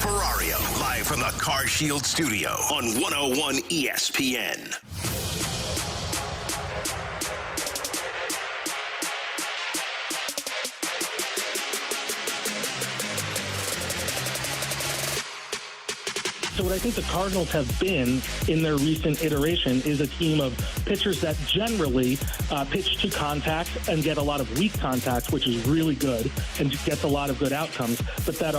Ferrario, live from the Car Shield studio on 101 ESPN. So what I think the Cardinals have been in their recent iteration is a team of pitchers that generally pitch to contact and get a lot of weak contact, which is really good and gets a lot of good outcomes, but that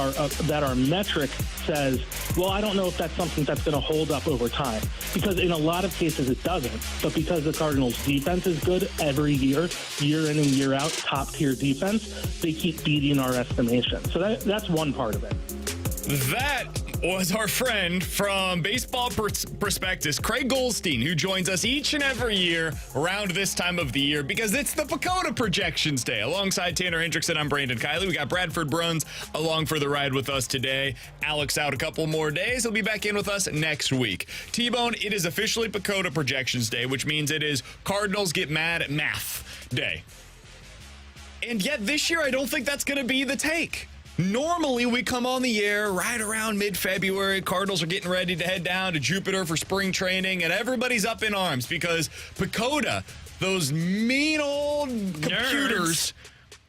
our metric says, well, I don't know if that's something that's going to hold up over time, because in a lot of cases it doesn't. But because the Cardinals' defense is good every year in and year out, top-tier defense, they keep beating our estimation. So that's one part of it. That was our friend from Baseball Prospectus, Craig Goldstein, who joins us each and every year around this time of the year because it's the PECOTA Projections Day. Alongside Tanner Hendrickson, I'm Brandon Kiley. We got Bradford Bruns along for the ride with us today. Alex out a couple more days. He'll be back in with us next week. T-Bone, it is officially PECOTA Projections Day, which means it is Cardinals Get Mad at Math Day. And yet this year, I don't think that's going to be the take. Normally, we come on the air right around mid-February. Cardinals are getting ready to head down to Jupiter for spring training, and everybody's up in arms because PECOTA, those mean old computers,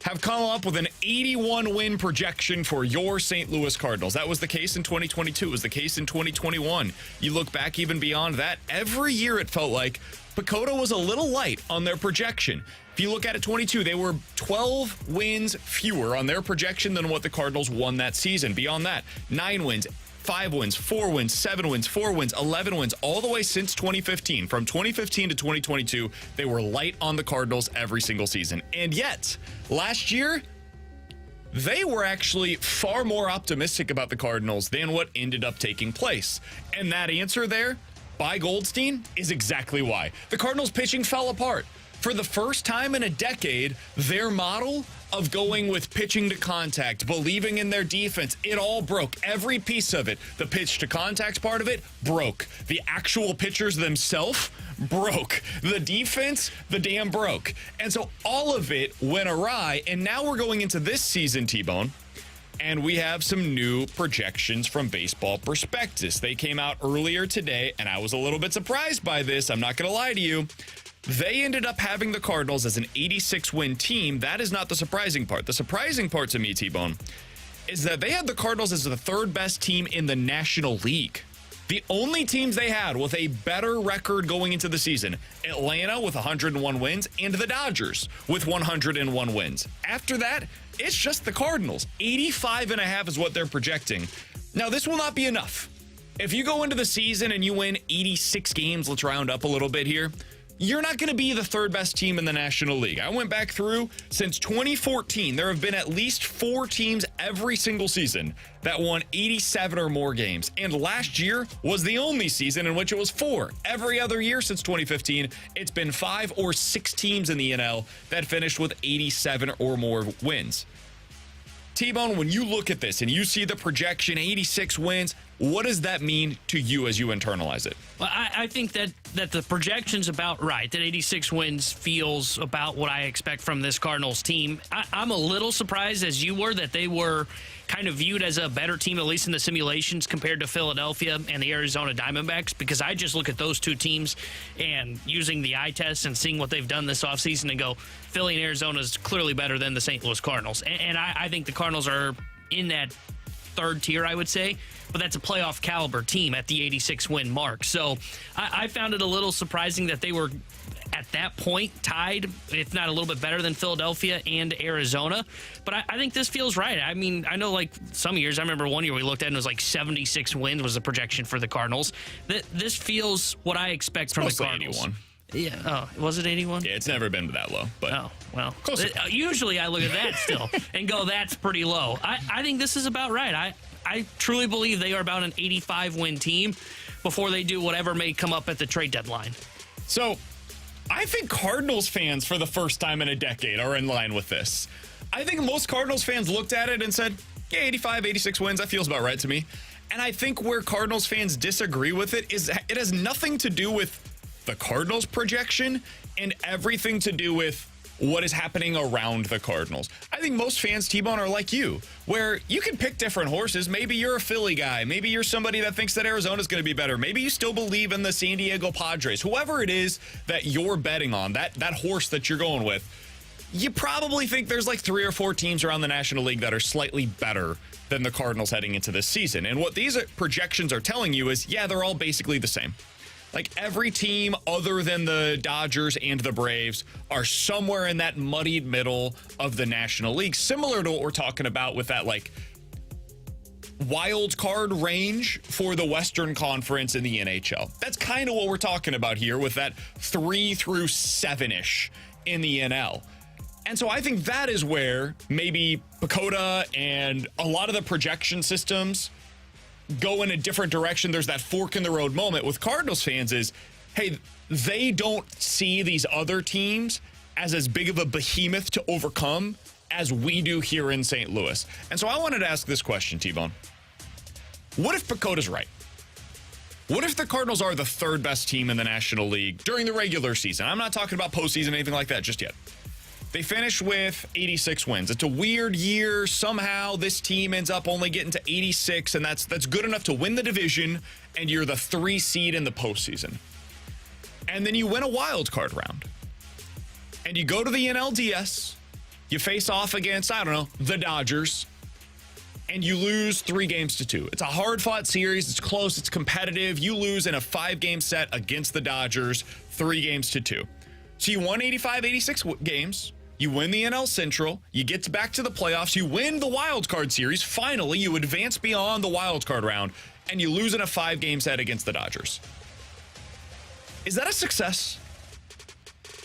have come up with an 81-win projection for your St. Louis Cardinals. That was the case in 2022. It was the case in 2021. You look back even beyond that, every year it felt like PECOTA was a little light on their projection. If you look at it, 22, they were 12 wins fewer on their projection than what the Cardinals won that season. Beyond that, 9 wins, 5 wins, 4 wins, 7 wins, 4 wins, 11 wins, all the way since 2015. From 2015 to 2022, they were light on the Cardinals every single season. And yet, last year, they were actually far more optimistic about the Cardinals than what ended up taking place. And that answer there, by Goldstein, is exactly why. The Cardinals pitching fell apart. For the first time in a decade, their model of going with pitching to contact, believing in their defense, it all broke. Every piece of it. The pitch to contact part of it broke. The actual pitchers themselves broke. The defense, the damn broke. And so all of it went awry. And now we're going into this season, T-Bone, and we have some new projections from Baseball Prospectus. They came out earlier today, and I was a little bit surprised by this. I'm not going to lie to you. They ended up having the Cardinals as an 86-win team. That is not the surprising part. The surprising part to me, T-Bone, is that they had the Cardinals as the third best team in the National League. The only teams they had with a better record going into the season, Atlanta with 101 wins and the Dodgers with 101 wins. After that, it's just the Cardinals. 85.5 is what they're projecting. Now, this will not be enough. If you go into the season and you win 86 games, let's round up a little bit here, you're not going to be the third best team in the National League. I went back through since 2014. There have been at least 4 teams every single season that won 87 or more games. And last year was the only season in which it was 4. Every other year since 2015, it's been 5 or 6 teams in the NL that finished with 87 or more wins. T-Bone, when you look at this and you see the projection, 86 wins, what does that mean to you as you internalize it? Well, I think that the projection's about right, that 86 wins feels about what I expect from this Cardinals team. I'm a little surprised, as you were, that they were kind of viewed as a better team, at least in the simulations, compared to Philadelphia and the Arizona Diamondbacks, because I just look at those two teams and using the eye test and seeing what they've done this offseason and go, Philly and Arizona is clearly better than the St. Louis Cardinals. And I think the Cardinals are in that third tier, I would say, but that's a playoff caliber team at the 86-win mark. So I found it a little surprising that they were at that point tied, if not a little bit better than Philadelphia and Arizona. But I think this feels right. I mean, I know like some years, I remember one year we looked at it and it was like 76 wins was the projection for the Cardinals. This feels what I expect from the Cardinals. 81. Yeah. Oh, was it 81? Yeah, it's never been that low. But oh, well. Usually I look at that still and go, that's pretty low. I think this is about right. I truly believe they are about an 85-win team before they do whatever may come up at the trade deadline. So I think Cardinals fans, for the first time in a decade, are in line with this. I think most Cardinals fans looked at it and said, yeah, 85, 86 wins, that feels about right to me. And I think where Cardinals fans disagree with it is it has nothing to do with the Cardinals projection and everything to do with what is happening around the Cardinals. I think most fans, T-Bone, are like you, where you can pick different horses. Maybe you're a Philly guy. Maybe you're somebody that thinks that Arizona's going to be better. Maybe you still believe in the San Diego Padres. Whoever it is that you're betting on, that horse that you're going with, you probably think there's like 3 or 4 teams around the National League that are slightly better than the Cardinals heading into this season. And what these projections are telling you is, yeah, they're all basically the same. Like every team other than the Dodgers and the Braves are somewhere in that muddied middle of the National League, similar to what we're talking about with that like wild card range for the Western Conference in the NHL. That's kind of what we're talking about here with that 3 through 7-ish in the NL. And so I think that is where maybe PECOTA and a lot of the projection systems go in a different direction. There's that fork in the road moment with Cardinals fans is, hey, they don't see these other teams as big of a behemoth to overcome as we do here in St. Louis. And so I wanted to ask this question, T-Bone. What if PECOTA's right? What if the Cardinals are the 3rd best team in the National League during the regular season? I'm not talking about postseason, anything like that just yet. They finish with 86 wins. It's a weird year. Somehow this team ends up only getting to 86, and that's good enough to win the division, and you're the 3 seed in the postseason. And then you win a wild card round. And you go to the NLDS. You face off against, I don't know, the Dodgers. And you lose 3-2. It's a hard-fought series. It's close. It's competitive. You lose in a 5-game set against the Dodgers, 3-2. So you won 85, 86 games. You win the NL Central. You get back to the playoffs. You win the wild card series. Finally, you advance beyond the wild card round, and you lose in a 5-game set against the Dodgers. Is that a success?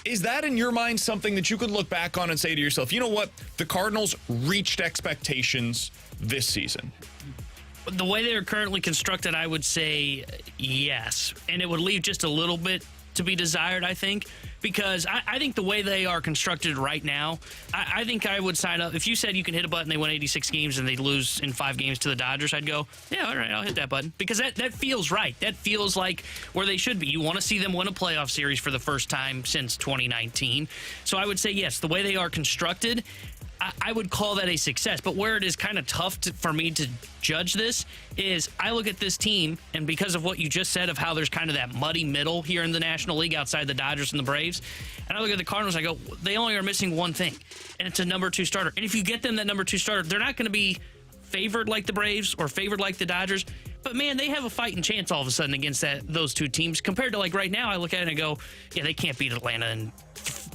Is that, in your mind, something that you could look back on and say to yourself, you know what? The Cardinals reached expectations this season. The way they're currently constructed, I would say yes. And it would leave just a little bit to be desired, I think, because I think the way they are constructed right now, I think I would sign up. If you said you can hit a button, they win 86 games and they lose in 5 games to the Dodgers, I'd go, yeah, all right, I'll hit that button, because that feels right. That feels like where they should be. You want to see them win a playoff series for the first time since 2019. So I would say yes, the way they are constructed, I would call that a success. But where it is kind of tough for me to judge this is I look at this team, and because of what you just said of how there's kind of that muddy middle here in the National League outside the Dodgers and the Braves, and I look at the Cardinals, I go, they only are missing one thing, and it's a number 2 starter. And if you get them that number 2 starter, they're not going to be favored like the Braves or favored like the Dodgers. But, man, they have a fighting chance all of a sudden against those 2 teams. Compared to, like, right now, I look at it and go, yeah, they can't beat Atlanta in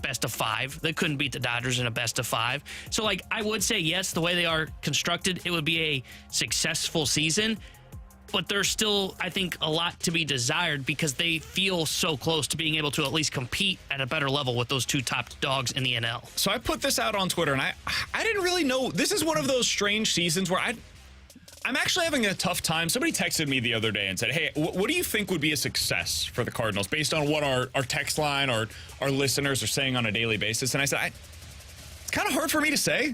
best of 5. They couldn't beat the Dodgers in a best of 5. So, like, I would say, yes, the way they are constructed, it would be a successful season. But there's still, I think, a lot to be desired because they feel so close to being able to at least compete at a better level with those 2 top dogs in the NL. So I put this out on Twitter, and I didn't really know. This is one of those strange seasons where I'm actually having a tough time. Somebody texted me the other day and said, hey, what do you think would be a success for the Cardinals based on what our text line or our listeners are saying on a daily basis? And I said, it's kind of hard for me to say.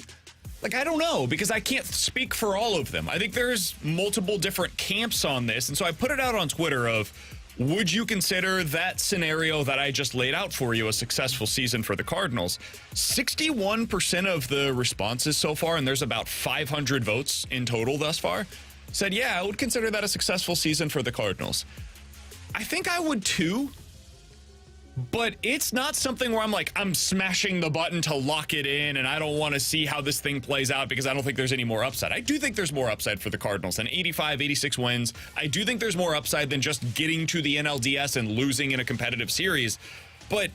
Like, I don't know, because I can't speak for all of them. I think there's multiple different camps on this. And so I put it out on Twitter of, would you consider that scenario that I just laid out for you a successful season for the Cardinals? 61% of the responses so far, and there's about 500 votes in total thus far, said, yeah, I would consider that a successful season for the Cardinals. I think I would too, but it's not something where I'm like, I'm smashing the button to lock it in and I don't want to see how this thing plays out because I don't think there's any more upside. I do think there's more upside for the Cardinals, and 85, 86 wins. I do think there's more upside than just getting to the NLDS and losing in a competitive series. But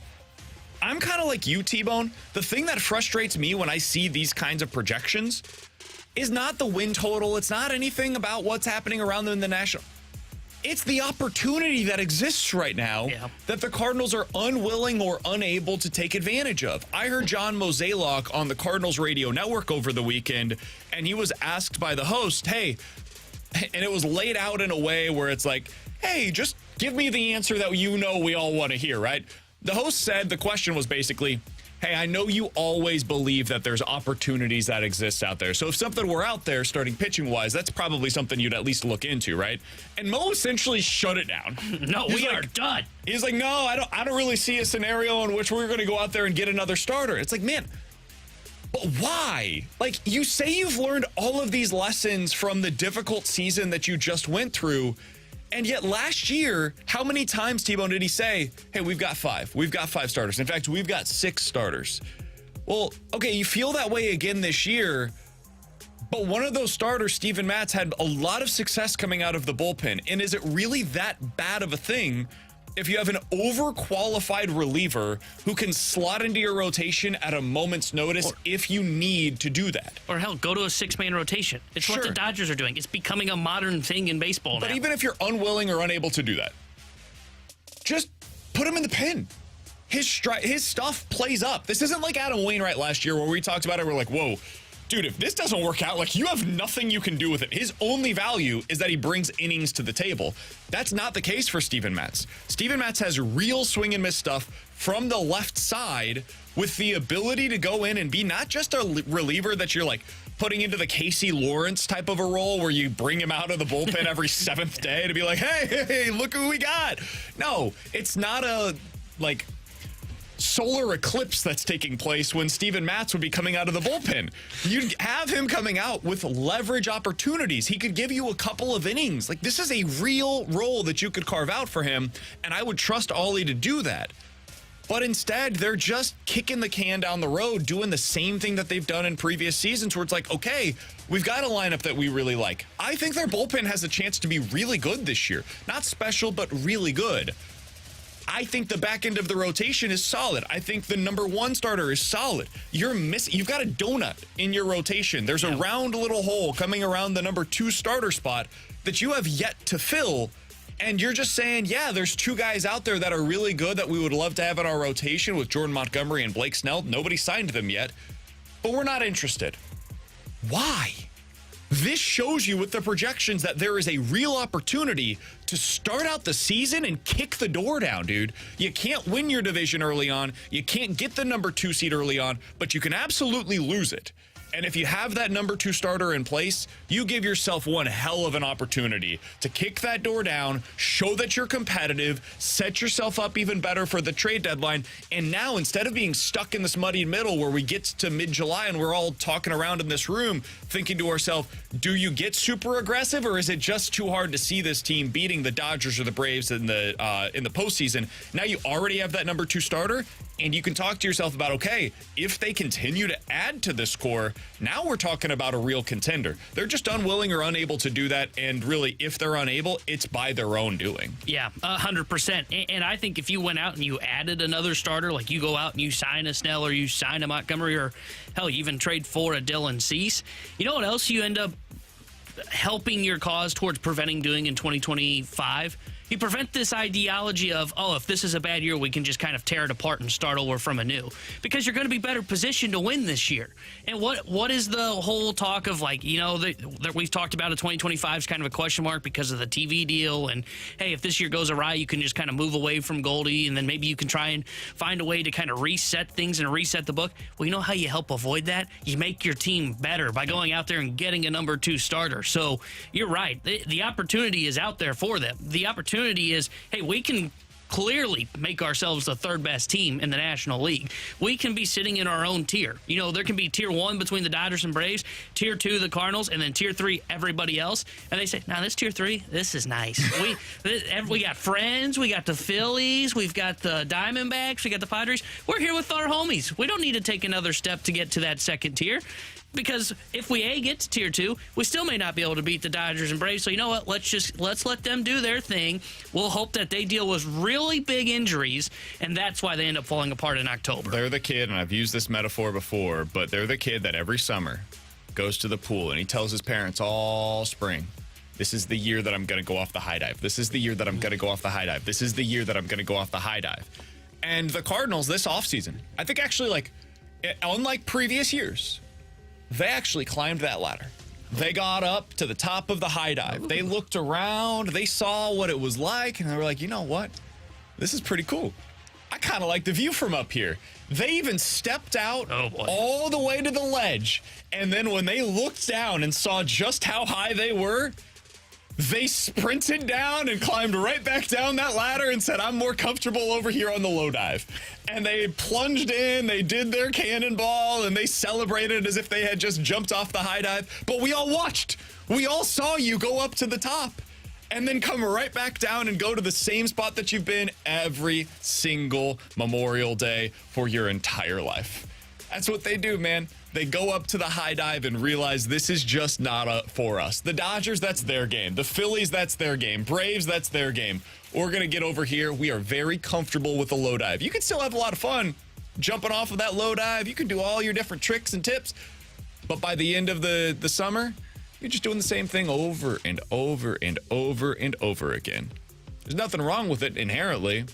I'm kind of like you, T-Bone. The thing that frustrates me when I see these kinds of projections is not the win total. It's not anything about what's happening around them in the national. It's the opportunity that exists right now that the Cardinals are unwilling or unable to take advantage of. I heard John Mozeliak on the Cardinals radio network over the weekend, and he was asked by the host, hey, and it was laid out in a way where it's like, hey, just give me the answer that you know we all want to hear, right? The host said the question was basically, hey, I know you always believe that there's opportunities that exist out there. So if something were out there starting pitching-wise, that's probably something you'd at least look into, right? And Mo essentially shut it down. No, we are done. He's like, no, I don't really see a scenario in which we're going to go out there and get another starter. It's like, man, but why? Like, you say you've learned all of these lessons from the difficult season that you just went through, and yet last year, how many times, T-Bone, did he say, hey, we've got 5. We've got 5 starters. In fact, we've got 6 starters. Well, okay, you feel that way again this year, but one of those starters, Steven Matz, had a lot of success coming out of the bullpen. And is it really that bad of a thing if you have an overqualified reliever who can slot into your rotation at a moment's notice if you need to do that? Or hell, go to a 6-man rotation. It's what the Dodgers are doing. It's becoming a modern thing in baseball now. But even if you're unwilling or unable to do that, just put him in the pen. His stuff plays up. This isn't like Adam Wainwright last year where we talked about it. We're like, whoa, dude, if this doesn't work out, like, you have nothing you can do with it. His only value is that he brings innings to the table. That's not the case for Steven Matz. Steven Matz has real swing and miss stuff from the left side with the ability to go in and be not just a reliever that you're like putting into the Casey Lawrence type of a role where you bring him out of the bullpen every 7th day to be like, hey, look who we got. No, it's not a like solar eclipse that's taking place when Steven Matz would be coming out of the bullpen. You'd have him coming out with leverage opportunities. He could give you a couple of innings. Like, this is a real role that you could carve out for him, and I would trust Ollie to do that. But instead, they're just kicking the can down the road, doing the same thing that they've done in previous seasons where it's like, okay, we've got a lineup that we really like. I think their bullpen has a chance to be really good this year. Not special, but really good. I think the back end of the rotation is solid. I think the number 1 starter is solid. You've got a donut in your rotation. There's a round little hole coming around the number 2 starter spot that you have yet to fill. And you're just saying, yeah, there's 2 guys out there that are really good that we would love to have in our rotation with Jordan Montgomery and Blake Snell. Nobody signed them yet, but we're not interested. Why? This shows you with the projections that there is a real opportunity to start out the season and kick the door down, dude. You can't win your division early on. You can't get the number 2 seed early on, but you can absolutely lose it. And if you have that number 2 starter in place, you give yourself one hell of an opportunity to kick that door down, show that you're competitive, set yourself up even better for the trade deadline. And now, instead of being stuck in this muddy middle where we get to mid-July and we're all talking around in this room thinking to ourselves, do you get super aggressive, or is it just too hard to see this team beating the Dodgers or the Braves in the postseason? Now you already have that number 2 starter, and you can talk to yourself about, okay, if they continue to add to this core, now we're talking about a real contender. They're just unwilling or unable to do that, and really, if they're unable, it's by their own doing. Yeah, 100%. And I think if you went out and you added another starter, like you go out and you sign a Snell or you sign a Montgomery, or hell, you even trade for a Dylan Cease, you know what else you end up helping your cause towards preventing doing in 2025? You prevent this ideology of, oh, if this is a bad year, we can just kind of tear it apart and start over from anew. Because you're going to be better positioned to win this year. And what is the whole talk of, like, you know, that we've talked about a 2025 is kind of a question mark because of the TV deal. And, hey, if this year goes awry, you can just kind of move away from Goldie, and then maybe you can try and find a way to kind of reset things and reset the book. Well, you know how you help avoid that? You make your team better by going out there and getting a number 2 starter. So you're right. The opportunity is out there for them. The opportunity is, hey, we can clearly make ourselves the 3rd best team in the National League. We can be sitting in our own tier. You know, there can be tier 1 between the Dodgers and Braves, tier 2 the Cardinals, and then tier 3 everybody else. And they say, "Now this tier 3, this is nice. We got friends, we got the Phillies, we've got the Diamondbacks, we got the Padres. We're here with our homies. We don't need to take another step to get to that 2nd tier." Because if we get to tier 2, we still may not be able to beat the Dodgers and Braves. So you know what? Let's let them do their thing. We'll hope that they deal with really big injuries, and that's why they end up falling apart in October. They're the kid, and I've used this metaphor before, but they're the kid that every summer goes to the pool and he tells his parents all spring, this is the year that I'm going to go off the high dive. This is the year that I'm going to go off the high dive. This is the year that I'm going to go off the high dive. And the Cardinals this offseason, I think actually, like, unlike previous years, they actually climbed that ladder. They got up to the top of the high dive. They looked around. They saw what it was like, and they were like, you know what? This is pretty cool. I kind of like the view from up here. They even stepped out all the way to the ledge. And then when they looked down and saw just how high they were, they sprinted down and climbed right back down that ladder and said, I'm more comfortable over here on the low dive. And they plunged in, they did their cannonball, and they celebrated as if they had just jumped off the high dive. But we all watched. We all saw you go up to the top and then come right back down and go to the same spot that you've been every single Memorial Day for your entire life. That's what they do, man. They go up to the high dive and realize this is just not for us. The Dodgers, that's their game. The Phillies, that's their game. Braves, that's their game. We're going to get over here. We are very comfortable with the low dive. You can still have a lot of fun jumping off of that low dive. You can do all your different tricks and tips. But by the end of the summer, you're just doing the same thing over and over and over and over again. There's nothing wrong with it inherently,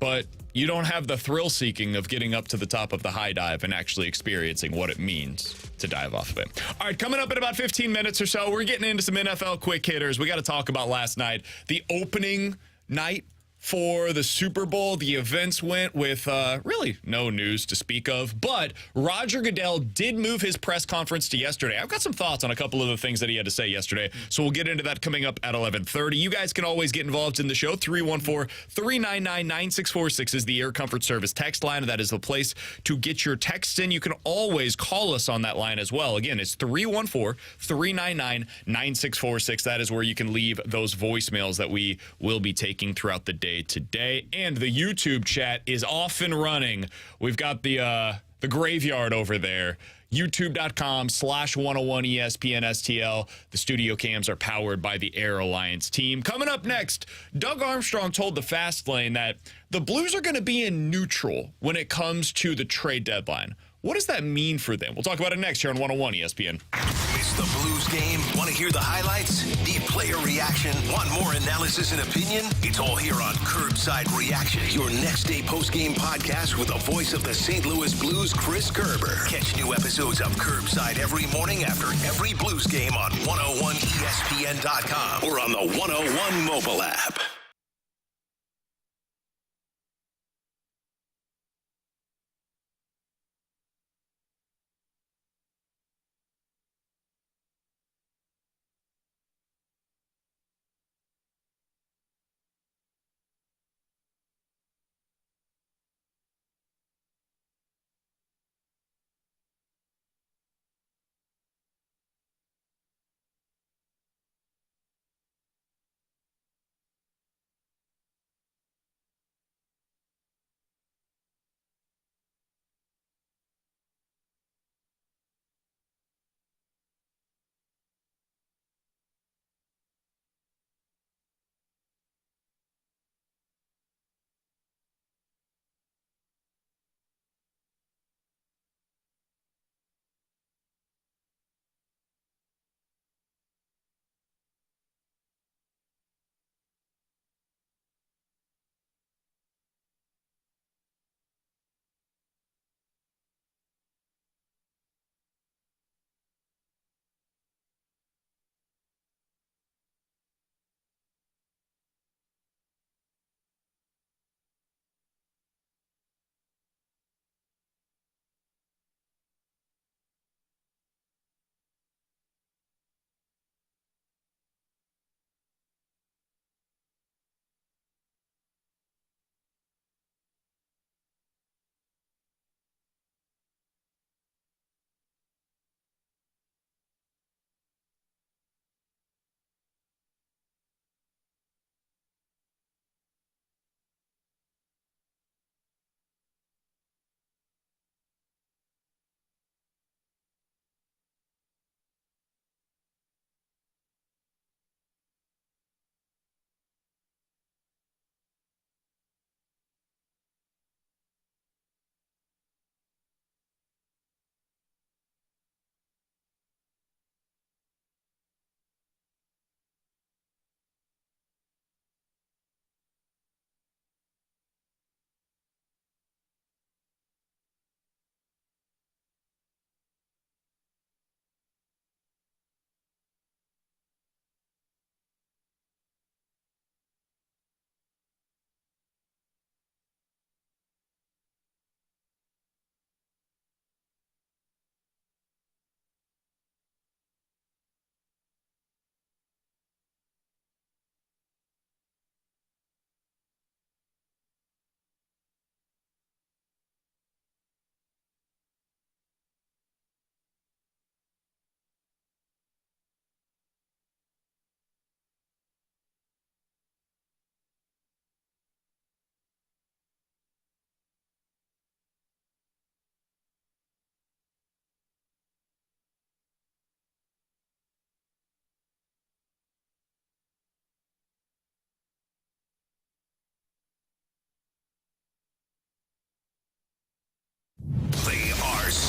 but you don't have the thrill seeking of getting up to the top of the high dive and actually experiencing what it means to dive off of it. All right, coming up in about 15 minutes or so, we're getting into some NFL quick hitters. We got to talk about last night, the opening night for the Super Bowl. The events went with really no news to speak of, but Roger Goodell did move his press conference to yesterday. I've got some thoughts on a couple of the things that he had to say yesterday, so we'll get into that coming up at 11:30. You guys can always get involved in the show. 314-399-9646 is the Air Comfort Service text line. That is the place to get your texts in. You can always call us on that line as well. Again, it's 314-399-9646. That is where you can leave those voicemails that we will be taking throughout the day today. And the YouTube chat is off and running. We've got the graveyard over there. YouTube.com/101ESPN STL. The studio cams are powered by the Air Alliance team. Coming up next, Doug Armstrong told the Fast Lane that the Blues are going to be in neutral when it comes to the trade deadline. What does that mean for them? We'll talk about it next here on 101 ESPN. It's the Blues game. Want to hear the highlights? Need player reaction? Want more analysis and opinion? It's all here on Curbside Reaction, your next day post-game podcast with the voice of the St. Louis Blues, Chris Kerber. Catch new episodes of Curbside every morning after every Blues game on 101ESPN.com or on the 101 mobile app.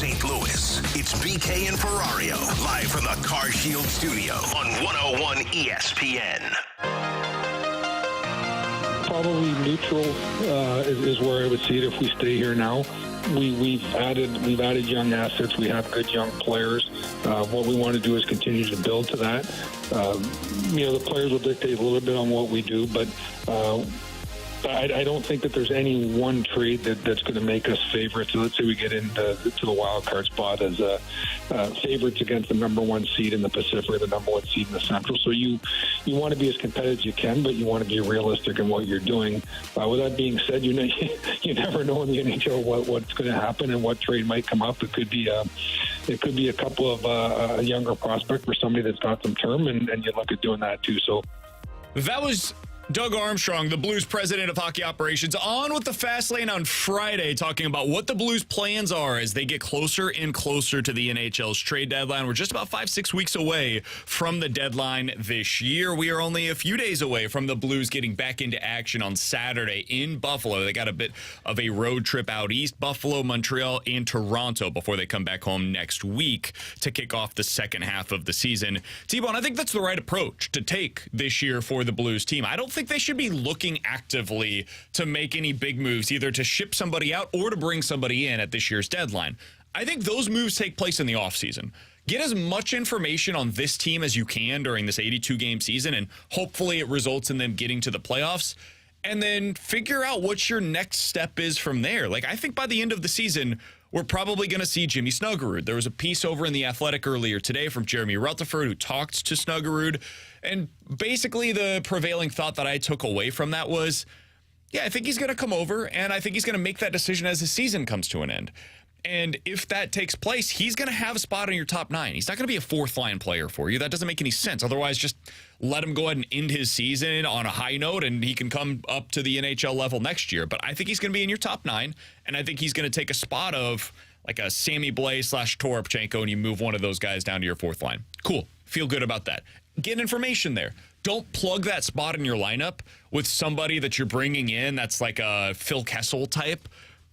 St. Louis. It's BK and Ferrario, live from the Car Shield studio on 101 ESPN. Probably neutral is where I would see it if we stay here now. We've added young assets. We have good young players. What we want to do is continue to build to that. The players will dictate a little bit on what we do, but I don't think that there's any one trade that's going to make us favorites. So let's say we get into the wild card spot as favorites against the number one seed in the Pacific or the number one seed in the Central. So you want to be as competitive as you can, but you want to be realistic in what you're doing. With that being said, you never know in the NHL what's going to happen and what trade might come up. It could be a couple of a younger prospect for somebody that's got some term, and you look at doing that too. So that was Doug Armstrong, the Blues president of hockey operations, on with the Fast Lane on Friday, talking about what the Blues' plans are as they get closer and closer to the NHL's trade deadline. We're just about 5-6 weeks away from the deadline this year. We are only a few days away from the Blues getting back into action on Saturday in Buffalo. They got a bit of a road trip out east, Buffalo, Montreal, and Toronto, before they come back home next week to kick off the second half of the season. T-Bone, I think that's the right approach to take this year for the Blues team. I don't think they should be looking actively to make any big moves, either to ship somebody out or to bring somebody in at this year's deadline. I think those moves take place in the offseason. Get as much information on this team as you can during this 82-game season, and hopefully it results in them getting to the playoffs. And then figure out what your next step is from there. I think by the end of the season, we're probably going to see Jimmy Snuggerud. There was a piece over in The Athletic earlier today from Jeremy Rutherford, who talked to Snuggerud. And basically the prevailing thought that I took away from that was, I think he's going to come over, and I think he's going to make that decision as the season comes to an end. And if that takes place, he's going to have a spot in your top 9. He's not going to be a fourth-line player for you. That doesn't make any sense. Otherwise, just let him go ahead and end his season on a high note, and he can come up to the NHL level next year. But I think he's going to be in your top 9, and I think he's going to take a spot of like a Sammy Blais / Toropchenko, and you move one of those guys down to your fourth line. Cool. Feel good about that. Get information there. Don't plug that spot in your lineup with somebody that you're bringing in that's like a Phil Kessel type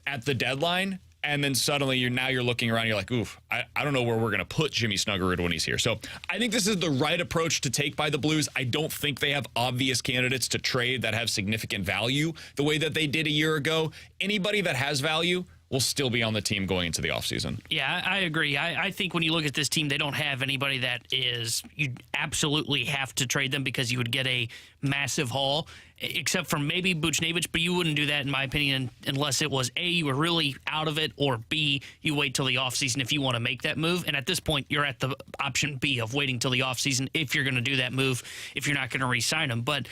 at the deadline. And then suddenly you're looking around, you're like, oof, I don't know where we're going to put Jimmy Snuggerud when he's here. So I think this is the right approach to take by the Blues. I don't think they have obvious candidates to trade that have significant value the way that they did a year ago. Anybody that has value will still be on the team going into the offseason. Yeah, I agree. I think when you look at this team, they don't have anybody that is, you absolutely have to trade them because you would get a massive haul, except for maybe Buchnevich, but you wouldn't do that, in my opinion, unless it was A, you were really out of it, or B, you wait till the offseason if you want to make that move. And at this point, you're at the option B of waiting till the offseason if you're going to do that move, if you're not going to re-sign them. But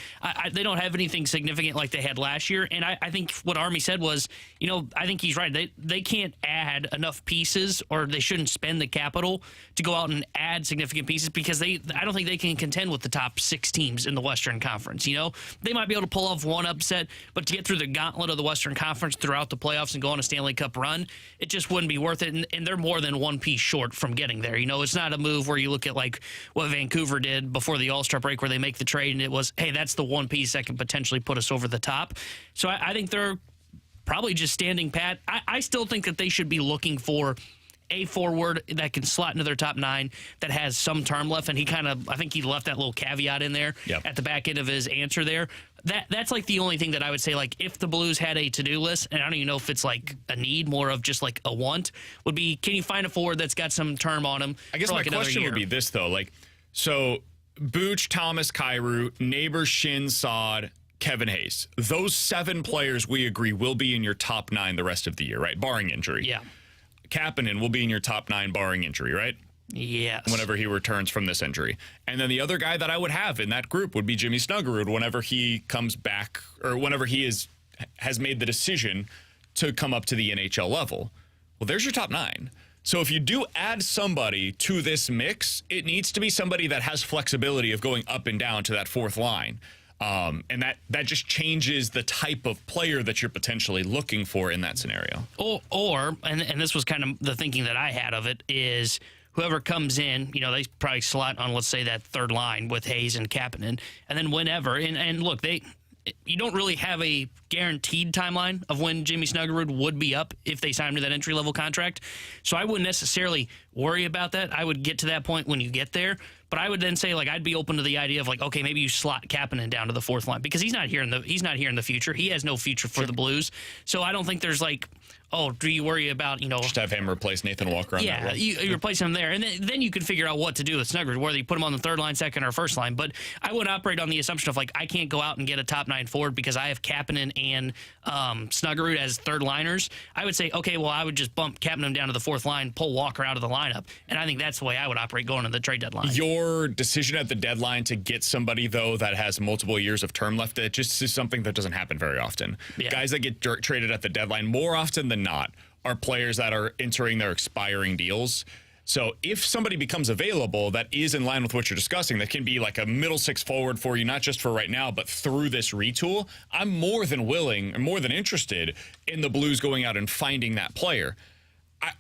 they don't have anything significant like they had last year. And I think what Army said was, I think he's right. They can't add enough pieces, or they shouldn't spend the capital to go out and add significant pieces, because I don't think they can contend with the top 6 teams in the Western Conference. They might be able to pull off one upset, but to get through the gauntlet of the Western Conference throughout the playoffs and go on a Stanley Cup run, it just wouldn't be worth it. And they're more than one piece short from getting there. It's not a move where you look at like what Vancouver did before the All-Star break, where they make the trade and it was, hey, that's the one piece that can potentially put us over the top. So I think they're probably just standing pat. I still think that they should be looking for a forward that can slot into their top 9 that has some term left, and I think he left that little caveat in there at the back end of his answer there. That's like the only thing that I would say, like, if the Blues had a to-do list, and I don't even know if it's like a need, more of just like a want, would be, can you find a forward that's got some term on him? I guess my question would be this, though. So Booch, Thomas, Kyrou, Neighbors, Shin, Saad, Kevin Hayes. Those 7 players, we agree, will be in your top 9 the rest of the year, right? Barring injury. Yeah. Kapanen will be in your top 9 barring injury, right? Yes. Whenever he returns from this injury. And then the other guy that I would have in that group would be Jimmy Snuggerud whenever he comes back, or whenever he has made the decision to come up to the NHL level. Well, there's your top 9. So if you do add somebody to this mix, it needs to be somebody that has flexibility of going up and down to that fourth line. And that just changes the type of player that you're potentially looking for in that scenario. And this was kind of the thinking that I had of it, is whoever comes in, they probably slot on, let's say, that third line with Hayes and Kapanen, and then whenever, and look, you don't really have a guaranteed timeline of when Jimmy Snuggerud would be up if they signed him to that entry-level contract. So I wouldn't necessarily worry about that. I would get to that point when you get there. But I would then say, like, I'd be open to the idea of, like, okay, maybe you slot Kapanen down to the fourth line because he's not here in the future. He has no future for the Blues. So I don't think there's like, oh, do you worry about, just have him replace Nathan Walker on that role? Yeah, you replace him there. And then you can figure out what to do with Snuggerud, whether you put him on the third line, second, or first line. But I would operate on the assumption of, like, I can't go out and get a top 9 forward because I have Kapanen and Snuggerud as third liners. I would say, okay, well, I would just bump Kapanen down to the fourth line, pull Walker out of the lineup. And I think that's the way I would operate going to the trade deadline. Your decision at the deadline to get somebody, though, that has multiple years of term left, that just is something that doesn't happen very often. Yeah. Guys that get traded at the deadline, more often than not, are players that are entering their expiring deals. So if somebody becomes available that is in line with what you're discussing, that can be like a middle six forward for you, not just for right now, but through this retool, I'm more than willing and more than interested in the Blues going out and finding that player.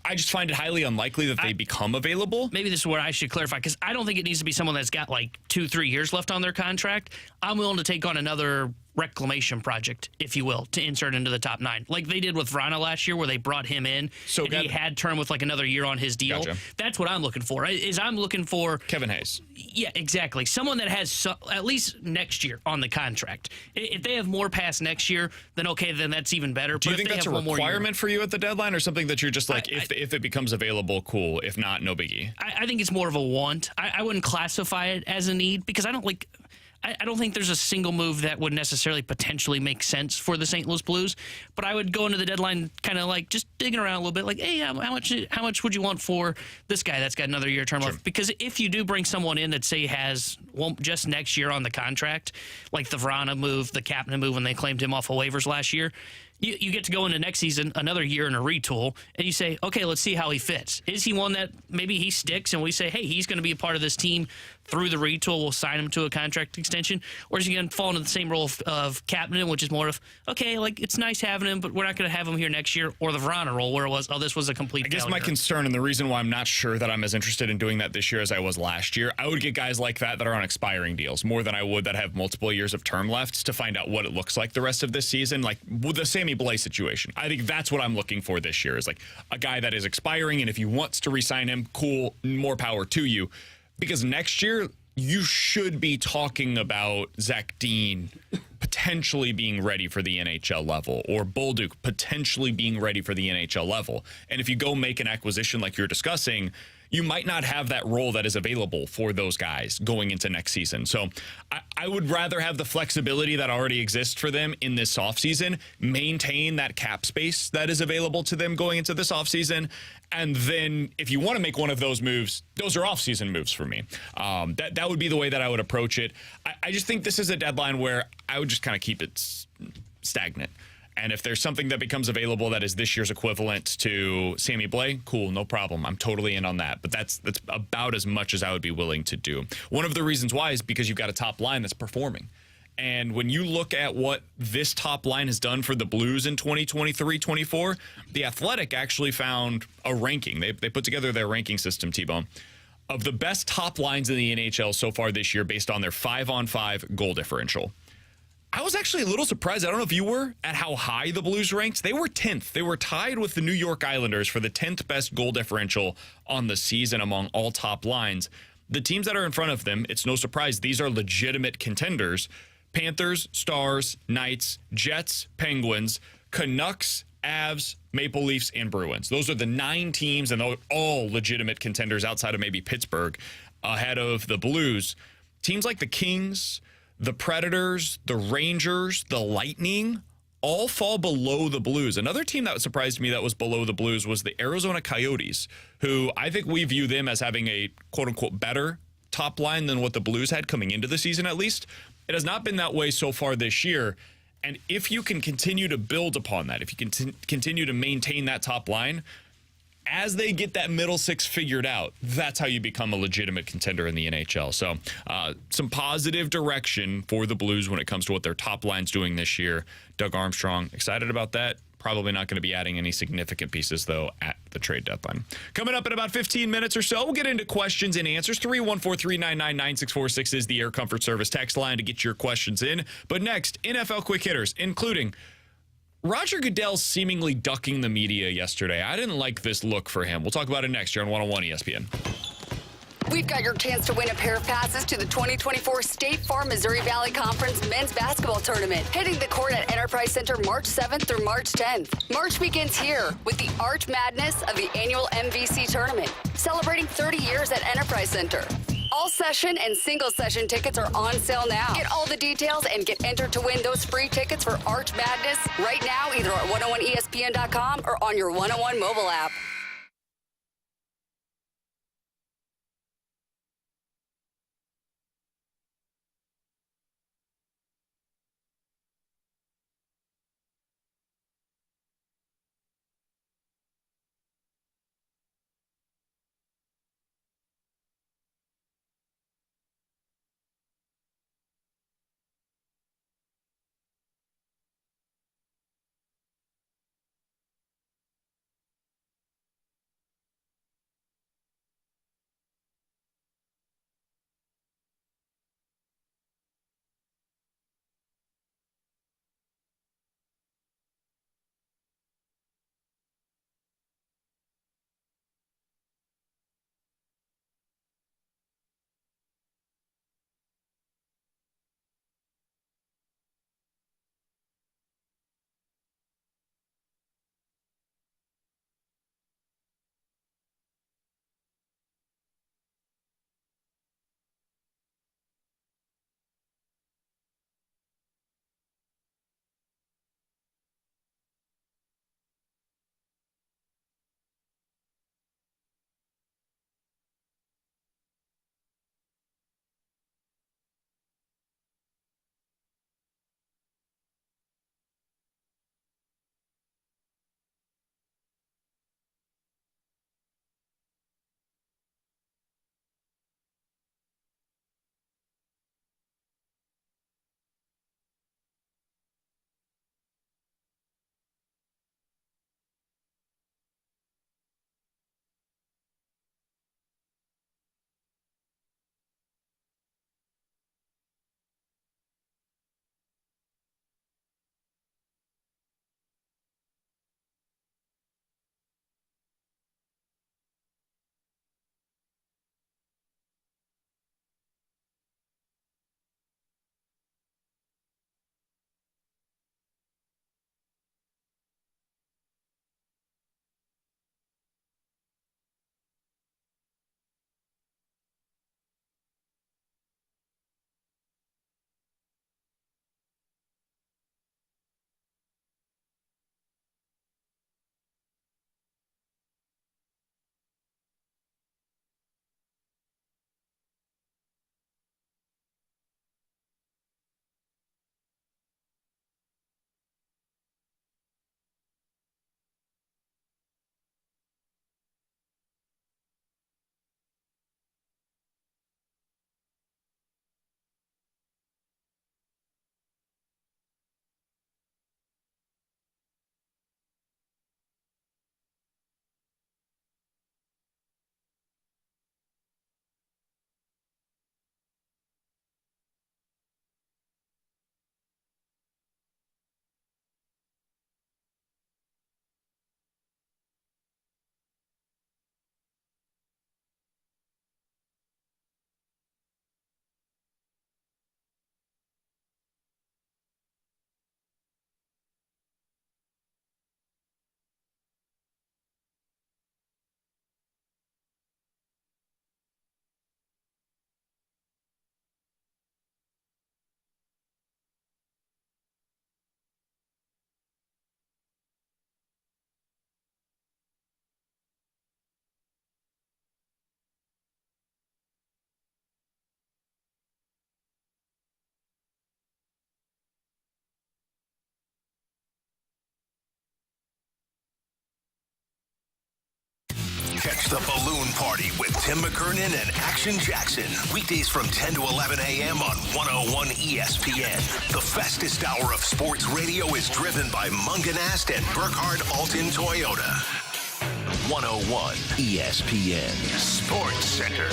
I just find it highly unlikely that they become available. Maybe this is where I should clarify, because I don't think it needs to be someone that's got like 2-3 years left on their contract. I'm willing to take on another reclamation project, if you will, to insert into the top 9, like they did with Vrana last year, where they brought him in and he had term with like another year on his deal. Gotcha. That's what I'm looking for. I'm looking for Kevin Hayes. Yeah, exactly. Someone that has at least next year on the contract. If they have more past next year, then okay, then that's even better. Do you think that's a requirement for you at the deadline, or something that you're just like, if it becomes available, cool. If not, no biggie? I think it's more of a want. I wouldn't classify it as a need, because I don't think there's a single move that would necessarily potentially make sense for the St. Louis Blues. But I would go into the deadline kind of like just digging around a little bit, like, hey, how much would you want for this guy that's got another year term left? Because if you do bring someone in that, say, has just next year on the contract, like the Vrana move, the Kapanen move when they claimed him off of waivers last year, you get to go into next season, another year in a retool, and you say, okay, let's see how he fits. Is he one that maybe he sticks and we say, hey, he's going to be a part of this team through the retool, we'll sign him to a contract extension? Or is he going to fall into the same role of Kapanen, which is more of, okay, like, it's nice having him, but we're not going to have him here next year, or the Vrana role, where it was, oh, this was a complete failure. I guess my concern, and the reason why I'm not sure that I'm as interested in doing that this year as I was last year, I would get guys like that are on expiring deals more than I would that have multiple years of term left, to find out what it looks like the rest of this season, like with the Sammy Blais situation. I think that's what I'm looking for this year, is like a guy that is expiring, and if you want to re-sign him, cool, more power to you. Because next year, you should be talking about Zach Dean potentially being ready for the NHL level, or Bolduc potentially being ready for the NHL level. And if you go make an acquisition like you're discussing, you might not have that role that is available for those guys going into next season. So I would rather have the flexibility that already exists for them in this offseason, maintain that cap space that is available to them going into this offseason. And then if you want to make one of those moves, those are offseason moves for me. That would be the way that I would approach it. I just think this is a deadline where I would just kind of keep it stagnant. And if there's something that becomes available that is this year's equivalent to Sammy Blais, cool, no problem. I'm totally in on that. But that's about as much as I would be willing to do. One of the reasons why is because you've got a top line that's performing. And when you look at what this top line has done for the Blues in 2023-24, The Athletic actually found a ranking. They put together their ranking system, T-Bone, of the best top lines in the NHL so far this year based on their 5-on-5 goal differential. I was actually a little surprised, I don't know if you were, at how high the Blues ranked. They were 10th. They were tied with the New York Islanders for the 10th best goal differential on the season among all top lines. The teams that are in front of them, it's no surprise, these are legitimate contenders. Panthers, Stars, Knights, Jets, Penguins, Canucks, Avs, Maple Leafs, and Bruins. Those are the 9 teams, and they're all legitimate contenders outside of maybe Pittsburgh, ahead of the Blues. Teams like the Kings, the Predators, the Rangers, the Lightning, all fall below the Blues. Another team that surprised me that was below the Blues was the Arizona Coyotes, who I think we view them as having a quote-unquote better top line than what the Blues had coming into the season, at least. It has not been that way so far this year. And if you can continue to build upon that, if you can continue to maintain that top line, as they get that middle six figured out, that's how you become a legitimate contender in the NHL. So some positive direction for the Blues when it comes to what their top line's doing this year. Doug Armstrong, excited about that. Probably not going to be adding any significant pieces, though, at the trade deadline. Coming up in about 15 minutes or so, we'll get into questions and answers. 314-399-9646 is the Air Comfort Service text line to get your questions in. But next, NFL quick hitters, including Roger Goodell seemingly ducking the media yesterday. I didn't like this look for him. We'll talk about it next year on 101 ESPN. We've got your chance to win a pair of passes to the 2024 State Farm Missouri Valley Conference men's basketball tournament, hitting the court at Enterprise Center March 7th through March 10th. March begins here with the Arch Madness of the annual MVC tournament, celebrating 30 years at Enterprise Center. All session and single session tickets are on sale now. Get all the details and get entered to win those free tickets for Arch Madness right now, either at 101ESPN.com or on your 101 mobile app. Catch the Balloon Party with Tim McKernan and Action Jackson. Weekdays from 10 to 11 a.m. on 101 ESPN. The fastest hour of sports radio is driven by Munganast and Burkhardt Alton Toyota. 101 ESPN Sports Center.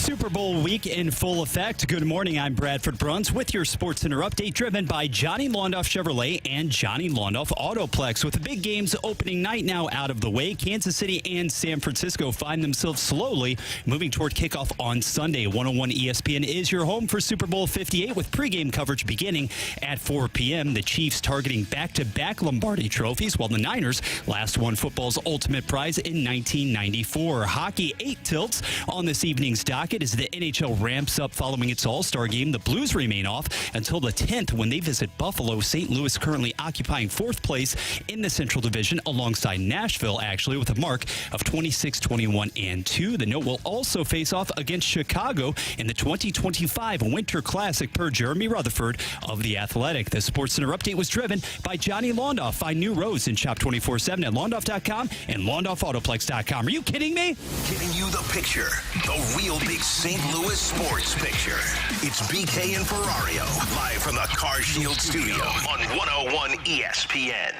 Super Bowl week in full effect. Good morning, I'm Bradford Bruns with your Sports Center update driven by Johnny Londoff Chevrolet and Johnny Londoff Autoplex. With the big games opening night now out of the way, Kansas City and San Francisco find themselves slowly moving toward kickoff on Sunday. 101 ESPN is your home for Super Bowl 58 with pregame coverage beginning at 4 p.m. The Chiefs targeting back-to-back Lombardi trophies, while the Niners last won football's ultimate prize in 1994. Hockey 8 tilts on this evening's docket as the NHL ramps up following its All-Star game. The Blues remain off until the 10th when they visit Buffalo. St. Louis currently occupying 4th place in the Central Division alongside Nashville, actually, with a mark of 26-21-2. The Note will also face off against Chicago in the 2025 Winter Classic per Jeremy Rutherford of The Athletic. The SportsCenter update was driven by Johnny Londoff. Find new rows and shop 24/7 at Londoff.com and LondoffAutoplex.com. Are you kidding me? Giving you the picture, the real big St. Louis sports picture. It's BK and Ferrario, live from the Car Shield studio on 101 ESPN.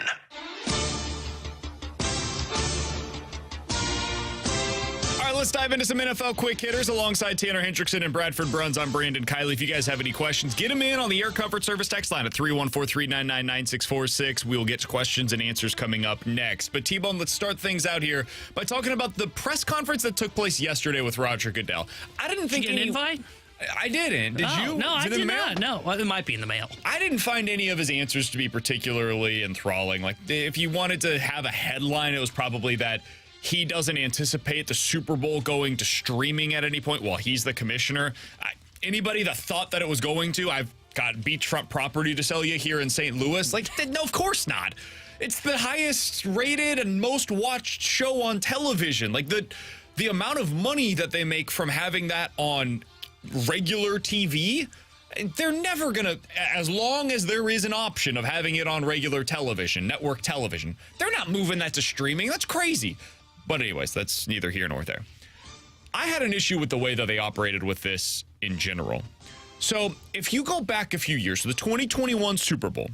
All right, let's dive into some NFL quick hitters alongside Tanner Hendrickson and Bradford Bruns. I'm Brandon Kiley. If you guys have any questions, get them in on the Air Comfort Service text line at 314-399-9646. We'll get to questions and answers coming up next. But T-Bone, let's start things out here by talking about the press conference that took place yesterday with Roger Goodell. I didn't think Did you get an invite? I didn't. Did you? No, I did not. Mail? No, well, it might be in the mail. I didn't find any of his answers to be particularly enthralling. Like, if you wanted to have a headline, it was probably that he doesn't anticipate the Super Bowl going to streaming at any point while he's the commissioner. Anybody that thought that it was going to, I've got beachfront property to sell you here in St. Louis. Like, no, of course not. It's the highest rated and most watched show on television. Like, the amount of money that they make from having that on regular TV, they're never gonna, as long as there is an option of having it on regular television, network television, they're not moving that to streaming. That's crazy. But anyways, that's neither here nor there. I had an issue with the way that they operated with this in general. So if you go back a few years, so the 2021 Super Bowl,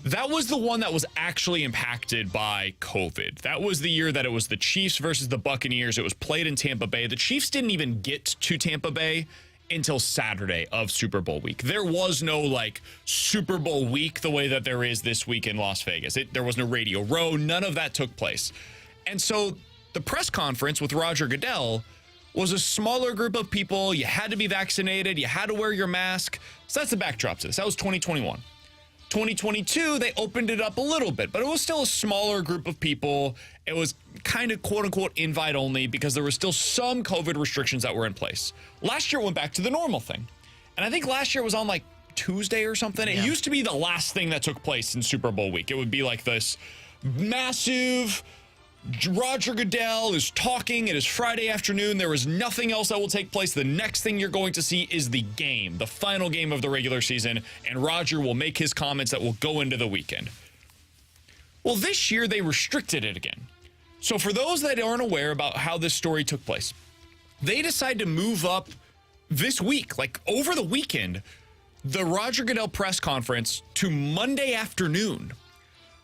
that was the one that was actually impacted by COVID. That was the year that it was the Chiefs versus the Buccaneers. It was played in Tampa Bay. The Chiefs didn't even get to Tampa Bay until Saturday of Super Bowl week. There was no like Super Bowl week the way that there is this week in Las Vegas. There was no Radio Row. None of that took place. And so the press conference with Roger Goodell was a smaller group of people. You had to be vaccinated. You had to wear your mask. So that's the backdrop to this. That was 2021. 2022, they opened it up a little bit, but it was still a smaller group of people. It was kind of quote-unquote invite only because there was still some COVID restrictions that were in place. Last year it went back to the normal thing. And I think last year it was on like Tuesday or something. Yeah. It used to be the last thing that took place in Super Bowl week. It would be like this massive Roger Goodell is talking. It is Friday afternoon. There is nothing else that will take place. The next thing you're going to see is the game, the final game of the regular season, and Roger will make his comments that will go into the weekend. Well, this year they restricted it again. So for those that aren't aware about how this story took place, they decided to move up this week, like over the weekend, the Roger Goodell press conference to Monday afternoon,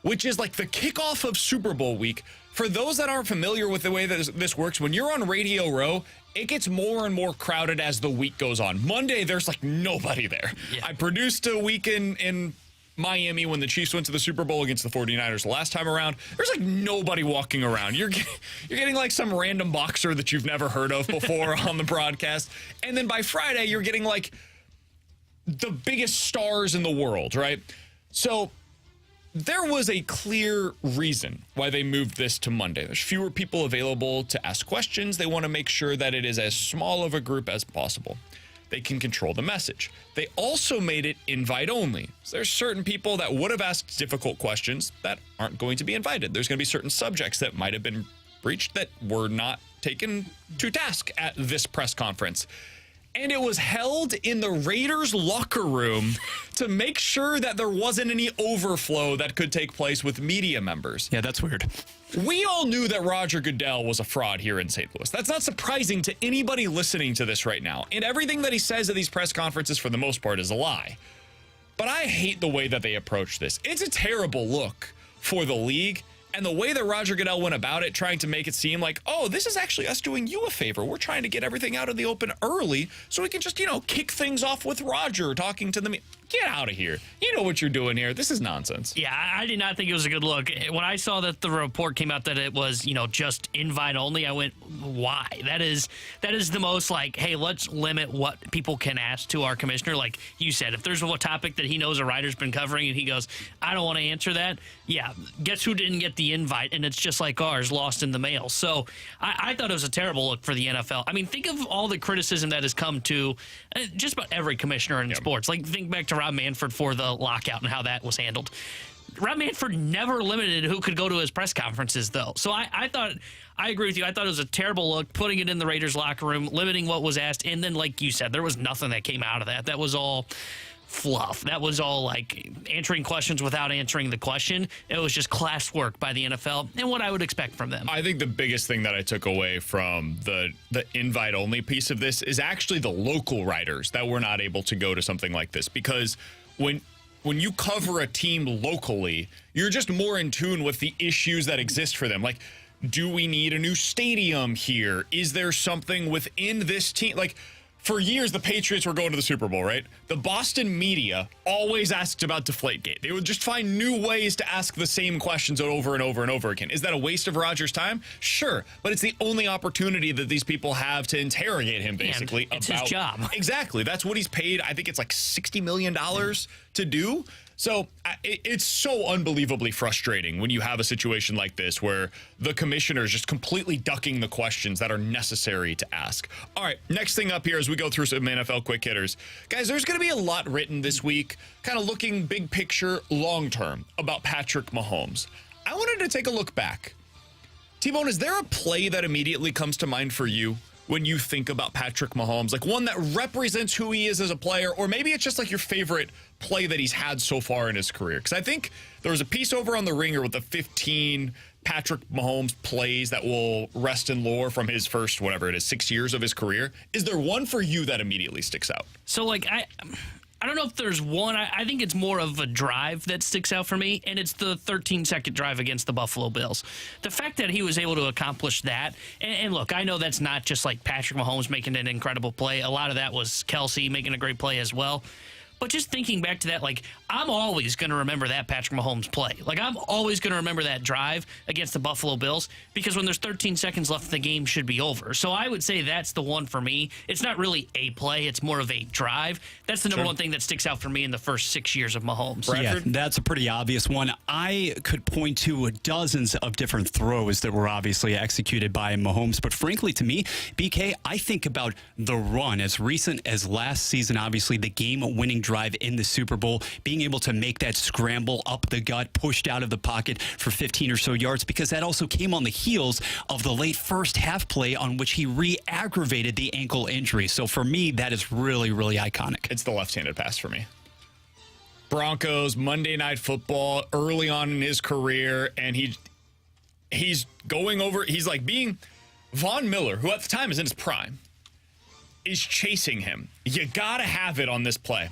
which is like the kickoff of Super Bowl week. For those that aren't familiar with the way that this works, when you're on Radio Row, it gets more and more crowded as the week goes on. Monday, there's like nobody there. Yeah. I produced a week in Miami when the Chiefs went to the Super Bowl against the 49ers the last time around. There's like nobody walking around. You're getting like some random boxer that you've never heard of before on the broadcast. And then by Friday, you're getting like the biggest stars in the world, right? So there was a clear reason why they moved this to Monday. There's fewer people available to ask questions. They want to make sure that it is as small of a group as possible. They can control the message. They also made it invite only. So there's certain people that would have asked difficult questions that aren't going to be invited. There's going to be certain subjects that might have been breached that were not taken to task at this press conference. And it was held in the Raiders locker room to make sure that there wasn't any overflow that could take place with media members. Yeah, that's weird. We all knew that Roger Goodell was a fraud here in St. Louis. That's not surprising to anybody listening to this right now. And everything that he says at these press conferences, for the most part, is a lie. But I hate the way that they approach this. It's a terrible look for the league. And the way that Roger Goodell went about it, trying to make it seem like, oh, this is actually us doing you a favor. We're trying to get everything out in the open early so we can just, kick things off with Roger talking to them. Get out of here. You know what you're doing here. This is nonsense. Yeah, I did not think it was a good look. When I saw that the report came out that it was, just invite only, I went, why? That is the most like, hey, let's limit what people can ask to our commissioner. Like you said, if there's a topic that he knows a writer's been covering and he goes, I don't want to answer that. Yeah, guess who didn't get the invite? And it's just like ours, lost in the mail. So I thought it was a terrible look for the NFL. I mean, think of all the criticism that has come to just about every commissioner in sports. Like, think back to Rob Manfred for the lockout and how that was handled. Rob Manfred never limited who could go to his press conferences, though. So I agree with you. I thought it was a terrible look, putting it in the Raiders locker room, limiting what was asked. And then, like you said, there was nothing that came out of that. That was all fluff. That was all like answering questions without answering the question. It was just class work by the NFL and what I would expect from them. I think the biggest thing that I took away from the invite only piece of this is actually the local writers that were not able to go to something like this, because when you cover a team locally, you're just more in tune with the issues that exist for them. Like, do we need a new stadium here? Is there something within this team? Like, for years, the Patriots were going to the Super Bowl, right? The Boston media always asked about Deflategate. They would just find new ways to ask the same questions over and over and over again. Is that a waste of Rodgers' time? Sure, but it's the only opportunity that these people have to interrogate him, basically. And it's his job. Exactly. That's what he's paid. I think it's like $60 million to do. So it's so unbelievably frustrating when you have a situation like this where the commissioner is just completely ducking the questions that are necessary to ask. All right, next thing up here as we go through some NFL quick hitters. Guys, there's going to be a lot written this week, kind of looking big picture, long term, about Patrick Mahomes. I wanted to take a look back. T-Bone, is there a play that immediately comes to mind for you when you think about Patrick Mahomes? Like one that represents who he is as a player, or maybe it's just like your favorite play that he's had so far in his career? Because I think there was a piece over on The Ringer with the 15 Patrick Mahomes plays that will rest in lore from his first, 6 years of his career. Is there one for you that immediately sticks out? So, like, I don't know if there's one. I think it's more of a drive that sticks out for me, and it's the 13-second drive against the Buffalo Bills. The fact that he was able to accomplish that, and look, I know that's not just like Patrick Mahomes making an incredible play. A lot of that was Kelsey making a great play as well. But just thinking back to that, like, I'm always going to remember that Patrick Mahomes play. Like, I'm always going to remember that drive against the Buffalo Bills, because when there's 13 seconds left, the game should be over. So I would say that's the one for me. It's not really a play. It's more of a drive. That's the number one thing that sticks out for me in the first 6 years of Mahomes. Bradford? Yeah, that's a pretty obvious one. I could point to dozens of different throws that were obviously executed by Mahomes. But frankly, to me, BK, I think about the run as recent as last season, obviously the game-winning drive in the Super Bowl, being able to make that scramble up the gut, pushed out of the pocket for 15 or so yards, because that also came on the heels of the late first half play on which he re-aggravated the ankle injury. So for me, that is really, really iconic. It's the left-handed pass for me. Broncos, Monday Night Football, early on in his career, and he's going over, he's like being Von Miller, who at the time is in his prime, is chasing him. You gotta have it on this play.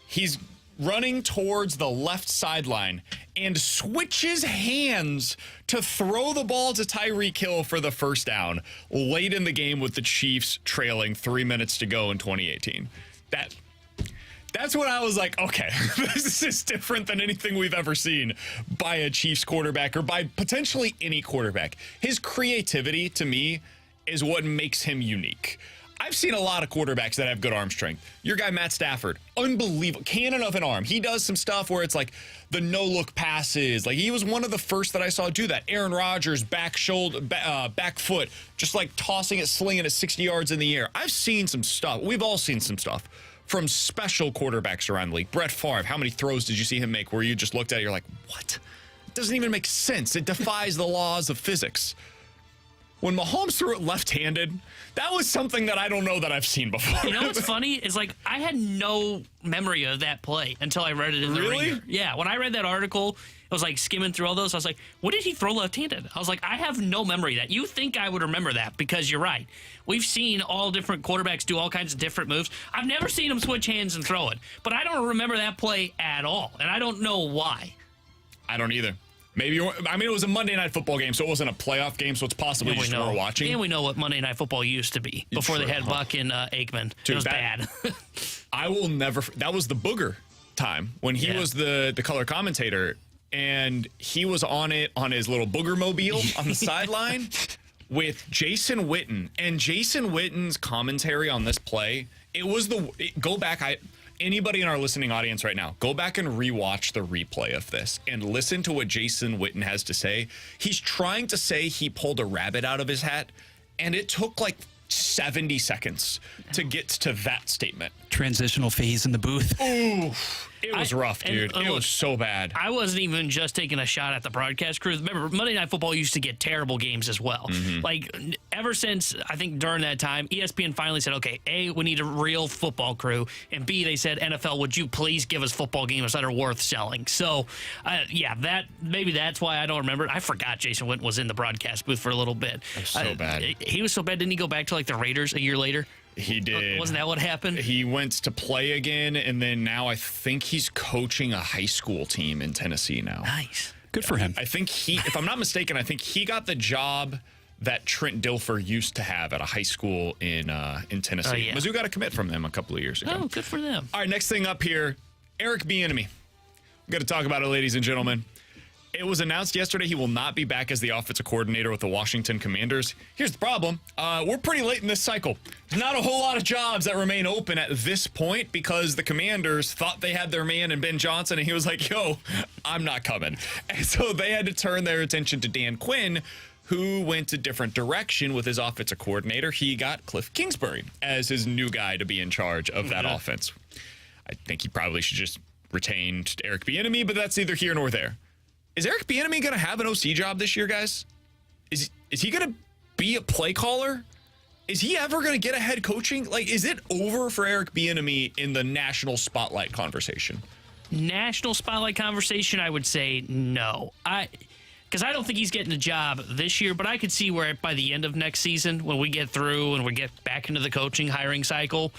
He's running towards the left sideline and switches hands to throw the ball to Tyreek Hill for the first down late in the game with the Chiefs trailing 3 minutes to go in 2018. That's when I was like, okay, this is different than anything we've ever seen by a Chiefs quarterback or by potentially any quarterback. His creativity, to me, is what makes him unique. I've seen a lot of quarterbacks that have good arm strength. Your guy, Matt Stafford, unbelievable. Cannon of an arm. He does some stuff where it's like the no-look passes. Like, he was one of the first that I saw do that. Aaron Rodgers, back foot, just like tossing it, slinging it 60 yards in the air. I've seen some stuff. We've all seen some stuff from special quarterbacks around the league. Brett Favre, how many throws did you see him make where you just looked at it, you're like, what? It doesn't even make sense. It defies the laws of physics. When Mahomes threw it left-handed, that was something that I don't know that I've seen before. You know what's funny is, like, I had no memory of that play until I read it in the Ringer. Yeah, when I read that article, it was like skimming through all those. I was like, what did he throw left-handed? I was like, I have no memory of that. You think I would remember that because you're right. We've seen all different quarterbacks do all kinds of different moves. I've never seen him switch hands and throw it, but I don't remember that play at all, and I don't know why. I don't either. Maybe it was a Monday Night Football game, so it wasn't a playoff game, so it's possibly just we're watching. And we know what Monday Night Football used to be before they had Buck and Aikman. It was bad. I will never. That was the Booger time when he was the color commentator, and he was on his little Booger mobile on the sideline with Jason Witten. And Jason Witten's commentary on this play, go back. Anybody in our listening audience right now, go back and rewatch the replay of this and listen to what Jason Witten has to say. He's trying to say he pulled a rabbit out of his hat, and it took like 70 seconds to get to that statement. Transitional phase in the booth. Ooh, it was rough, dude. It was so bad. I wasn't even just taking a shot at the broadcast crew. Remember, Monday Night Football used to get terrible games as well. Mm-hmm. Like, ever since, I think during that time, ESPN finally said, okay, A, we need a real football crew, and B, they said, NFL, would you please give us football games that are worth selling? So, maybe that's why I don't remember. I forgot Jason Witten was in the broadcast booth for a little bit. It was so bad. He was so bad. Didn't he go back to, like, the Raiders a year later? He did. Wasn't that what happened? He went to play again, and then now I think he's coaching a high school team in Tennessee now. Nice. Good for him. I think if I'm not mistaken, I think he got the job that Trent Dilfer used to have at a high school in Tennessee. Mizzou got a commit from them a couple of years ago. Oh, good for them. All right, next thing up here, Eric Bieniemy. We've got to talk about it, ladies and gentlemen. It was announced yesterday he will not be back as the offensive coordinator with the Washington Commanders. Here's the problem. We're pretty late in this cycle. There's not a whole lot of jobs that remain open at this point because the Commanders thought they had their man in Ben Johnson, and he was like, yo, I'm not coming. And so they had to turn their attention to Dan Quinn, who went a different direction with his offensive coordinator. He got Cliff Kingsbury as his new guy to be in charge of that offense. I think he probably should just retain Eric Bieniemy, but that's neither here nor there. Is Eric Bieniemy going to have an OC job this year, guys? Is he going to be a play caller? Is he ever going to get a head coaching? Like, is it over for Eric Bieniemy in the national spotlight conversation? National spotlight conversation, I would say no. Because I don't think he's getting a job this year, but I could see where by the end of next season, when we get through and we get back into the coaching hiring cycle,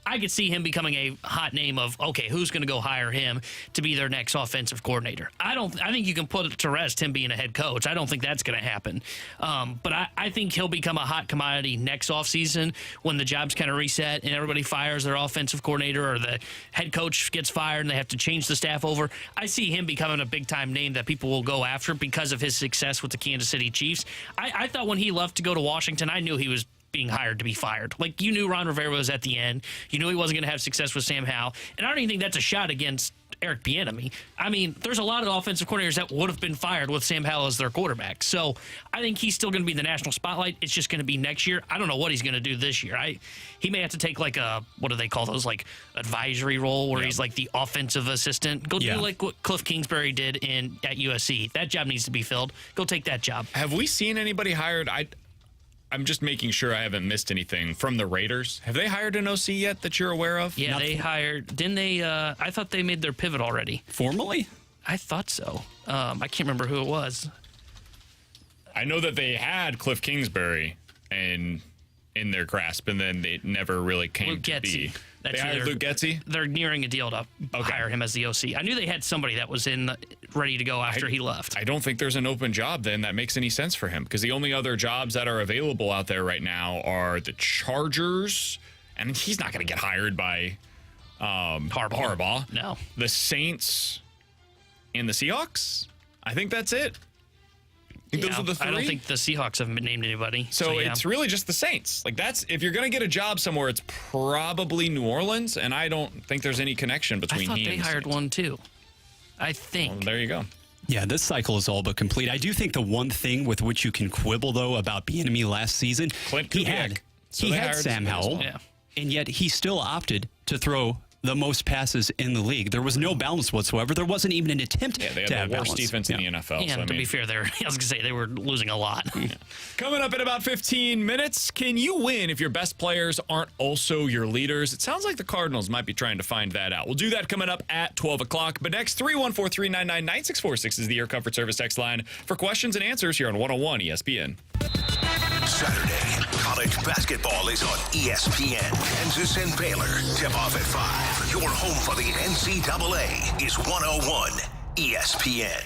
I could see him becoming a hot name of, okay, who's going to go hire him to be their next offensive coordinator? I think you can put it to rest him being a head coach. I don't think that's going to happen. But I think he'll become a hot commodity next offseason when the job's kind of reset and everybody fires their offensive coordinator or the head coach gets fired and they have to change the staff over. I see him becoming a big-time name that people will go after because of his success with the Kansas City Chiefs. I thought when he left to go to Washington, I knew he was being hired to be fired. Like, you knew Ron Rivera was at the end. You knew he wasn't going to have success with Sam Howell. And I don't even think that's a shot against Eric Bieniemy. I mean, there's a lot of offensive coordinators that would have been fired with Sam Howell as their quarterback. So I think he's still going to be in the national spotlight. It's just going to be next year. I don't know what he's going to do this year. He may have to take like a, what do they call those, like advisory role where he's like the offensive assistant. Go do like what Cliff Kingsbury did at USC. That job needs to be filled. Go take that job. Have we seen anybody hired? I'm just making sure I haven't missed anything from the Raiders. Have they hired an OC yet that you're aware of? Yeah, they hired. Didn't they? I thought they made their pivot already. Formally? I thought so. I can't remember who it was. I know that they had Cliff Kingsbury in their grasp, and then it never really came to be. They hired Luke Getsy? They're nearing a deal to hire him as the OC. I knew they had somebody that was ready to go after he left. I don't think there's an open job then that makes any sense for him because the only other jobs that are available out there right now are the Chargers, and he's not going to get hired by Harbaugh. No. The Saints and the Seahawks. I think that's it. Those are the three. I don't think the Seahawks have named anybody. So it's really just the Saints. Like, that's, if you're going to get a job somewhere, it's probably New Orleans, and I don't think there's any connection between he and the Saints. I thought they hired one too. I think. Well, there you go. Yeah, this cycle is all but complete. I do think the one thing with which you can quibble, though, about Bieniemy last season, he had Sam Howell, and yet he still opted to throw the most passes in the league. There was no balance whatsoever. There wasn't even an attempt they had to have the worst balance. defense in the NFL. Yeah, so, to be fair, I was going to say they were losing a lot. Coming up in about 15 minutes, can you win if your best players aren't also your leaders? It sounds like the Cardinals might be trying to find that out. We'll do that coming up at 12 o'clock. But next, 314-399-9646 is the Air Comfort Service text line for questions and answers here on 101 ESPN. Saturday, college basketball is on ESPN. Kansas and Baylor tip-off at 5. Your home for the NCAA is 101 ESPN.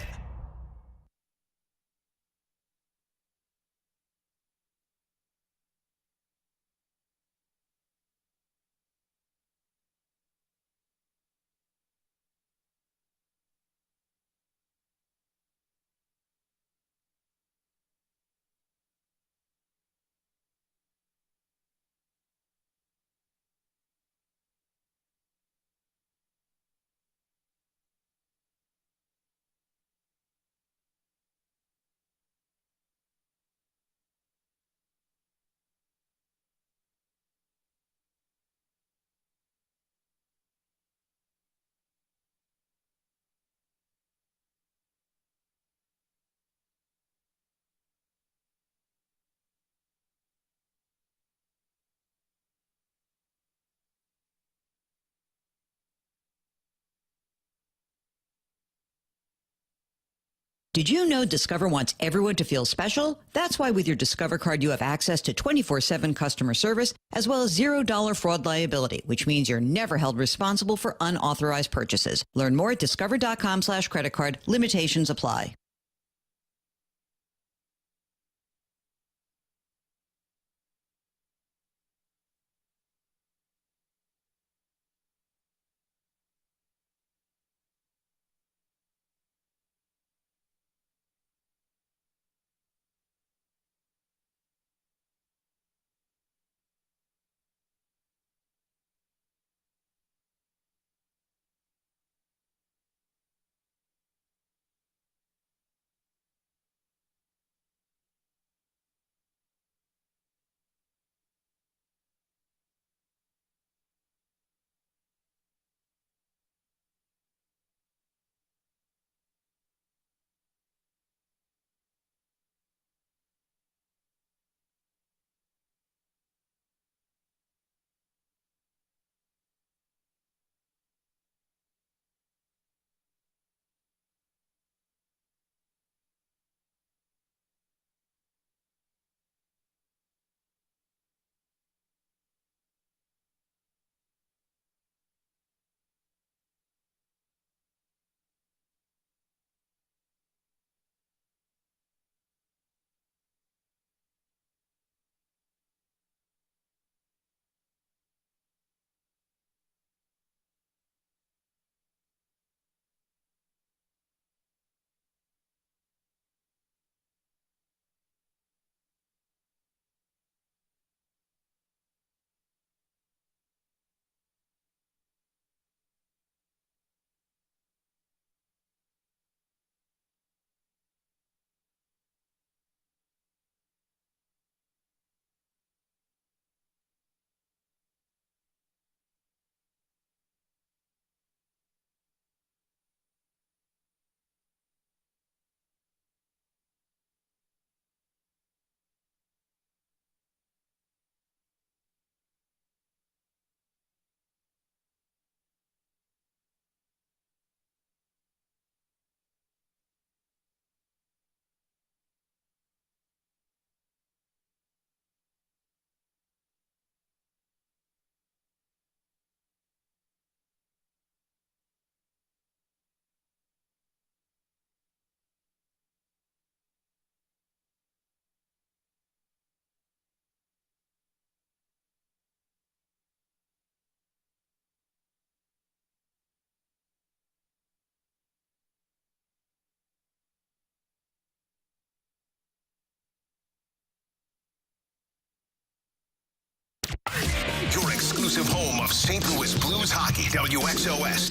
Did you know Discover wants everyone to feel special? That's why with your Discover card, you have access to 24/7 customer service, as well as $0 fraud liability, which means you're never held responsible for unauthorized purchases. Learn more at discover.com/credit card. Limitations apply. Your exclusive home of St. Louis Blues hockey. WXOS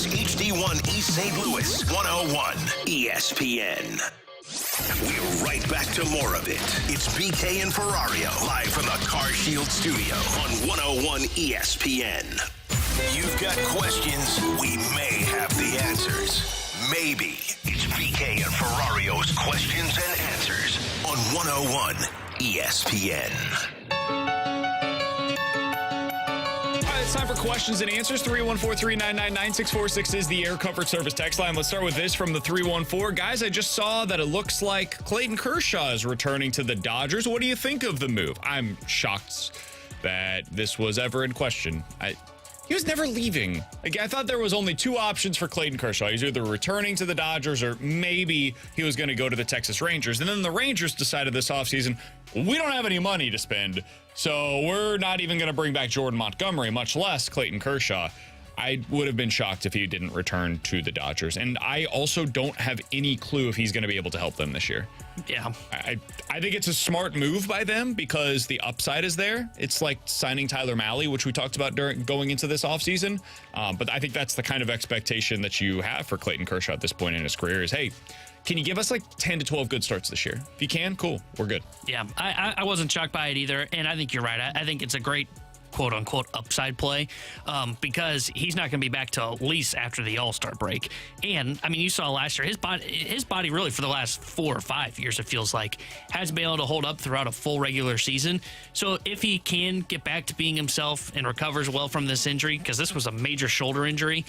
HD1 East St. Louis 101 ESPN. We're right back to more of it. It's BK and Ferrario live from the Car Shield studio on 101 ESPN. You've got questions. We may have the answers. Maybe. It's BK and Ferrario's questions and answers on 101 ESPN. It's time for questions and answers. 314-399-9646 is the Air Comfort Service text line. Let's start with this from the 314. Guys, I just saw that it looks like Clayton Kershaw is returning to the Dodgers. What do you think of the move? I'm shocked that this was ever in question. He was never leaving. I thought there was only two options for Clayton Kershaw. He's either returning to the Dodgers or maybe he was going to go to the Texas Rangers. And then the Rangers decided this offseason, we don't have any money to spend, so we're not even going to bring back Jordan Montgomery, much less Clayton Kershaw. I would have been shocked if he didn't return to the Dodgers. And I also don't have any clue if he's going to be able to help them this year. Yeah. I think it's a smart move by them because the upside is there. It's like signing Tyler Mahle, which we talked about going into this offseason. But I think that's the kind of expectation that you have for Clayton Kershaw at this point in his career is, hey, can you give us like 10 to 12 good starts this year? If you can, cool. We're good. Yeah, I wasn't shocked by it either. And I think you're right. I think it's a great quote unquote upside play because he's not going to be back till at least after the All-Star break. And I mean, you saw last year his body really for the last 4 or 5 years, it feels like, has been able to hold up throughout a full regular season. So if he can get back to being himself and recovers well from this injury, because this was a major shoulder injury,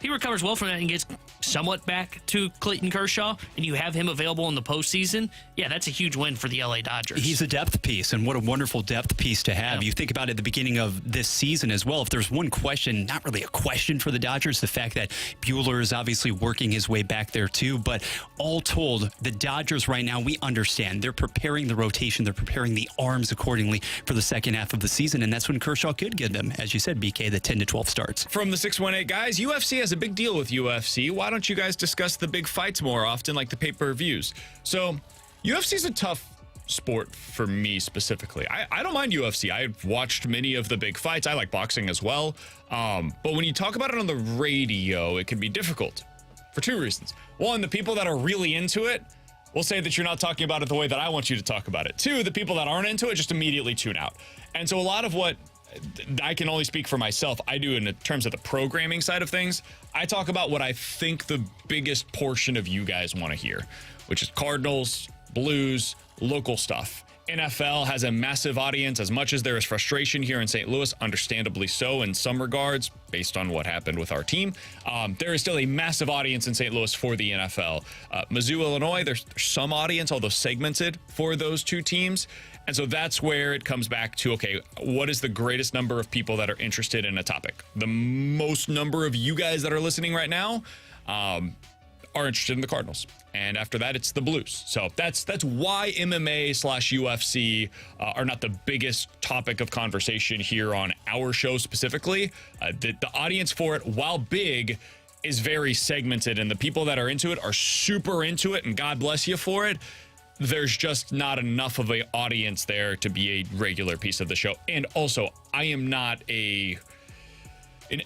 he recovers well from that and gets somewhat back to Clayton Kershaw, and you have him available in the postseason, yeah, that's a huge win for the LA Dodgers. He's a depth piece, and what a wonderful depth piece to have. Yeah. You think about it at the beginning of this season as well. If there's one question, not really a question for the Dodgers, the fact that Buehler is obviously working his way back there too, but all told, the Dodgers right now, we understand. They're preparing the rotation. They're preparing the arms accordingly for the second half of the season, and that's when Kershaw could give them, as you said, BK, the 10 to 12 starts. From the 618 guys, UFC has a big deal with UFC. Why don't you guys discuss the big fights more often, like the pay-per-views? So, UFC is a tough sport for me specifically. I don't mind UFC. I've watched many of the big fights. I like boxing as well. But when you talk about it on the radio, it can be difficult for two reasons. One, the people that are really into it will say that you're not talking about it the way that I want you to talk about it. Two, the people that aren't into it just immediately tune out. And so a lot of what I can only speak for myself, I do in terms of the programming side of things, I talk about what I think the biggest portion of you guys want to hear, which is Cardinals, Blues, local stuff. NFL has a massive audience. As much as there is frustration here in St. Louis, understandably so in some regards, based on what happened with our team, there is still a massive audience in St. Louis for the NFL. Mizzou, Illinois, there's some audience, although segmented, for those two teams. And so that's where it comes back to, okay, what is the greatest number of people that are interested in a topic? The most number of you guys that are listening right now are interested in the Cardinals. And after that, it's the Blues. So that's why MMA/UFC are not the biggest topic of conversation here on our show specifically. The audience for it, while big, is very segmented. And the people that are into it are super into it, and God bless you for it. There's just not enough of an audience there to be a regular piece of the show. And also, I am not an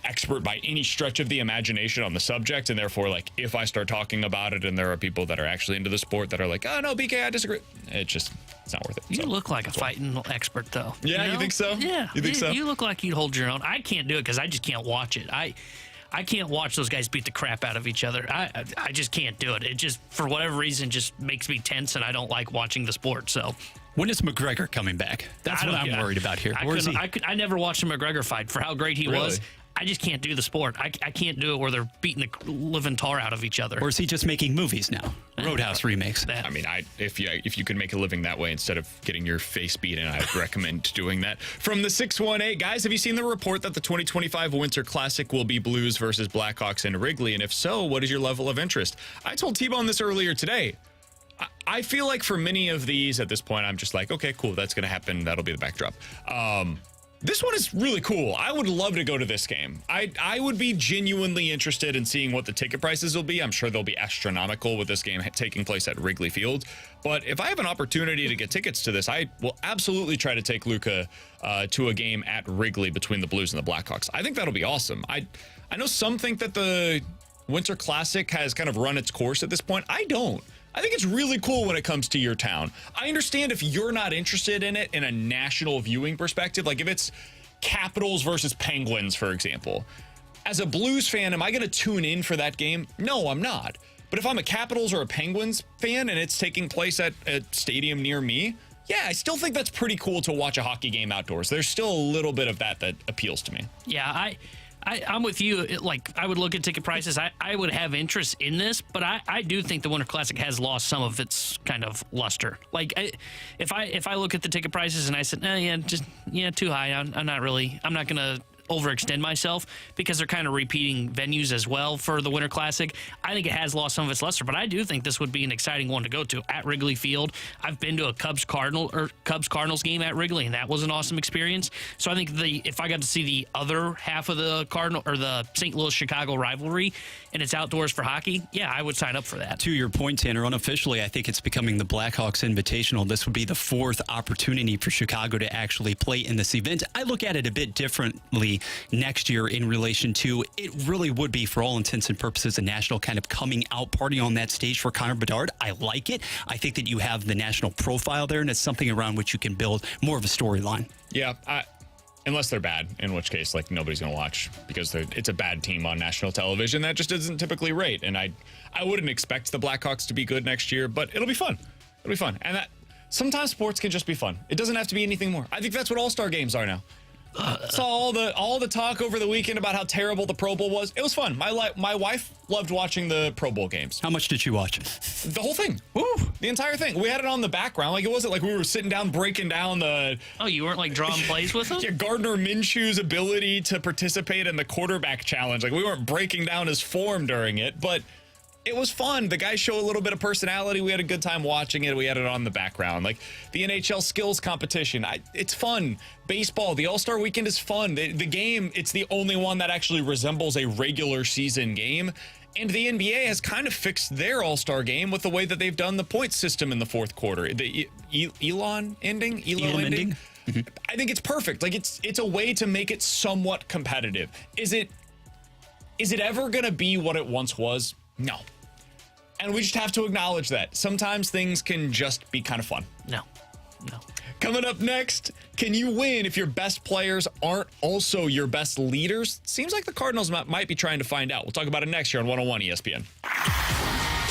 expert by any stretch of the imagination on the subject, and therefore, like, if I start talking about it and there are people that are actually into the sport that are like, oh no, BK, I disagree, it's not worth it. You look like a fighting expert, though. Yeah, you think so? Yeah. You think so? You look like you'd hold your own. I can't do it because I just can't watch it. I can't watch those guys beat the crap out of each other. I just can't do it. It just, for whatever reason, just makes me tense, and I don't like watching the sport. So, when is McGregor coming back? That's what I'm worried about here. I never watched a McGregor fight for how great he was. I just can't do the sport. I can't do it where they're beating the living tar out of each other. Or is he just making movies now? Roadhouse remakes. I mean, if you could make a living that way instead of getting your face beaten, I'd recommend doing that. From the 618, guys, have you seen the report that the 2025 Winter Classic will be Blues versus Blackhawks in Wrigley? And if so, what is your level of interest? I told T-Bone this earlier today. I feel like for many of these at this point, I'm just like, okay, cool, that's going to happen. That'll be the backdrop. This one is really cool. I would love to go to this game. I would be genuinely interested in seeing what the ticket prices will be. I'm sure they'll be astronomical with this game taking place at Wrigley Field. But if I have an opportunity to get tickets to this, I will absolutely try to take Luca to a game at Wrigley between the Blues and the Blackhawks. I think that'll be awesome. I know some think that the Winter Classic has kind of run its course at this point. I don't. I think it's really cool when it comes to your town. I understand if you're not interested in it in a national viewing perspective, like if it's Capitals versus Penguins, for example. As a Blues fan, am I going to tune in for that game? No, I'm not. But if I'm a Capitals or a Penguins fan and it's taking place at a stadium near me, yeah, I still think that's pretty cool to watch a hockey game outdoors. There's still a little bit of that appeals to me. Yeah, I'm with you. I would look at ticket prices. I would have interest in this, but I do think the Winter Classic has lost some of its kind of luster. Like, if I look at the ticket prices and I said, too high. I'm not going to overextend myself because they're kind of repeating venues as well for the Winter Classic. I think it has lost some of its luster, but I do think this would be an exciting one to go to at Wrigley Field. I've been to a Cubs-Cardinals game at Wrigley, and that was an awesome experience. So I think if I got to see the other half of the the St. Louis-Chicago rivalry and it's outdoors for hockey, yeah, I would sign up for that. To your point, Tanner, unofficially, I think it's becoming the Blackhawks Invitational. This would be the fourth opportunity for Chicago to actually play in this event. I look at it a bit differently next year in relation to it really would be, for all intents and purposes, a national kind of coming out party on that stage for Connor Bedard. I like it. I think that you have the national profile there, and it's something around which you can build more of a storyline. Yeah, unless they're bad, in which case, like, nobody's going to watch because it's a bad team on national television. That just isn't typically rate, and I wouldn't expect the Blackhawks to be good next year, but it'll be fun. It'll be fun, and that sometimes sports can just be fun. It doesn't have to be anything more. I think that's what all-star games are now. Saw all the talk over the weekend about how terrible the Pro Bowl was. It was fun. My wife loved watching the Pro Bowl games. How much did she watch? The whole thing. Woo! The entire thing. We had it on the background. Like, it wasn't like we were sitting down breaking down the... Oh, you weren't like drawing plays with him? Yeah, Gardner Minshew's ability to participate in the quarterback challenge. Like, we weren't breaking down his form during it, but it was fun. The guys show a little bit of personality. We had a good time watching it. We had it on the background. Like, the NHL skills competition. It's fun. Baseball, the All-Star Weekend is fun. The game, it's the only one that actually resembles a regular season game. And the NBA has kind of fixed their All-Star game with the way that they've done the point system in the fourth quarter. The Elo ending. Mm-hmm. I think it's perfect. Like, it's a way to make it somewhat competitive. Is it ever going to be what it once was? No. And we just have to acknowledge that. Sometimes things can just be kind of fun. No. Coming up next, can you win if your best players aren't also your best leaders? Seems like the Cardinals might be trying to find out. We'll talk about it next year on 101 ESPN.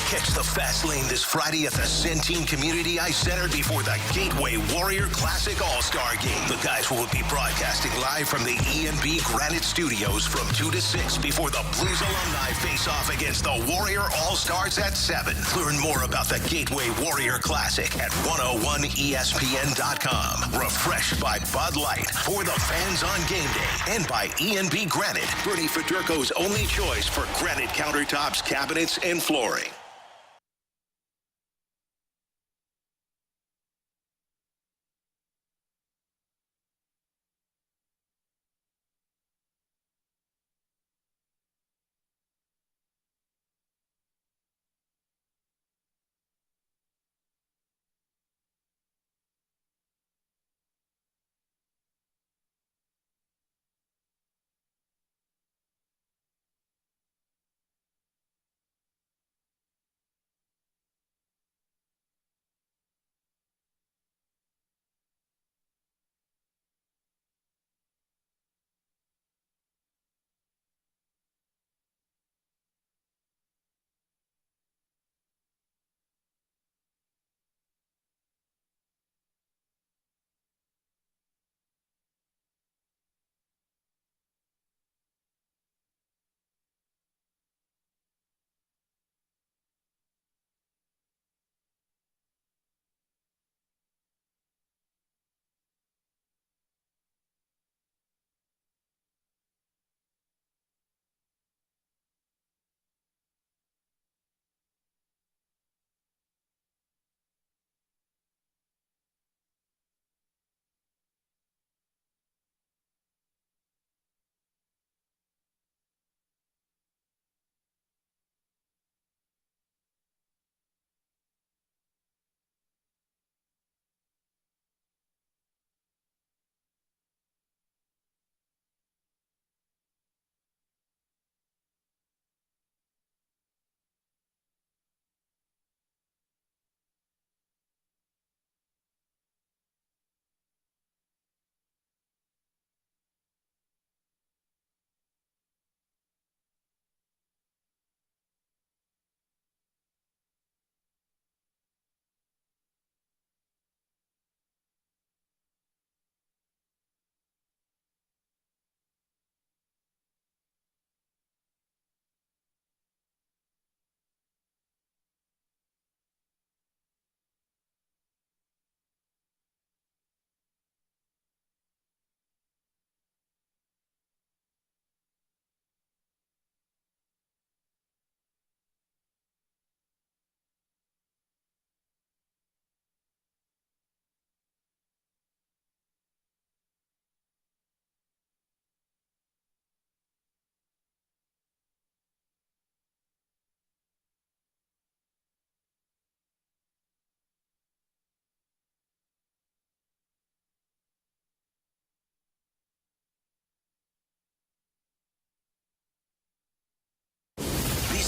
Catch the Fast Lane this Friday at the Centene Community Ice Center before the Gateway Warrior Classic All-Star Game. The guys will be broadcasting live from the E&B Granite Studios from 2 to 6 before the Blues alumni face off against the Warrior All-Stars at 7. Learn more about the Gateway Warrior Classic at 101ESPN.com. Refreshed by Bud Light for the fans on game day and by E&B Granite, Bernie Federko's only choice for granite countertops, cabinets, and flooring.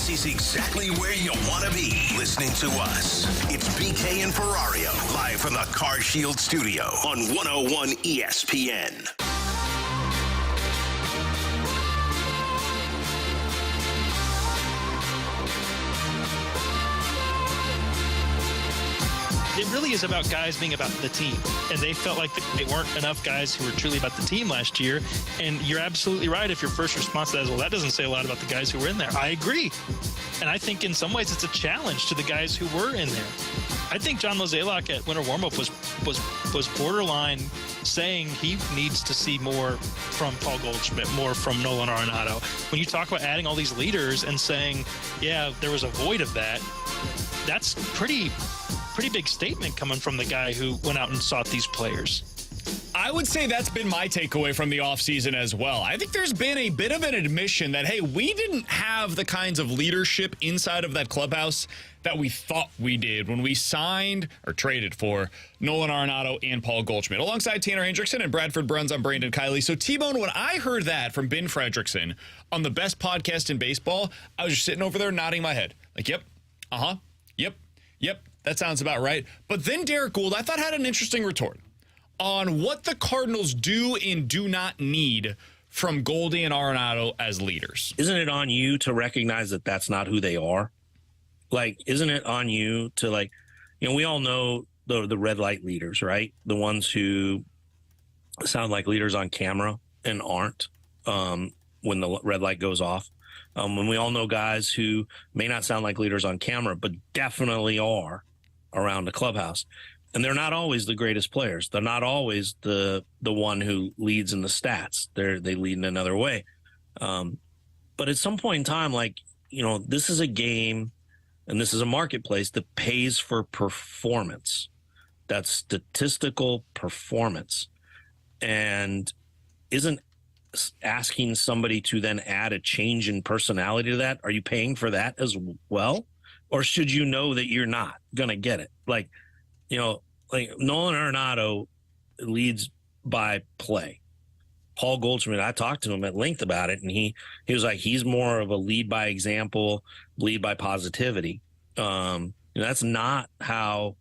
This is exactly where you want to be listening to us. It's BK and Ferrario, live from the Car Shield studio on 101 ESPN. Did really is about guys being about the team. And they felt like they weren't enough guys who were truly about the team last year. And you're absolutely right if your first response to that is, well, that doesn't say a lot about the guys who were in there. I agree. And I think in some ways it's a challenge to the guys who were in there. I think John Mozeliak at Winter Warmup was borderline saying he needs to see more from Paul Goldschmidt, more from Nolan Arenado. When you talk about adding all these leaders and saying, yeah, there was a void of that, that's pretty big statement coming from the guy who went out and sought these players. I would say that's been my takeaway from the offseason as well. I think there's been a bit of an admission that, hey, we didn't have the kinds of leadership inside of that clubhouse that we thought we did when we signed or traded for Nolan Arenado and Paul Goldschmidt. Alongside Tanner Hendrickson and Bradford Bruns, I'm Brandon Kiley. So, T-Bone, when I heard that from Ben Fredrickson on the best podcast in baseball, I was just sitting over there nodding my head. Like, yep, yep, that sounds about right. But then Derek Gould, I thought, had an interesting retort on what the Cardinals do and do not need from Goldie and Arenado as leaders. Isn't it on you to recognize that that's not who they are? Like, isn't it on you to, like, you know, we all know the red light leaders, right? The ones who sound like leaders on camera and aren't when the red light goes off. When we all know guys who may not sound like leaders on camera, but definitely are around the clubhouse. And they're not always the greatest players. They're not always the one who leads in the stats. They lead in another way. But at some point in time, like, you know, this is a game and this is a marketplace that pays for performance. That's statistical performance. And isn't asking somebody to then add a change in personality to that, are you paying for that as well? Or should you know that you're not going to get it? Like, you know, like Nolan Arenado leads by play. Paul Goldschmidt, I talked to him at length about it, and he was like, he's more of a lead by example, lead by positivity. That's not how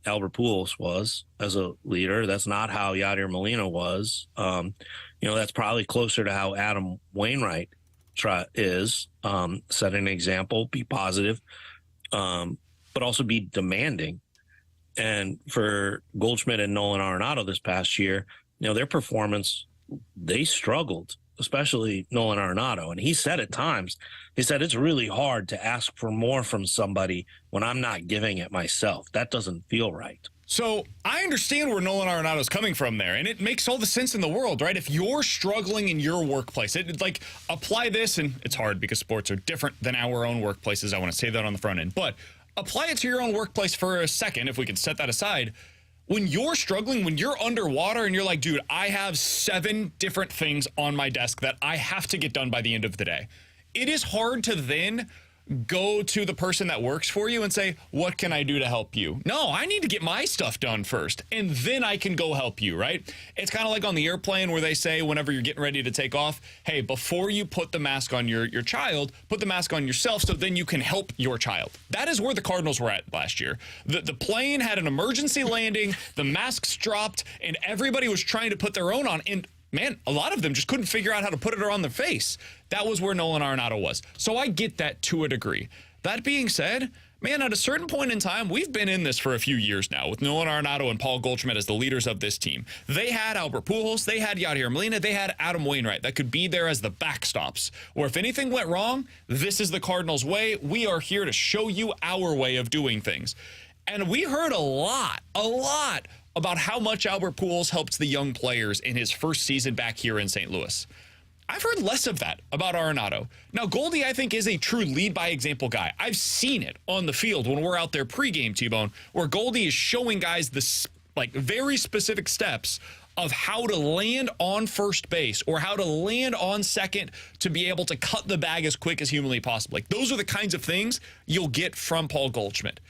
Albert Pujols was as a leader. That's not how Yadier Molina was. That's probably closer to how Adam Wainwright is. Set an example, be positive, but also be demanding. And for Goldschmidt and Nolan Arenado this past year, you know, their performance, they struggled, especially Nolan Arenado. And he said at times, he said, it's really hard to ask for more from somebody when I'm not giving it myself. That doesn't feel right. So I understand where Nolan Arenado's coming from there, and it makes all the sense in the world, right? If you're struggling in your workplace, like apply this, and it's hard because sports are different than our own workplaces. I want to say that on the front end, but apply it to your own workplace for a second, if we can set that aside. When you're struggling, when you're underwater and you're like, dude, I have 7 different things on my desk that I have to get done by the end of the day. It is hard to then go to the person that works for you and say, what can I do to help you? No, I need to get my stuff done first, and then I can go help you, right? It's kind of like on the airplane where they say whenever you're getting ready to take off, hey, before you put the mask on your child, put the mask on yourself so then you can help your child. That is where the Cardinals were at last year. The plane had an emergency landing, the masks dropped, and everybody was trying to put their own on, and man, a lot of them just couldn't figure out how to put it on their face. That was where Nolan Arenado was. So I get that to a degree. That being said, man, at a certain point in time, we've been in this for a few years now with Nolan Arenado and Paul Goldschmidt as the leaders of this team. They had Albert Pujols, they had Yadier Molina, they had Adam Wainwright that could be there as the backstops. Or if anything went wrong, this is the Cardinals' way. We are here to show you our way of doing things. And we heard a lot about how much Albert Pujols helped the young players in his first season back here in St. Louis. I've heard less of that about Arenado. Now, Goldie, I think, is a true lead-by-example guy. I've seen it on the field when we're out there pregame, T-Bone, where Goldie is showing guys the very specific steps of how to land on first base or how to land on second to be able to cut the bag as quick as humanly possible. Like, those are the kinds of things you'll get from Paul Goldschmidt.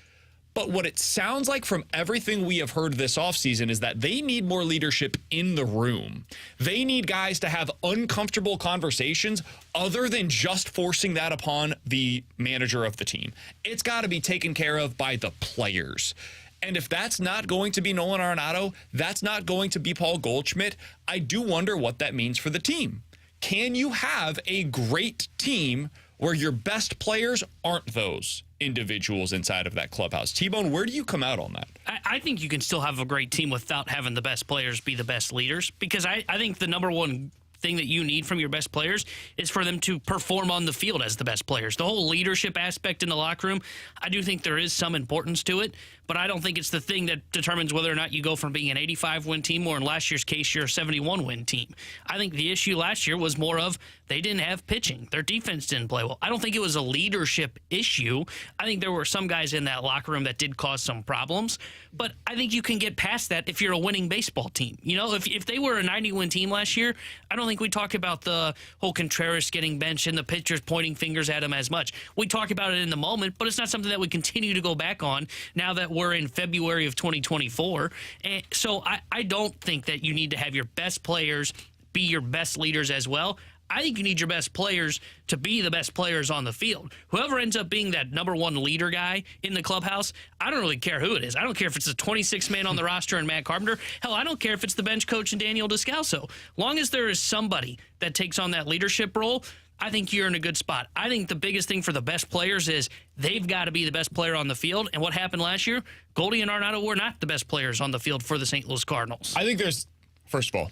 But what it sounds like from everything we have heard this offseason is that they need more leadership in the room. They need guys to have uncomfortable conversations other than just forcing that upon the manager of the team. It's got to be taken care of by the players. And if that's not going to be Nolan Arenado, that's not going to be Paul Goldschmidt, I do wonder what that means for the team. Can you have a great team where your best players aren't those individuals inside of that clubhouse. T-Bone, where do you come out on that? I think you can still have a great team without having the best players be the best leaders, because I think the number one thing that you need from your best players is for them to perform on the field as the best players. The whole leadership aspect in the locker room, I do think there is some importance to it, but I don't think it's the thing that determines whether or not you go from being an 85-win team or, in last year's case, you're a 71-win team. I think the issue last year was more of they didn't have pitching. Their defense didn't play well. I don't think it was a leadership issue. I think there were some guys in that locker room that did cause some problems, but I think you can get past that if you're a winning baseball team. You know, if they were a 90-win team last year, I don't think we talk about the whole Contreras getting benched and the pitchers pointing fingers at him as much. We talk about it in the moment, but it's not something that we continue to go back on now that we're in February of 2024. And so I don't think that you need to have your best players be your best leaders as well. I think you need your best players to be the best players on the field. Whoever ends up being that number one leader guy in the clubhouse, I don't really care who it is. I don't care if it's the 26th man on the roster and Matt Carpenter. Hell, I don't care if it's the bench coach and Daniel Descalso. Long as there is somebody that takes on that leadership role, I think you're in a good spot. I think the biggest thing for the best players is they've got to be the best player on the field. And what happened last year, Goldie and Arenado were not the best players on the field for the St. Louis Cardinals. I think there's, first of all,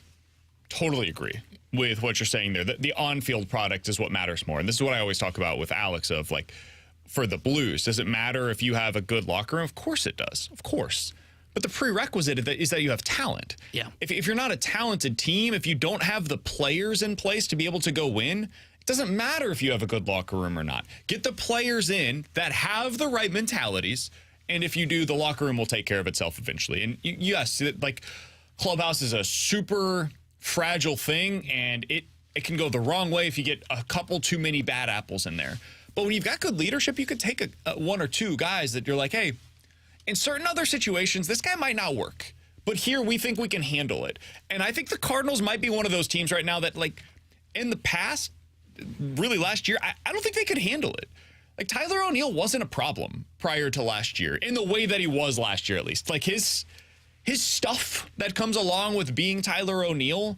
totally agree with what you're saying there. The on-field product is what matters more. And this is what I always talk about with Alex of, like, for the Blues, does it matter if you have a good locker room? Of course it does. Of course. But the prerequisite is that you have talent. Yeah. If you're not a talented team, if you don't have the players in place to be able to go win, it doesn't matter if you have a good locker room or not. Get the players in that have the right mentalities, and if you do, the locker room will take care of itself eventually. And yes, like, clubhouse is a super fragile thing, and it can go the wrong way if you get a couple too many bad apples in there. But when you've got good leadership, you could take one or two guys that you're like, hey, in certain other situations, this guy might not work, but here we think we can handle it. And I think the Cardinals might be one of those teams right now that, like, in the past, really last year, I don't think they could handle it. Like, Tyler O'Neill wasn't a problem prior to last year, in the way that he was last year, at least. Like, his stuff that comes along with being Tyler O'Neill,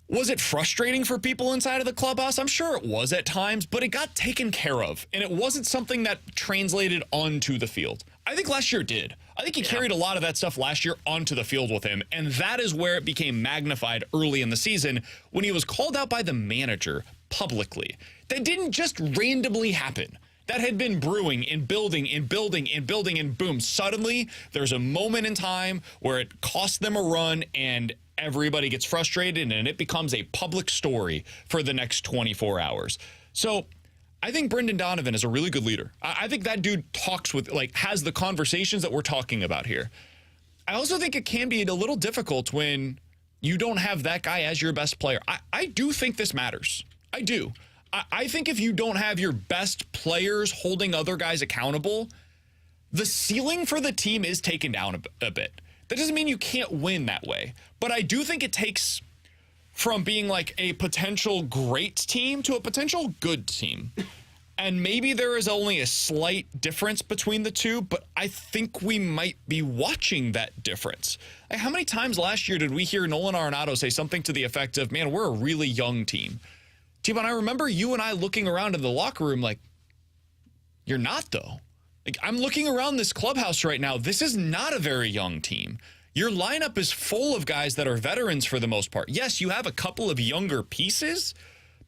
was it frustrating for people inside of the clubhouse? I'm sure it was at times, but it got taken care of, and it wasn't something that translated onto the field. I think last year it did. I think he carried a lot of that stuff last year onto the field with him, and that is where it became magnified early in the season when he was called out by the manager publicly. That didn't just randomly happen. That had been brewing and building and building and building, and boom, suddenly there's a moment in time where it costs them a run and everybody gets frustrated and it becomes a public story for the next 24 hours. So I think Brendan Donovan is a really good leader. I think that dude talks with, like, has the conversations that we're talking about here. I also think it can be a little difficult when you don't have that guy as your best player. I do think this matters. I do. I think if you don't have your best players holding other guys accountable, the ceiling for the team is taken down a bit. That doesn't mean you can't win that way. But I do think it takes from being like a potential great team to a potential good team. And maybe there is only a slight difference between the two, but I think we might be watching that difference. Like, how many times last year did we hear Nolan Arenado say something to the effect of, man, we're a really young team? T-Bone, I remember you and I looking around in the locker room like, you're not, though. Like, I'm looking around this clubhouse right now. This is not a very young team. Your lineup is full of guys that are veterans for the most part. Yes, you have a couple of younger pieces,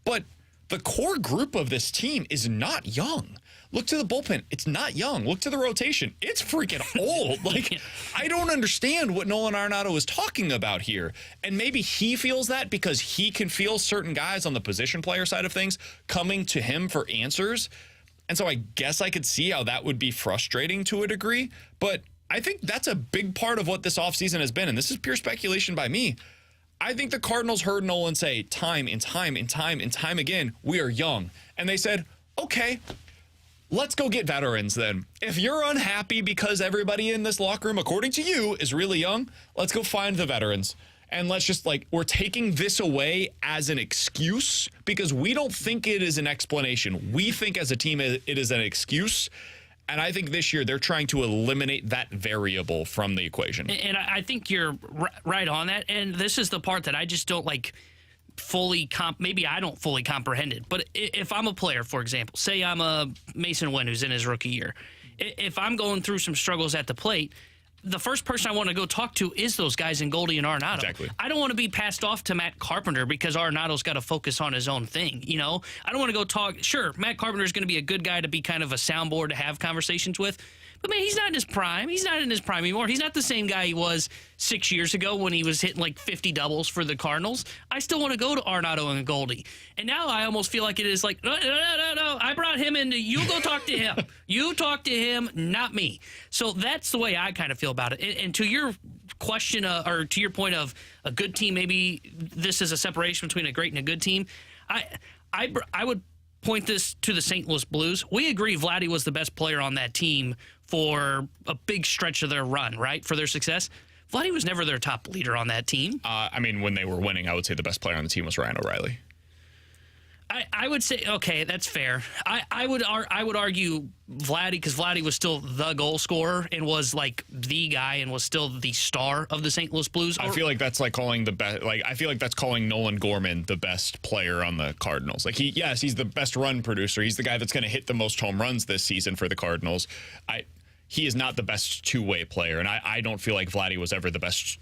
but the core group of this team is not young. Look to the bullpen. It's not young. Look to the rotation. It's freaking old. Like, I don't understand what Nolan Arenado is talking about here. And maybe he feels that because he can feel certain guys on the position player side of things coming to him for answers. And so I guess I could see how that would be frustrating to a degree. But I think that's a big part of what this offseason has been. And this is pure speculation by me. I think the Cardinals heard Nolan say time and time and time and time again, we are young. And they said, okay, let's go get veterans then. If you're unhappy because everybody in this locker room, according to you, is really young, let's go find the veterans. And let's just, like, we're taking this away as an excuse because we don't think it is an explanation. We think as a team it is an excuse. And I think this year they're trying to eliminate that variable from the equation. And I think you're right on that. And this is the part that I just don't like. maybe I don't fully comprehend it, but if I'm a player, for example, say I'm a Mason Wynn who's in his rookie year, if I'm going through some struggles at the plate, the first person I want to go talk to is those guys in Goldie and Arenado. Exactly. I don't want to be passed off to Matt Carpenter because Arenado's got to focus on his own thing. I don't want to go talk. Sure, Matt Carpenter's going to be a good guy to be kind of a soundboard to have conversations with. But, man, he's not in his prime. He's not in his prime anymore. He's not the same guy he was 6 years ago when he was hitting like 50 doubles for the Cardinals. I still want to go to Arenado and Goldie. And now I almost feel like it is like, no. I brought him in. You go talk to him. You talk to him, not me. So that's the way I kind of feel about it. And to your question, or to your point of a good team, maybe this is a separation between a great and a good team. I would point this to the St. Louis Blues. We agree Vladdy was the best player on that team for a big stretch of their run, right, for their success. Vladdy was never their top leader on that team. When they were winning, I would say the best player on the team was Ryan O'Reilly. I would say, okay, that's fair. I would argue Vladdy, because Vladdy was still the goal scorer and was like the guy and was still the star of the St. Louis Blues. I feel like that's like calling I feel like that's calling Nolan Gorman the best player on the Cardinals. Like he's the best run producer. He's the guy that's going to hit the most home runs this season for the Cardinals. He is not the best two-way player, and I don't feel like Vladdy was ever the best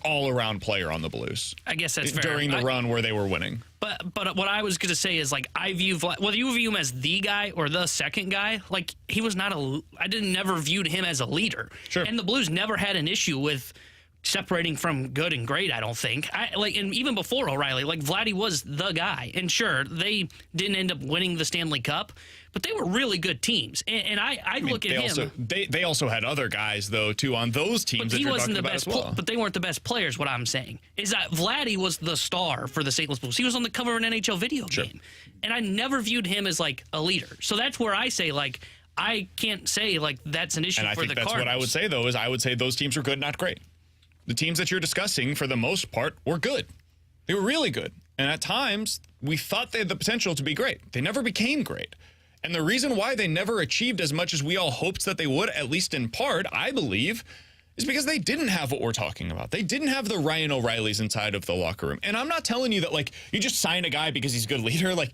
all-around player on the Blues. I guess that's fair. During the run where they were winning. But what I was going to say is, like, I view whether you view him as the guy or the second guy, like, he was not I never viewed him as a leader. Sure. And the Blues never had an issue with separating from good and great, I don't think. And even before O'Reilly, like, Vladdy was the guy. And sure, they didn't end up winning the Stanley Cup, but they were really good teams. And I look at him. They also had other guys, though, too, on those teams that you're talking about as well. But they weren't the best players, what I'm saying. Is that Vladdy was the star for the St. Louis Blues. He was on the cover of an NHL video game. And I never viewed him as, like, a leader. So that's where I say, like, I can't say, like, that's an issue for the Cardinals. And I think that's what I would say, though, is I would say those teams were good, not great. The teams that you're discussing, for the most part, were good. They were really good. And at times, we thought they had the potential to be great. They never became great. And the reason why they never achieved as much as we all hoped that they would, at least in part, I believe, is because they didn't have what we're talking about. They didn't have the Ryan O'Reillys inside of the locker room. And I'm not telling you that, like, you just sign a guy because he's a good leader. Like,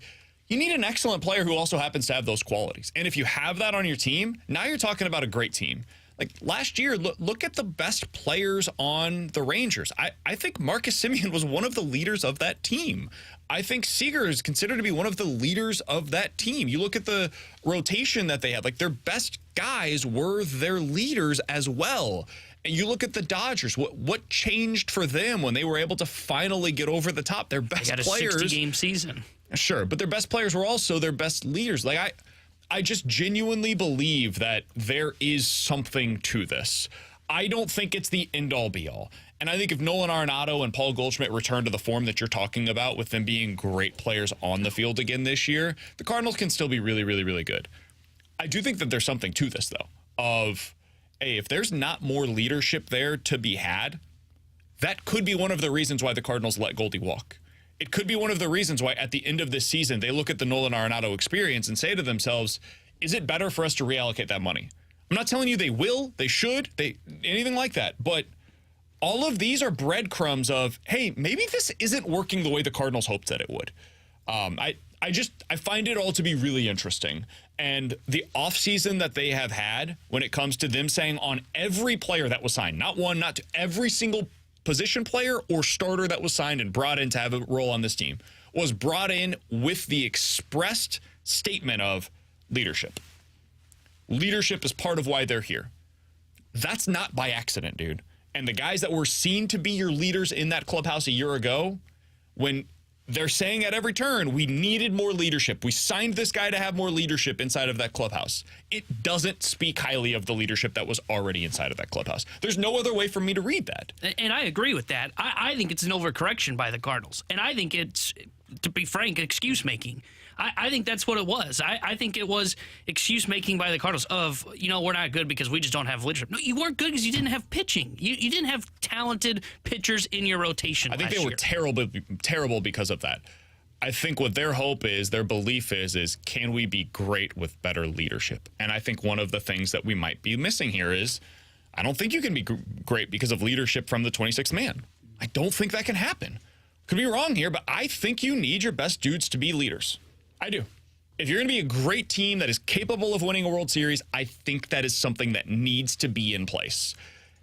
you need an excellent player who also happens to have those qualities. And if you have that on your team, now you're talking about a great team. Like, last year, look at the best players on the Rangers. I think Marcus Semien was one of the leaders of that team. I think Seager is considered to be one of the leaders of that team. You look at the rotation that they had. Like, their best guys were their leaders as well. And you look at the Dodgers. What changed for them when they were able to finally get over the top? Their best players. They got a 60-game season. Sure, but their best players were also their best leaders. Like, I just genuinely believe that there is something to this. I don't think it's the end-all, be-all. And I think if Nolan Arenado and Paul Goldschmidt return to the form that you're talking about, with them being great players on the field again this year, the Cardinals can still be really, really, really good. I do think that there's something to this, though, of, hey, if there's not more leadership there to be had, that could be one of the reasons why the Cardinals let Goldie walk. It could be one of the reasons why at the end of this season, they look at the Nolan Arenado experience and say to themselves, is it better for us to reallocate that money? I'm not telling you they will, they should, anything like that. But all of these are breadcrumbs of, hey, maybe this isn't working the way the Cardinals hoped that it would. I find it all to be really interesting. And the offseason that they have had when it comes to them saying on every player that was signed, not one, not two, every single position player or starter that was signed and brought in to have a role on this team was brought in with the expressed statement of leadership. Leadership is part of why they're here. That's not by accident, dude. And the guys that were seen to be your leaders in that clubhouse a year ago, when they're saying at every turn, we needed more leadership. We signed this guy to have more leadership inside of that clubhouse. It doesn't speak highly of the leadership that was already inside of that clubhouse. There's no other way for me to read that. And I agree with that. I think it's an overcorrection by the Cardinals. And I think it's, to be frank, excuse-making. I think that's what it was. I think it was excuse-making by the Cardinals of, we're not good because we just don't have leadership. No, you weren't good because you didn't have pitching. You didn't have talented pitchers in your rotation I think they were terrible because of that. I think what their hope is, their belief is can we be great with better leadership? And I think one of the things that we might be missing here is I don't think you can be great because of leadership from the 26th man. I don't think that can happen. Could be wrong here, but I think you need your best dudes to be leaders. I do. If you're going to be a great team that is capable of winning a World Series, I think that is something that needs to be in place.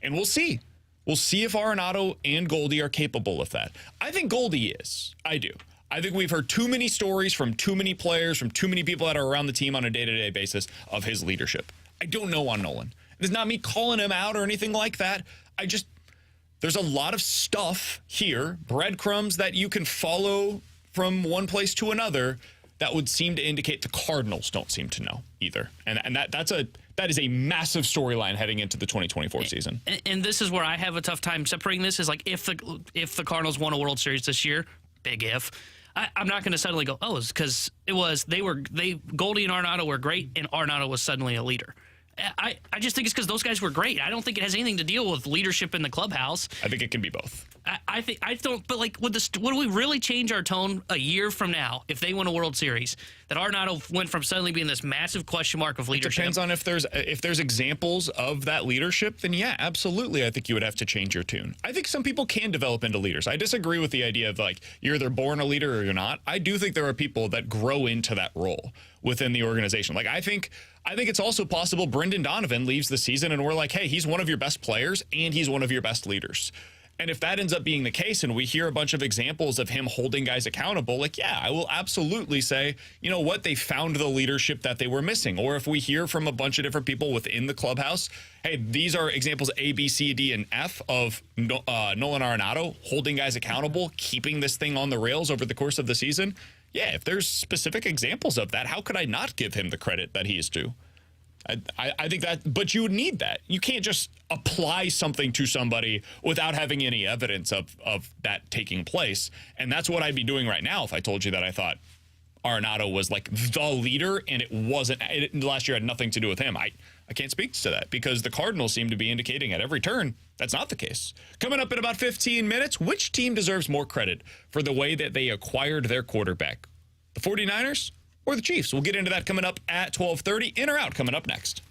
And we'll see. We'll see if Arenado and Goldie are capable of that. I think Goldie is. I do. I think we've heard too many stories from too many players, from too many people that are around the team on a day-to-day basis of his leadership. I don't know on Nolan. It's not me calling him out or anything like that. There's a lot of stuff here, breadcrumbs that you can follow from one place to another that would seem to indicate the Cardinals don't seem to know either. And that is a massive storyline heading into the 2024 season. And this is where I have a tough time separating this. Is like if the Cardinals won a World Series this year, big if. I'm not going to suddenly go, it's because Goldie and Arenado were great, and Arenado was suddenly a leader. I just think it's because those guys were great. I don't think it has anything to deal with leadership in the clubhouse. I think it can be both. But like, would we really change our tone a year from now if they win a World Series? That Arenado went from suddenly being this massive question mark of leadership. It depends on if there's examples of that leadership. Then yeah, absolutely. I think you would have to change your tune. I think some people can develop into leaders. I disagree with the idea of like you're either born a leader or you're not. I do think there are people that grow into that role within the organization. Like I think it's also possible Brendan Donovan leaves the season and we're like, hey, he's one of your best players and he's one of your best leaders. And if that ends up being the case and we hear a bunch of examples of him holding guys accountable, like, yeah, I will absolutely say, you know what, they found the leadership that they were missing. Or if we hear from a bunch of different people within the clubhouse, hey, these are examples A, B, C, D, and F of Nolan Arenado holding guys accountable, keeping this thing on the rails over the course of the season. Yeah, if there's specific examples of that, how could I not give him the credit that he is due? I think that, but you would need that. You can't just apply something to somebody without having any evidence of that taking place. And that's what I'd be doing right now if I told you that I thought Arenado was like the leader and it wasn't. Last year had nothing to do with him. I can't speak to that because the Cardinals seem to be indicating at every turn that's not the case. Coming up in about 15 minutes, which team deserves more credit for the way that they acquired their quarterback? The 49ers? Or the Chiefs? We'll get into that coming up at 12:30. In or out coming up next.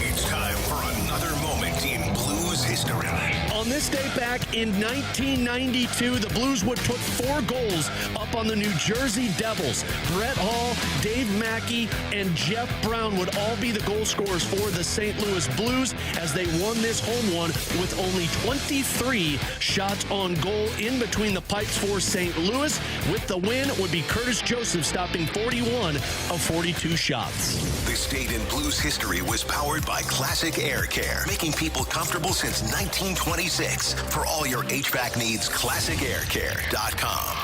It's time for another moment in Blues history. On this day back in 1992, the Blues would put 4 goals up on the New Jersey Devils. Brett Hall, Dave Mackey, and Jeff Brown would all be the goal scorers for the St. Louis Blues as they won this home one with only 23 shots on goal in between the pipes for St. Louis. With the win would be Curtis Joseph stopping 41 of 42 shots. This date in Blues history was powered by Classic Air Care, making people comfortable since 1926. For all your HVAC needs, classicaircare.com.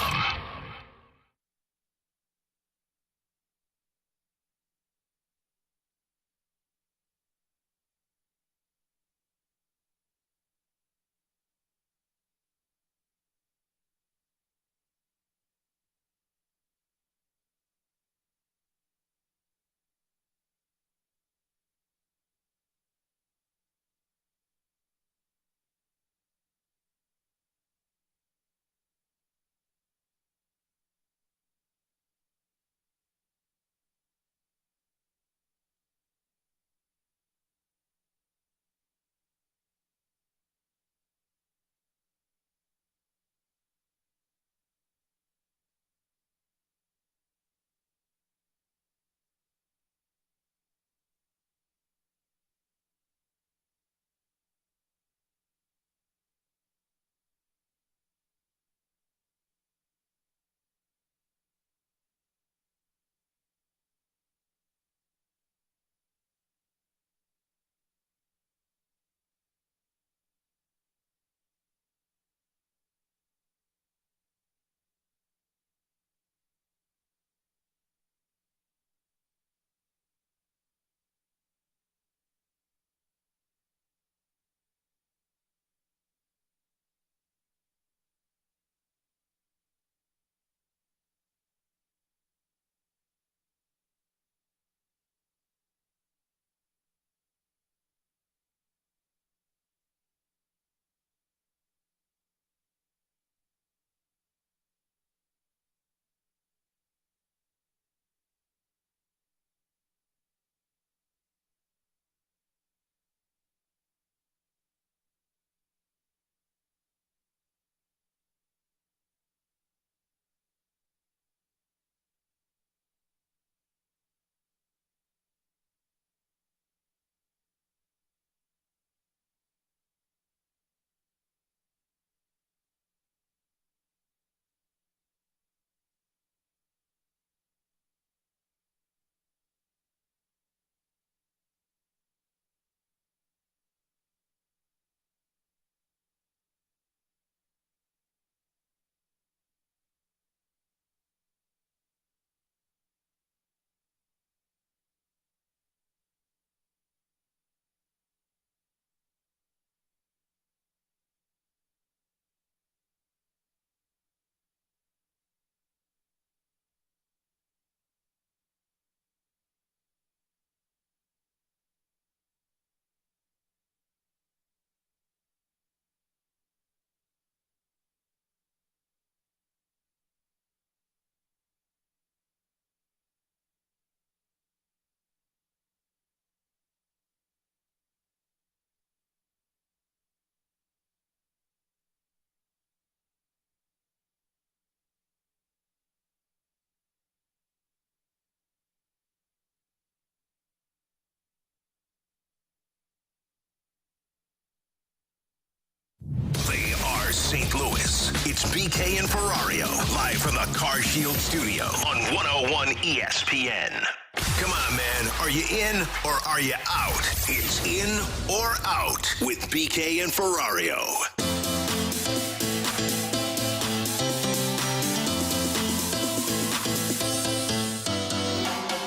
Louis. It's BK and Ferrario, live from the Car Shield studio on 101 ESPN. Come on, man. Are you in or are you out? It's in or out with BK and Ferrario.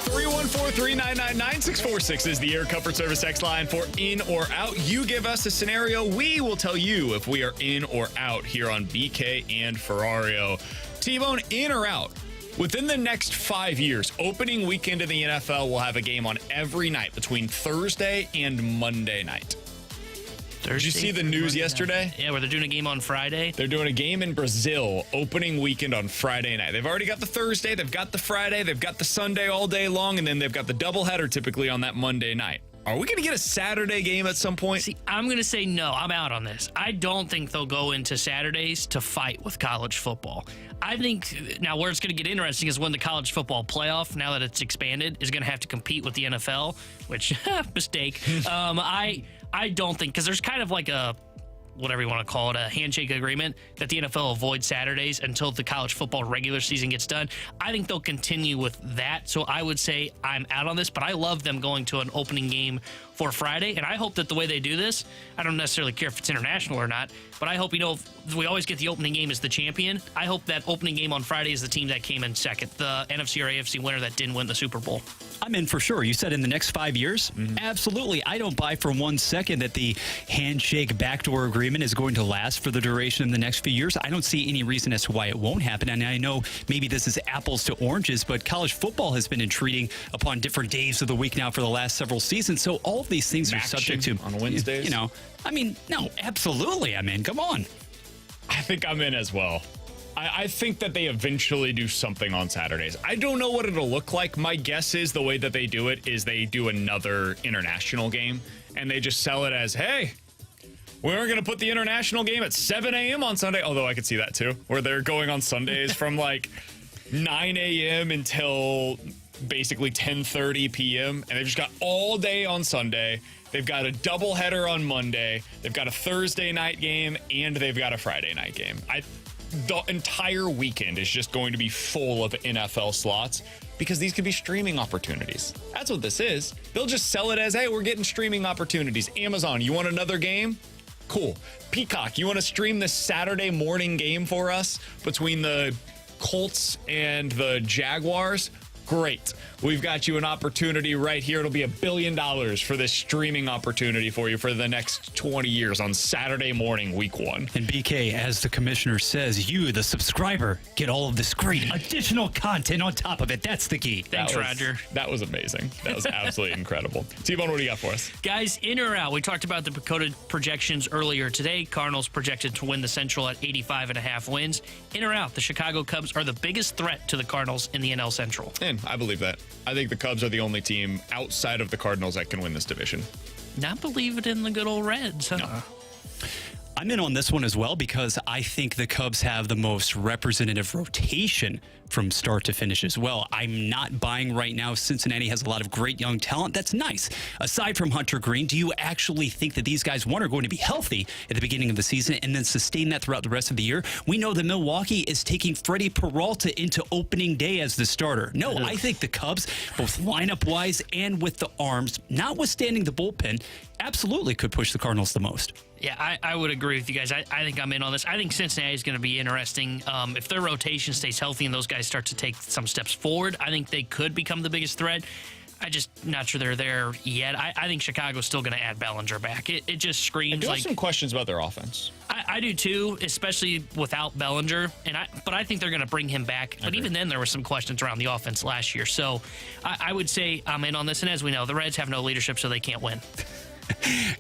314-399-9646 is the Air Comfort Service X line for in or out. You give us a scenario. We will tell you if we are in or out here on BK and Ferrario. T-Bone, in or out? Within the next 5 years, opening weekend in the NFL will have a game on every night between Thursday and Monday night. Did you see the news yesterday? Yeah, where they're doing a game on Friday. They're doing a game in Brazil, opening weekend on Friday night. They've already got the Thursday, they've got the Friday, they've got the Sunday all day long, and then they've got the doubleheader typically on that Monday night. Are we going to get a Saturday game at some point? See, I'm going to say no. I'm out on this. I don't think they'll go into Saturdays to fight with college football. I think now where it's going to get interesting is when the college football playoff, now that it's expanded, is going to have to compete with the NFL, which, mistake. I don't think, because there's kind of like a, whatever you want to call it, a handshake agreement that the NFL avoids Saturdays until the college football regular season gets done. I think they'll continue with that. So I would say I'm out on this, but I love them going to an opening game for Friday. And I hope that the way they do this, I don't necessarily care if it's international or not, but I hope, we always get the opening game as the champion. I hope that opening game on Friday is the team that came in second, the NFC or AFC winner that didn't win the Super Bowl. I'm in for sure. You said in the next 5 years? Mm-hmm. Absolutely. I don't buy for 1 second that the handshake backdoor agreement is going to last for the duration of the next few years. I don't see any reason as to why it won't happen. And I know maybe this is apples to oranges, but college football has been intriguing upon different days of the week now for the last several seasons. So all of these things are subject to on Wednesdays. No, absolutely. I'm in. Come on. I think I'm in as well. I think that they eventually do something on Saturdays. I don't know what it'll look like. My guess is the way that they do it is they do another international game, and they just sell it as, hey, we're going to put the international game at 7 a.m. on Sunday. Although I could see that too, where they're going on Sundays from like 9 a.m. until basically 10:30 p.m. And they've just got all day on Sunday. They've got a doubleheader on Monday. They've got a Thursday night game, and they've got a Friday night game. The entire weekend is just going to be full of NFL slots because these could be streaming opportunities. That's what this is. They'll just sell it as, hey, we're getting streaming opportunities. Amazon, you want another game? Cool. Peacock, you want to stream this Saturday morning game for us between the Colts and the Jaguars? Great. We've got you an opportunity right here. It'll be $1 billion for this streaming opportunity for you for the next 20 years on Saturday morning, week 1. And BK, as the commissioner says, you, the subscriber, get all of this great additional content on top of it. That's the key. Thanks, Roger. That was amazing. That was absolutely incredible. T-Bone, what do you got for us? Guys, in or out? We talked about the PECOTA projections earlier today. Cardinals projected to win the Central at 85.5 wins. In or out? The Chicago Cubs are the biggest threat to the Cardinals in the NL Central. And I believe that. I think the Cubs are the only team outside of the Cardinals that can win this division. Not believe it in the good old Reds, huh? No. I'm in on this one as well because I think the Cubs have the most representative rotation from start to finish as well. I'm not buying right now. Cincinnati has a lot of great young talent. That's nice. Aside from Hunter Green, do you actually think that these guys, one, are going to be healthy at the beginning of the season and then sustain that throughout the rest of the year? We know that Milwaukee is taking Freddie Peralta into opening day as the starter. No, I think the Cubs, both lineup-wise and with the arms, notwithstanding the bullpen, absolutely could push the Cardinals the most. Yeah, I would agree with you guys. I think I'm in on this. I think Cincinnati is going to be interesting. If their rotation stays healthy and those guys start to take some steps forward, I think they could become the biggest threat. I just not sure they're there yet. I think Chicago's still going to add Bellinger back. It just screams I do like have some questions about their offense. I do too, especially without Bellinger. But I think they're going to bring him back. But even then, there were some questions around the offense last year. So I would say I'm in on this. And as we know, the Reds have no leadership, so they can't win.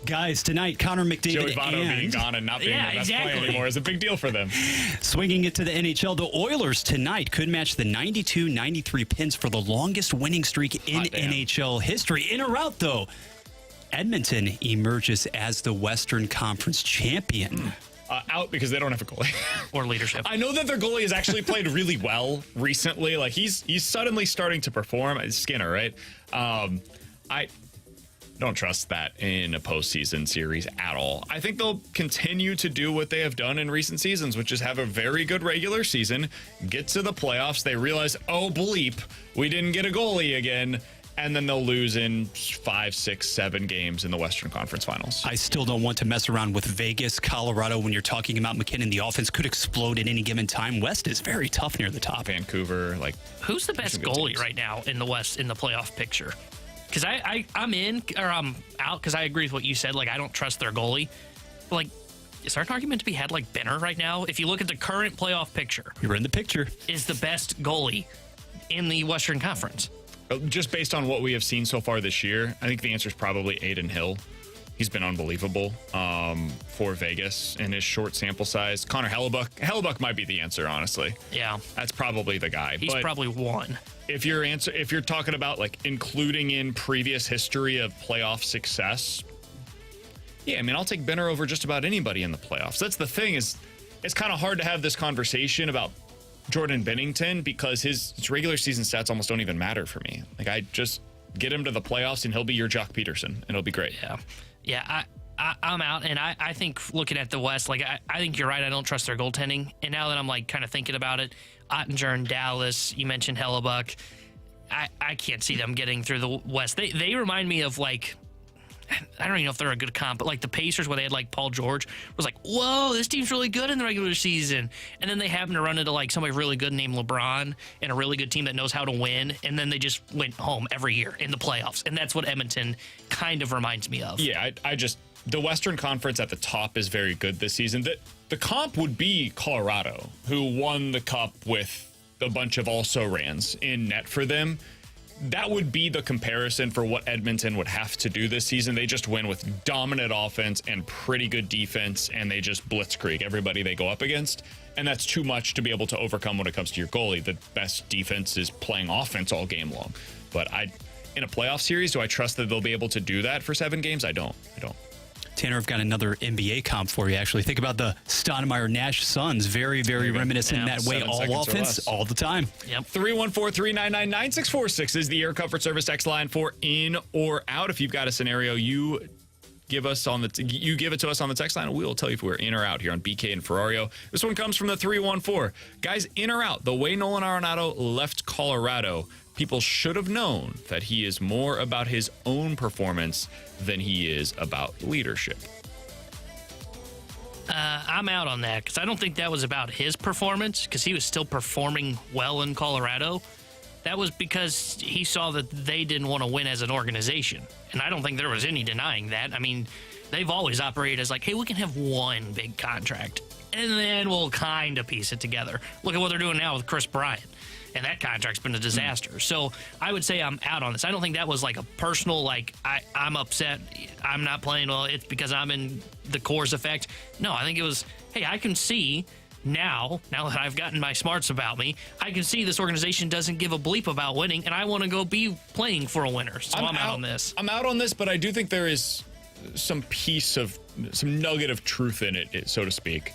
Guys, tonight, Connor McDavid Joey Votto being gone and not being the best player anymore is a big deal for them. Swinging it to the NHL, the Oilers tonight could match the 92-93 Pens for the longest winning streak in NHL history. In or out, though, Edmonton emerges as the Western Conference champion. Out because they don't have a goalie. Or leadership. I know that their goalie has actually played really well recently. Like he's suddenly starting to perform. It's Skinner, right? don't trust that in a postseason series at all. I think they'll continue to do what they have done in recent seasons, which is have a very good regular season, get to the playoffs, they realize, oh, bleep, we didn't get a goalie again, and then they'll lose in 5, 6, 7 games in the Western Conference Finals. I still don't want to mess around with Vegas, Colorado. When you're talking about McKinnon, the offense could explode at any given time. West is very tough near the top. Vancouver, who's the best goalie right now in the West in the playoff picture? Because I'm in or I'm out because I agree with what you said. I don't trust their goalie. But, is there an argument to be had Benner right now? If you look at the current playoff picture, you're in the picture. Is the best goalie in the Western Conference? Just based on what we have seen so far this year, I think the answer is probably Adin Hill. He's been unbelievable for Vegas in his short sample size. Connor Hellebuck might be the answer, honestly. Yeah, that's probably the guy. He's probably one. If you're talking about including in previous history of playoff success, yeah, I'll take Benner over just about anybody in the playoffs. That's the thing is, it's kind of hard to have this conversation about Jordan Binnington because his regular season stats almost don't even matter for me. I just get him to the playoffs and he'll be your Jock Peterson and it'll be great. Yeah. I'm out, and I think looking at the West, I think you're right. I don't trust their goaltending, and now that I'm kind of thinking about it, Ottinger in Dallas, you mentioned Hellebuck, I can't see them getting through the West. They remind me of I don't even know if they're a good comp, but the Pacers where they had Paul George was whoa, this team's really good in the regular season. And then they happen to run into somebody really good named LeBron and a really good team that knows how to win. And then they just went home every year in the playoffs. And that's what Edmonton kind of reminds me of. Yeah, the Western Conference at the top is very good this season. The comp would be Colorado, who won the cup with a bunch of also-rans in net for them. That would be the comparison for what Edmonton would have to do this season. They just win with dominant offense and pretty good defense, and they just blitzkrieg everybody they go up against. And that's too much to be able to overcome when it comes to your goalie. The best defense is playing offense all game long. But in a playoff series, do I trust that they'll be able to do that for 7 games? I don't. Tanner, I've got another NBA comp for you, actually. Think about the Stoudemire-Nash Suns. Very, very reminiscent in that way. All offense, all the time. Yep. 314-399-9646 is the Air Comfort Service text line for in or out. If you've got a scenario, you give it to us on the text line, and we will tell you if we're in or out here on BK and Ferrario. This one comes from the 314. Guys, in or out? The way Nolan Arenado left Colorado, people should have known that he is more about his own performance than he is about leadership. I'm out on that because I don't think that was about his performance because he was still performing well in Colorado. That was because he saw that they didn't want to win as an organization. And I don't think there was any denying that. They've always operated as hey, we can have one big contract and then we'll kind of piece it together. Look at what they're doing now with Chris Bryant. And that contract's been a disaster. So I would say I'm out on this. I don't think that was a personal, I'm upset, I'm not playing well, it's because I'm in the Coors effect. No, I think it was, hey, I can see now that I've gotten my smarts about me, I can see this organization doesn't give a bleep about winning, and I want to go be playing for a winner. So I'm out on this. I'm out on this, but I do think there is some nugget of truth in it, so to speak.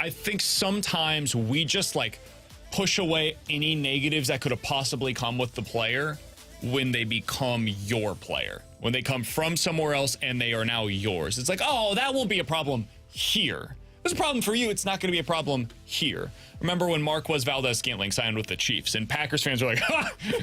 I think sometimes we just push away any negatives that could have possibly come with the player when they become your player. When they come from somewhere else and they are now yours. It's oh, that won't be a problem here. It's a problem for you. It's not going to be a problem here. Remember when Marquez Valdez-Scantling signed with the Chiefs and Packers fans were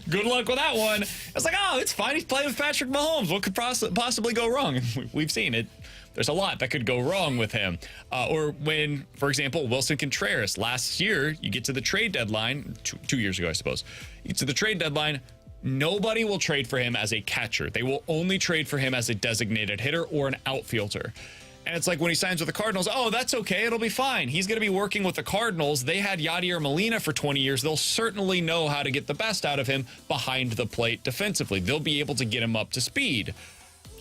good luck with that one. It's oh, it's fine. He's playing with Patrick Mahomes. What could possibly go wrong? We've seen it. There's a lot that could go wrong with him. Or when, for example, Wilson Contreras, last year, you get to the trade deadline, 2 years ago, I suppose, you get to the trade deadline, nobody will trade for him as a catcher. They will only trade for him as a designated hitter or an outfielder. And it's when he signs with the Cardinals, oh, that's okay. It'll be fine. He's going to be working with the Cardinals. They had Yadier Molina for 20 years. They'll certainly know how to get the best out of him behind the plate defensively. They'll be able to get him up to speed.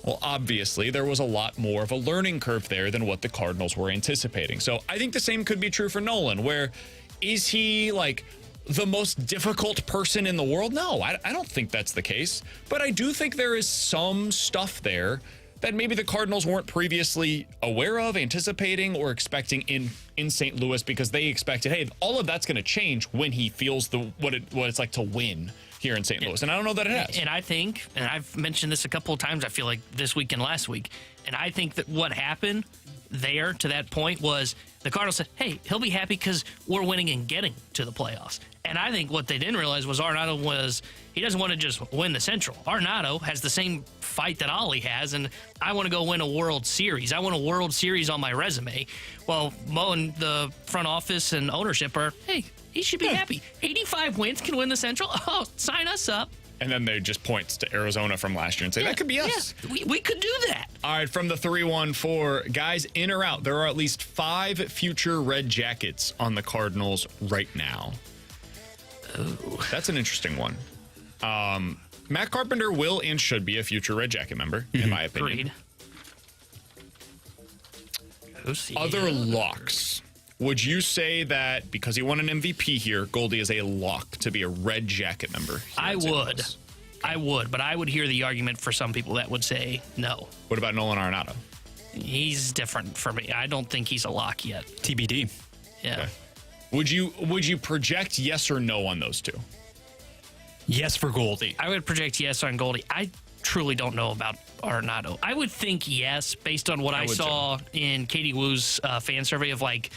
Well, obviously, there was a lot more of a learning curve there than what the Cardinals were anticipating. So I think the same could be true for Nolan, where is he the most difficult person in the world? No, I don't think that's the case. But I do think there is some stuff there that maybe the Cardinals weren't previously aware of, anticipating, or expecting in St. Louis because they expected, hey, all of that's going to change when he feels what it's like to win here in St. Louis, and I don't know that it has. And I think, and I've mentioned this a couple of times, I feel like this week and last week, and I think that what happened there to that point was the Cardinals said, hey, he'll be happy because we're winning and getting to the playoffs. And I think what they didn't realize was he doesn't want to just win the Central. Arenado has the same fight that Ollie has, and I want to go win a World Series. I want a World Series on my resume. Well, Mo and the front office and ownership are, hey, he should be happy. 85 wins can win the Central. Oh, sign us up. And then they just point to Arizona from last year and say, that could be us. Yeah, we could do that. All right, from the 314, guys, in or out, there are at least 5 future Red Jackets on the Cardinals right now. Ooh. That's an interesting one. Matt Carpenter will and should be a future Red Jacket member, in my opinion. Agreed. Other locks. Would you say that because he won an MVP here, Goldie is a lock to be a Red Jacket member? I would, but I would hear the argument for some people that would say no. What about Nolan Arenado? He's different for me. I don't think he's a lock yet. TBD. Yeah. Okay. Would you project yes or no on those two? Yes for Goldie. I would project yes on Goldie. I truly don't know about Arenado. I would think yes based on what I saw in Katie Wu's fan survey of like,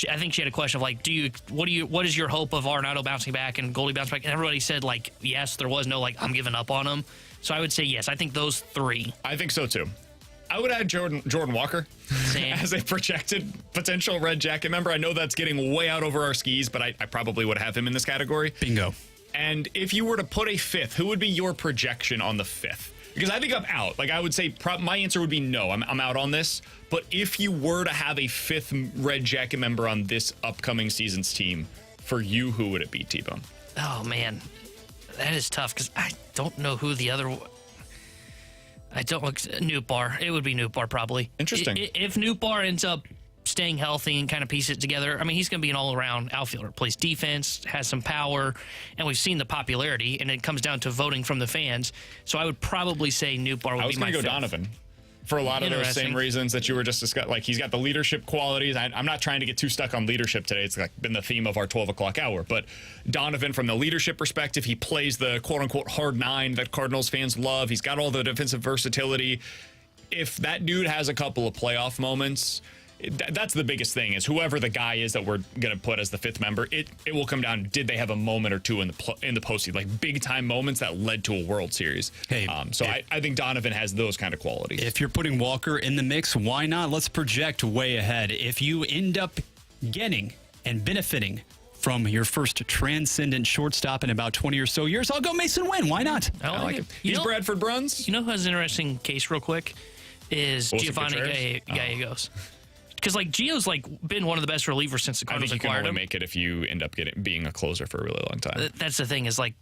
I think she had a question of like, what is your hope of Arenado bouncing back and Goldie bouncing back? And everybody said like yes. There was no like I'm giving up on him. So I would say yes. I think those 3. I think so too. I would add Jordan Walker as a projected potential Red Jacket member. I know that's getting way out over our skis, but I probably would have him in this category. Bingo. And if you were to put a 5th, who would be your projection on the 5th? Because I think I'm out. Like I would say, my answer would be no. I'm out on this. But if you were to have a 5th Red Jacket member on this upcoming season's team, for you, who would it be, T-Bone? Oh man, that is tough because I don't know who the other. I don't look Nootbaar. It would be Nootbaar probably. Interesting. If Nootbaar ends up staying healthy and kind of piece it together, I mean, he's going to be an all-around outfielder. Plays defense, has some power, and we've seen the popularity, and it comes down to voting from the fans. So I would probably say Nootbaar would be my 5th. I was going to go Donovan. For a lot of those same reasons that you were just discussing. Like, he's got the leadership qualities. I'm not trying to get too stuck on leadership today. It's like been the theme of our 12 o'clock hour. But Donovan, from the leadership perspective, he plays the quote-unquote hard 9 that Cardinals fans love. He's got all the defensive versatility. If that dude has a couple of playoff moments, that's the biggest thing, is whoever the guy is that we're going to put as the 5th member, it will come down to, did they have a moment or two in the postseason, like big-time moments that led to a World Series. Hey, I think Donovan has those kind of qualities. If you're putting Walker in the mix, why not? Let's project way ahead. If you end up getting and benefiting from your first transcendent shortstop in about 20 or so years, I'll go Mason Wynn. Why not? I like him. He's Bradford Bruns. You know who has an interesting case real quick? Is Giovanni Gallegos. Because like Gio's like been one of the best relievers since the Cardinals acquired him. I think you can only make it if you end up being a closer for a really long time. That's the thing, is like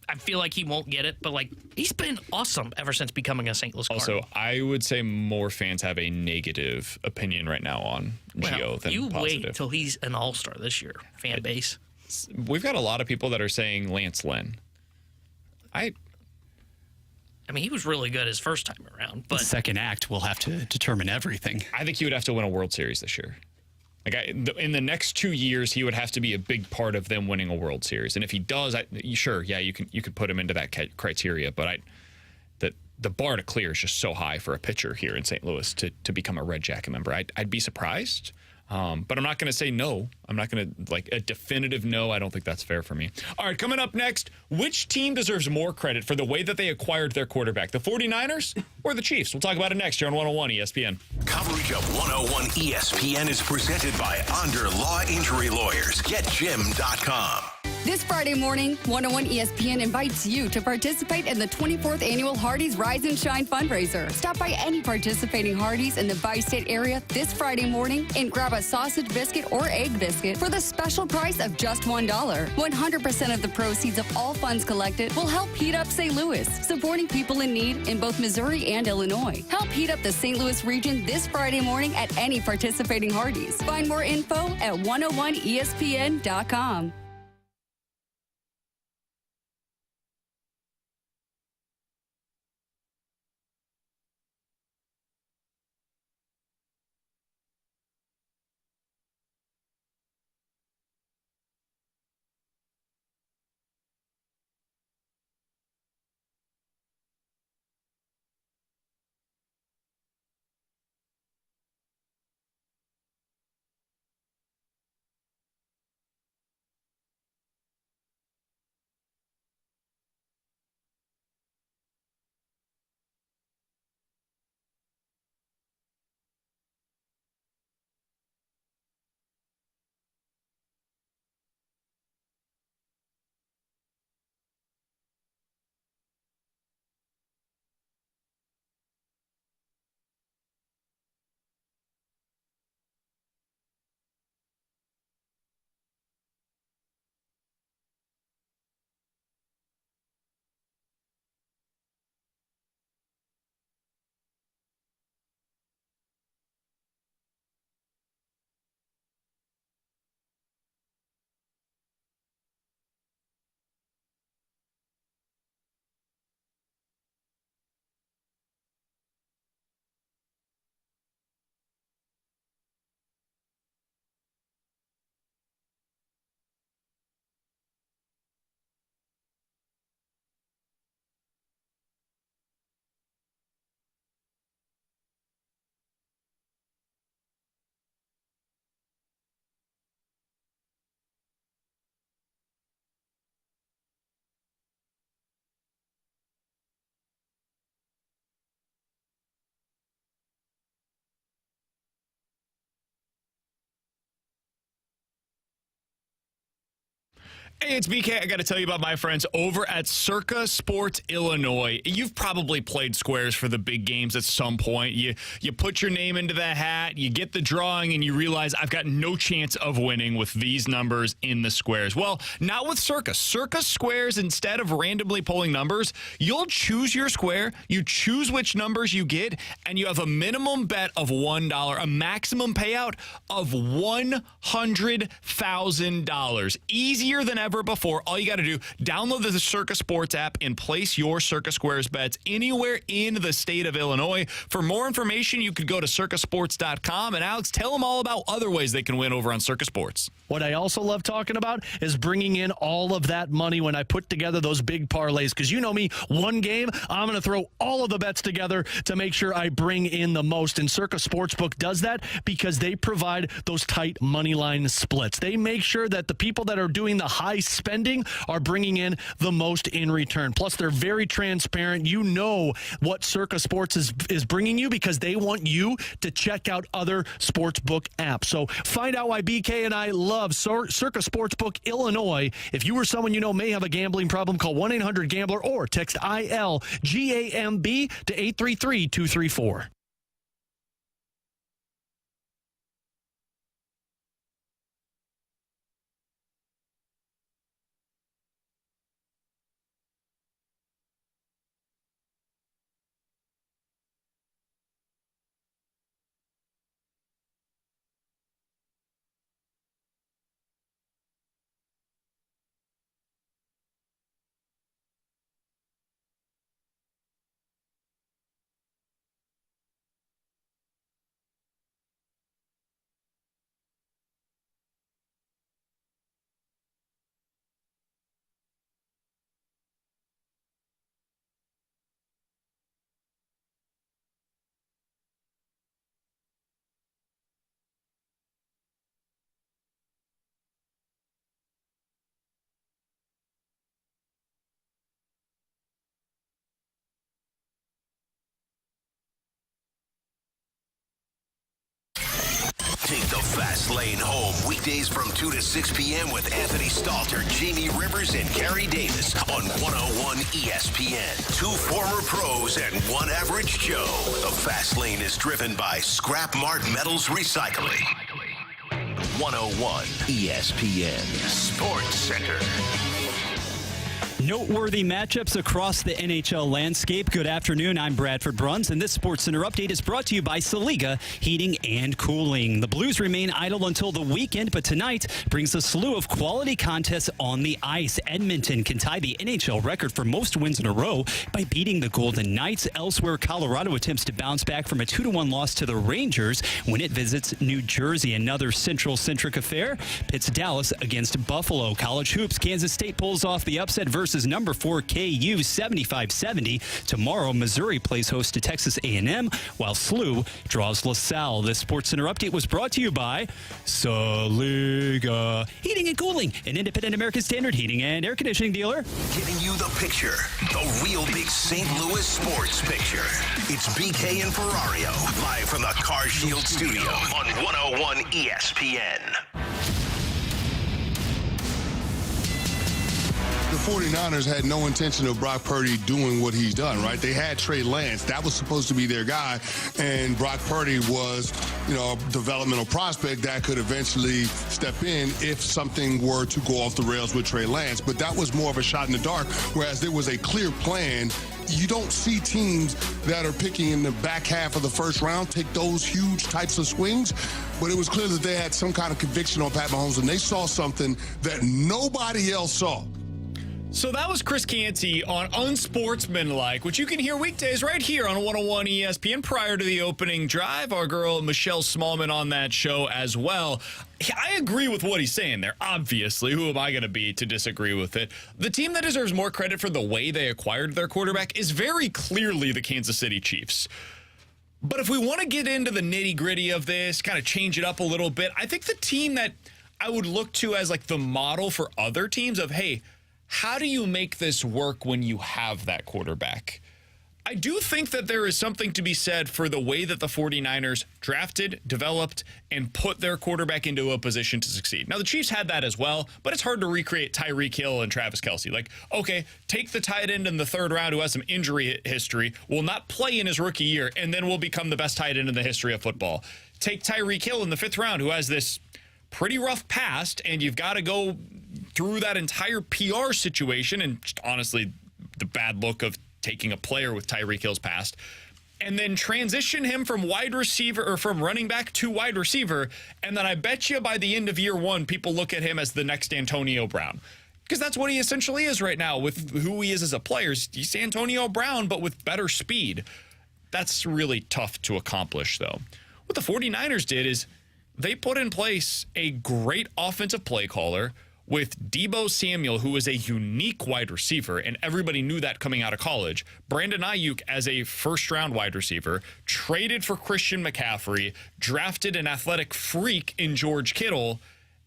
I feel like he won't get it, but like he's been awesome ever since becoming a St. Louis Cardinal. Also, I would say more fans have a negative opinion right now on Gio than you positive. wait till he's an all-star this year, fan base. We've got a lot of people that are saying Lance Lynn. I mean, he was really good his first time around, but the second act will have to determine everything. I think he would have to win a World Series this year. Like in the next 2 years, he would have to be a big part of them winning a World Series. And if he does, you could put him into that criteria. But the bar to clear is just so high for a pitcher here in St. Louis to become a Red Jacket member. I'd be surprised. But I'm not going to say no. I'm not going to, like, a definitive no. I don't think that's fair for me. All right, coming up next, which team deserves more credit for the way that they acquired their quarterback, the 49ers or the Chiefs? We'll talk about it next here on 101 ESPN. Coverage of 101 ESPN is presented by Onder Law Injury Lawyers. GetJim.com. This Friday morning, 101 ESPN invites you to participate in the 24th Annual Hardee's Rise and Shine fundraiser. Stop by any participating Hardee's in the bi-state area this Friday morning and grab a sausage biscuit or egg biscuit for the special price of just $1. 100% of the proceeds of all funds collected will help heat up St. Louis, supporting people in need in both Missouri and Illinois. Help heat up the St. Louis region this Friday morning at any participating Hardee's. Find more info at 101ESPN.com. Hey, it's BK. I got to tell you about my friends over at Circa Sports Illinois. You've probably played squares for the big games at some point. You put your name into the hat, you get the drawing, and you realize I've got no chance of winning with these numbers in the squares. Well, not with Circa. Circa Squares, instead of randomly pulling numbers, you'll choose your square, you choose which numbers you get, and you have a minimum bet of $1, a maximum payout of $100,000. Easier than ever before. All you got to do, download the Circa Sports app and place your Circa Squares bets anywhere in the state of Illinois. For more information, you could go to circasports.com. And Alex, tell them all about other ways they can win over on Circa Sports. What I also love talking about is bringing in all of that money when I put together those big parlays. Because you know me, one game, I'm going to throw all of the bets together to make sure I bring in the most. And Circa Sportsbook does that because they provide those tight money line splits. They make sure that the people that are doing the high spending are bringing in the most in return. Plus, they're very transparent. You know what Circa Sports is bringing you because they want you to check out other sportsbook apps. So find out why BK and I love Circa Sportsbook Illinois. If you or someone you know may have a gambling problem, call 1-800-GAMBLER or text ILGAMB to 833-234. Take the fast lane home weekdays from 2 to 6 p.m. with Anthony Stalter, Jamie Rivers, and Gary Davis on 101 ESPN. Two former pros and one average Joe. The fast lane is driven by Scrap Mart Metals Recycling. 101 ESPN Sports Center. Noteworthy matchups across the NHL landscape. Good afternoon. I'm Bradford Bruns, and this Sports Center update is brought to you by Saliga Heating and Cooling. The Blues remain idle until the weekend, but tonight brings a slew of quality contests on the ice. Edmonton can tie the NHL record for most wins in a row by beating the Golden Knights. Elsewhere, Colorado attempts to bounce back from a 2-1 loss to the Rangers when it visits New Jersey. Another Central-centric affair pits Dallas against Buffalo. College hoops, Kansas State pulls off the upset versus number 4 KU 75-70. Tomorrow, Missouri plays host to Texas A&M, while SLU draws LaSalle. This Sports Center update was brought to you by Saliga Heating and Cooling, an independent American Standard heating and air conditioning dealer. Giving you the picture, the real big St. Louis sports picture. It's BK and Ferrario, live from the Car Shield studio on 101 ESPN. The 49ers had no intention of Brock Purdy doing what he's done, right? They had Trey Lance. That was supposed to be their guy. And Brock Purdy was, a developmental prospect that could eventually step in if something were to go off the rails with Trey Lance. But that was more of a shot in the dark, whereas there was a clear plan. You don't see teams that are picking in the back half of the first round take those huge types of swings. But it was clear that they had some kind of conviction on Pat Mahomes, and they saw something that nobody else saw. So that was Chris Canty on Unsportsmanlike, which you can hear weekdays right here on 101 ESPN prior to the opening drive. Our girl Michelle Smallman on that show as well. I agree with what he's saying there. Obviously, who am I going to be to disagree with it? The team that deserves more credit for the way they acquired their quarterback is very clearly the Kansas City Chiefs. But if we want to get into the nitty-gritty of this, kind of change it up a little bit, I think the team that I would look to as like the model for other teams of, hey, how do you make this work when you have that quarterback? I do think that there is something to be said for the way that the 49ers drafted, developed, and put their quarterback into a position to succeed. Now, the Chiefs had that as well, but it's hard to recreate Tyreek Hill and Travis Kelce. Like, okay, take the tight end in the third round who has some injury history, will not play in his rookie year, and then will become the best tight end in the history of football. Take Tyreek Hill in the fifth round who has this pretty rough past, and you've got to go through that entire PR situation and just honestly the bad look of taking a player with Tyreek Hill's past, and then transition him from wide receiver or from running back to wide receiver. And then I bet you by the end of year one, people look at him as the next Antonio Brown, because that's what he essentially is right now with who he is as a player. He's Antonio Brown, but with better speed. That's really tough to accomplish, though. What the 49ers did is they put in place a great offensive play caller with Deebo Samuel, who is a unique wide receiver, and everybody knew that coming out of college. Brandon Ayuk as a first-round wide receiver, traded for Christian McCaffrey, drafted an athletic freak in George Kittle,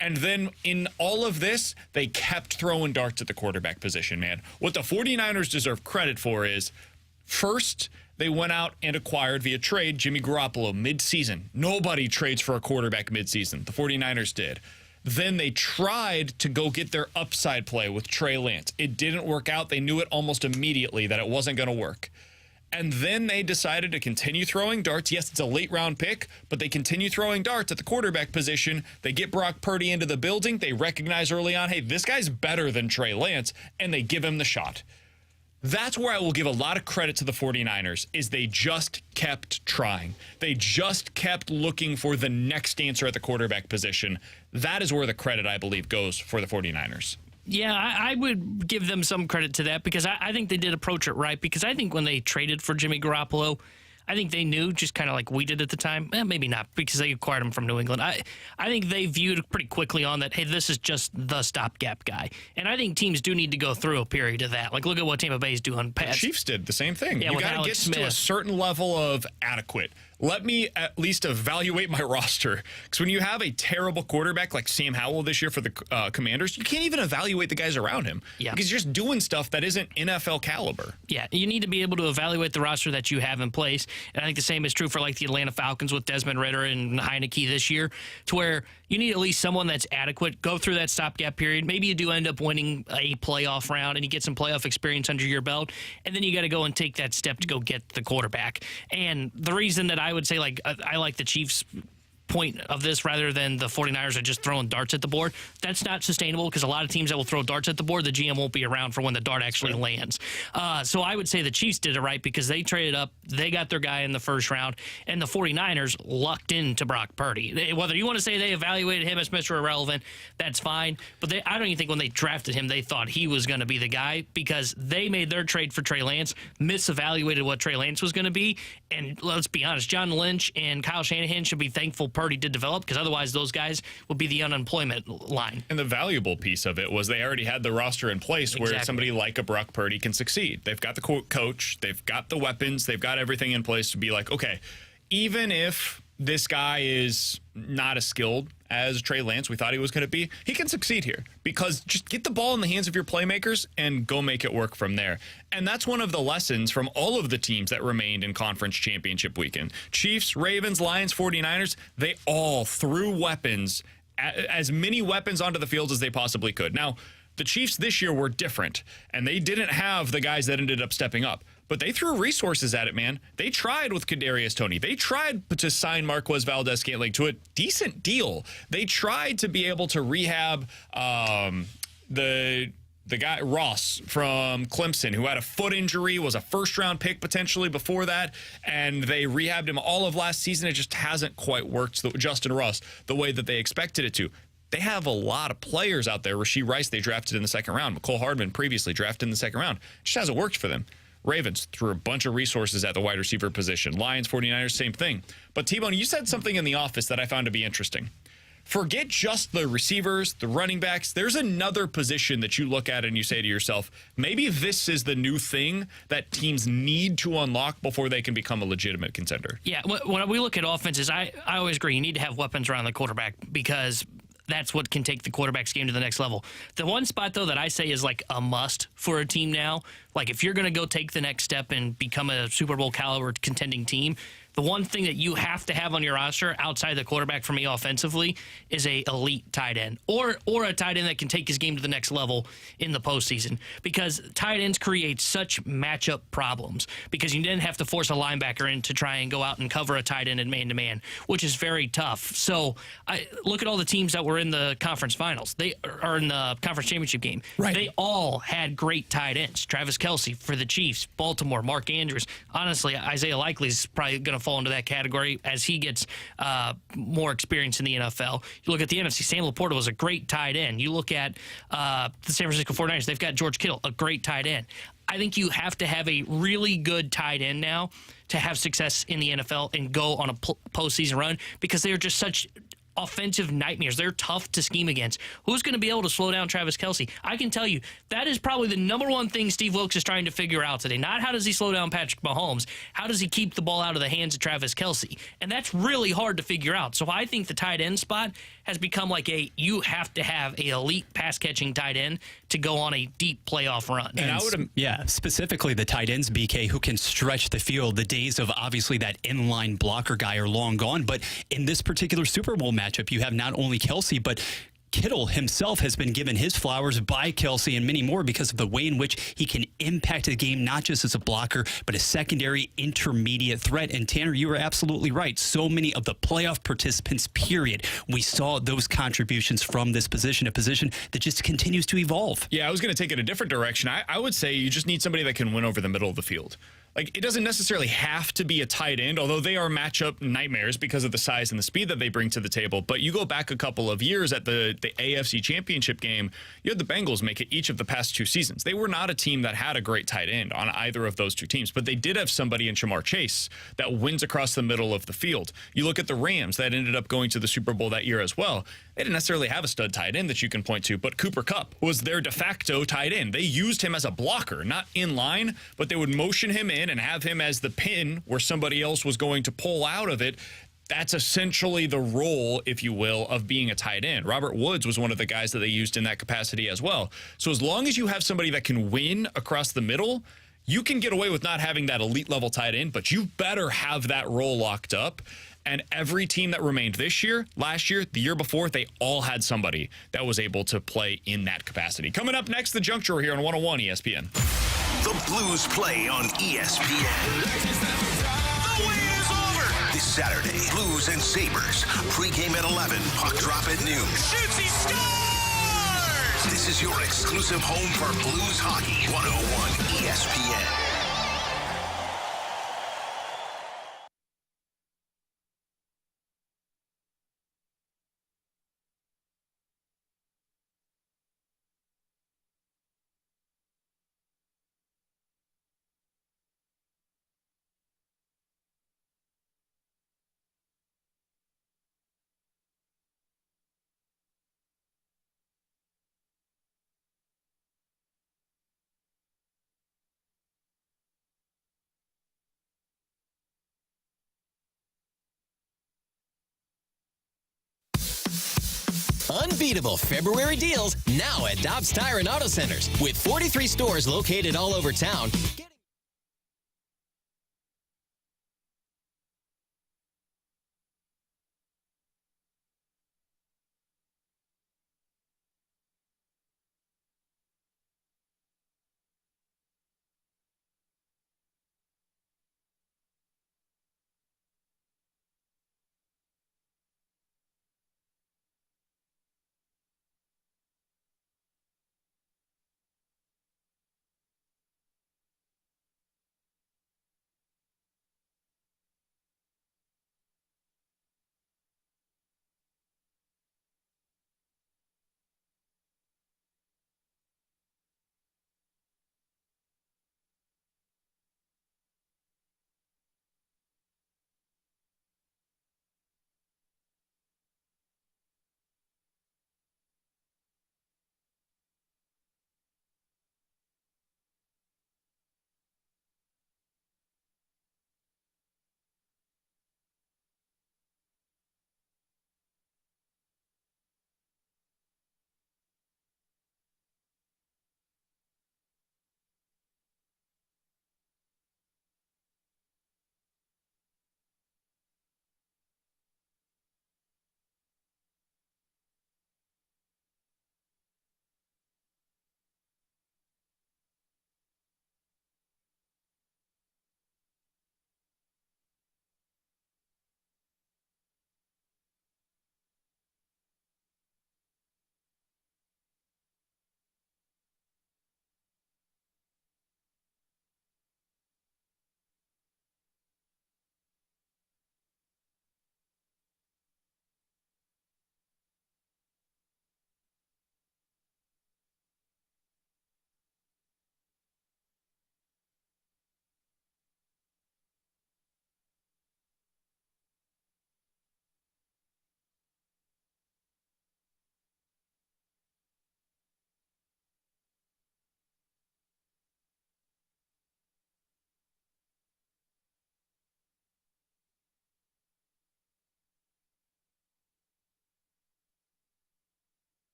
and then in all of this, they kept throwing darts at the quarterback position, man. What the 49ers deserve credit for is, first, they went out and acquired via trade Jimmy Garoppolo mid-season. Nobody trades for a quarterback mid-season. The 49ers did. Then they tried to go get their upside play with Trey Lance. It didn't work out. They knew it almost immediately that it wasn't going to work. And then they decided to continue throwing darts. Yes, it's a late round pick, but they continue throwing darts at the quarterback position. They get Brock Purdy into the building. They recognize early on, hey, this guy's better than Trey Lance, and they give him the shot. That's where I will give a lot of credit to the 49ers, is they just kept trying. They just kept looking for the next answer at the quarterback position. That is where the credit, I believe, goes for the 49ers. Yeah, I would give them some credit to that, because I think they did approach it right, because I think when they traded for Jimmy Garoppolo, I think they knew, just kind of like we did at the time. Maybe not, because they acquired him from New England. I think they viewed pretty quickly on that, hey, this is just the stopgap guy. And I think teams do need to go through a period of that. Like, look at what Tampa Bay's doing. The Chiefs did the same thing. Yeah, you got to get to a certain level of adequate. Let me at least evaluate my roster. Because when you have a terrible quarterback like Sam Howell this year for the Commanders, you can't even evaluate the guys around him. Yeah. Because you're just doing stuff that isn't NFL caliber. Yeah, you need to be able to evaluate the roster that you have in place. And I think the same is true for like the Atlanta Falcons with Desmond Ridder and Heineke this year, to where you need at least someone that's adequate, go through that stopgap period. Maybe you do end up winning a playoff round and you get some playoff experience under your belt, and then you got to go and take that step to go get the quarterback. And the reason that I would say, like, I like the Chiefs' point of this rather than the 49ers are just throwing darts at the board, that's not sustainable, because a lot of teams that will throw darts at the board, the GM won't be around for when the dart actually lands. So I would say the Chiefs did it right, because they traded up, they got their guy in the first round, and the 49ers lucked into Brock Purdy. Whether you want to say they evaluated him as Mr. Irrelevant, that's fine, but I don't even think when they drafted him they thought he was going to be the guy, because they made their trade for Trey Lance, misevaluated what Trey Lance was going to be, and let's be honest, John Lynch and Kyle Shanahan should be thankful Purdy did develop, because otherwise those guys would be the unemployment line. And the valuable piece of it was they already had the roster in place where somebody like a Brock Purdy can succeed. They've got the coach, they've got the weapons, they've got everything in place to be like, okay, even if this guy is not as skilled as Trey Lance we thought he was going to be, he can succeed here, because just get the ball in the hands of your playmakers and go make it work from there. And that's one of the lessons from all of the teams that remained in conference championship weekend. Chiefs, Ravens, Lions, 49ers, they all threw weapons, as many weapons onto the field as they possibly could. Now, the Chiefs this year were different, and they didn't have the guys that ended up stepping up. But they threw resources at it, man. They tried with Kadarius Toney. They tried to sign Marquez Valdez-Scantling to a decent deal. They tried to be able to rehab the guy Ross from Clemson, who had a foot injury, was a first-round pick potentially before that, and they rehabbed him all of last season. It just hasn't quite worked, Justin Ross, the way that they expected it to. They have a lot of players out there. Rashee Rice, they drafted in the second round. McCole Hardman previously drafted in the second round. It just hasn't worked for them. Ravens threw a bunch of resources at the wide receiver position. Lions, 49ers, same thing. But T-Bone, you said something in the office that I found to be interesting. Forget just the receivers, the running backs. There's another position that you look at and you say to yourself, maybe this is the new thing that teams need to unlock before they can become a legitimate contender. Yeah, when we look at offenses, I always agree you need to have weapons around the quarterback, because that's what can take the quarterback's game to the next level. The one spot, though, that I say is like a must for a team now, like if you're going to go take the next step and become a Super Bowl caliber contending team, the one thing that you have to have on your roster outside the quarterback for me offensively is a elite tight end or a tight end that can take his game to the next level in the postseason, because tight ends create such matchup problems because you then have to force a linebacker in to try and go out and cover a tight end in man-to-man, which is very tough. So I look at all the teams that were in the conference finals. They are in the conference championship game. Right. They all had great tight ends. Travis Kelce for the Chiefs, Baltimore, Mark Andrews. Honestly, Isaiah Likely is probably going to fall into that category as he gets more experience in the NFL. You look at the NFC, Sam Laporta was a great tight end. You look at the San Francisco 49ers, they've got George Kittle, a great tight end. I think you have to have a really good tight end now to have success in the NFL and go on a postseason run, because they are just such offensive nightmares. They're tough to scheme against. Who's going to be able to slow down Travis Kelce? I can tell you that is probably the number one thing Steve Wilkes is trying to figure out today. Not how does he slow down Patrick Mahomes, how does he keep the ball out of the hands of Travis Kelce? And that's really hard to figure out. So I think the tight end spot has become like you have to have a elite pass catching tight end to go on a deep playoff run. And I would, specifically the tight ends, BK, who can stretch the field. The days of obviously that inline blocker guy are long gone. But in this particular Super Bowl matchup, you have not only Kelce, but Kittle himself has been given his flowers by Kelce and many more because of the way in which he can impact the game, not just as a blocker, but a secondary intermediate threat. And Tanner, you were absolutely right. So many of the playoff participants, period, we saw those contributions from this position, a position that just continues to evolve. Yeah, I was going to take it a different direction. I would say you just need somebody that can win over the middle of the field. Like, it doesn't necessarily have to be a tight end, although they are matchup nightmares because of the size and the speed that they bring to the table. But you go back a couple of years at the AFC Championship game, you had the Bengals make it each of the past 2 seasons. They were not a team that had a great tight end on either of those 2 teams, but they did have somebody in Shamar Chase that wins across the middle of the field. You look at the Rams that ended up going to the Super Bowl that year as well. They didn't necessarily have a stud tight end that you can point to, but Cooper Kupp was their de facto tight end. They used him as a blocker, not in line, but they would motion him in and have him as the pin where somebody else was going to pull out of it. That's essentially the role, if you will, of being a tight end. Robert Woods was one of the guys that they used in that capacity as well. So as long as you have somebody that can win across the middle, you can get away with not having that elite level tight end, but you better have that role locked up. And every team that remained this year, last year, the year before, they all had somebody that was able to play in that capacity. Coming up next, The Juncture here on 101 ESPN. The Blues play on ESPN. The wait is over. This Saturday, Blues and Sabres. Pre-game at 11, puck drop at noon. Shoots, he scores! This is your exclusive home for Blues hockey. 101 ESPN. Unbeatable February deals now at Dobbs Tire and Auto Centers. With 43 stores located all over town.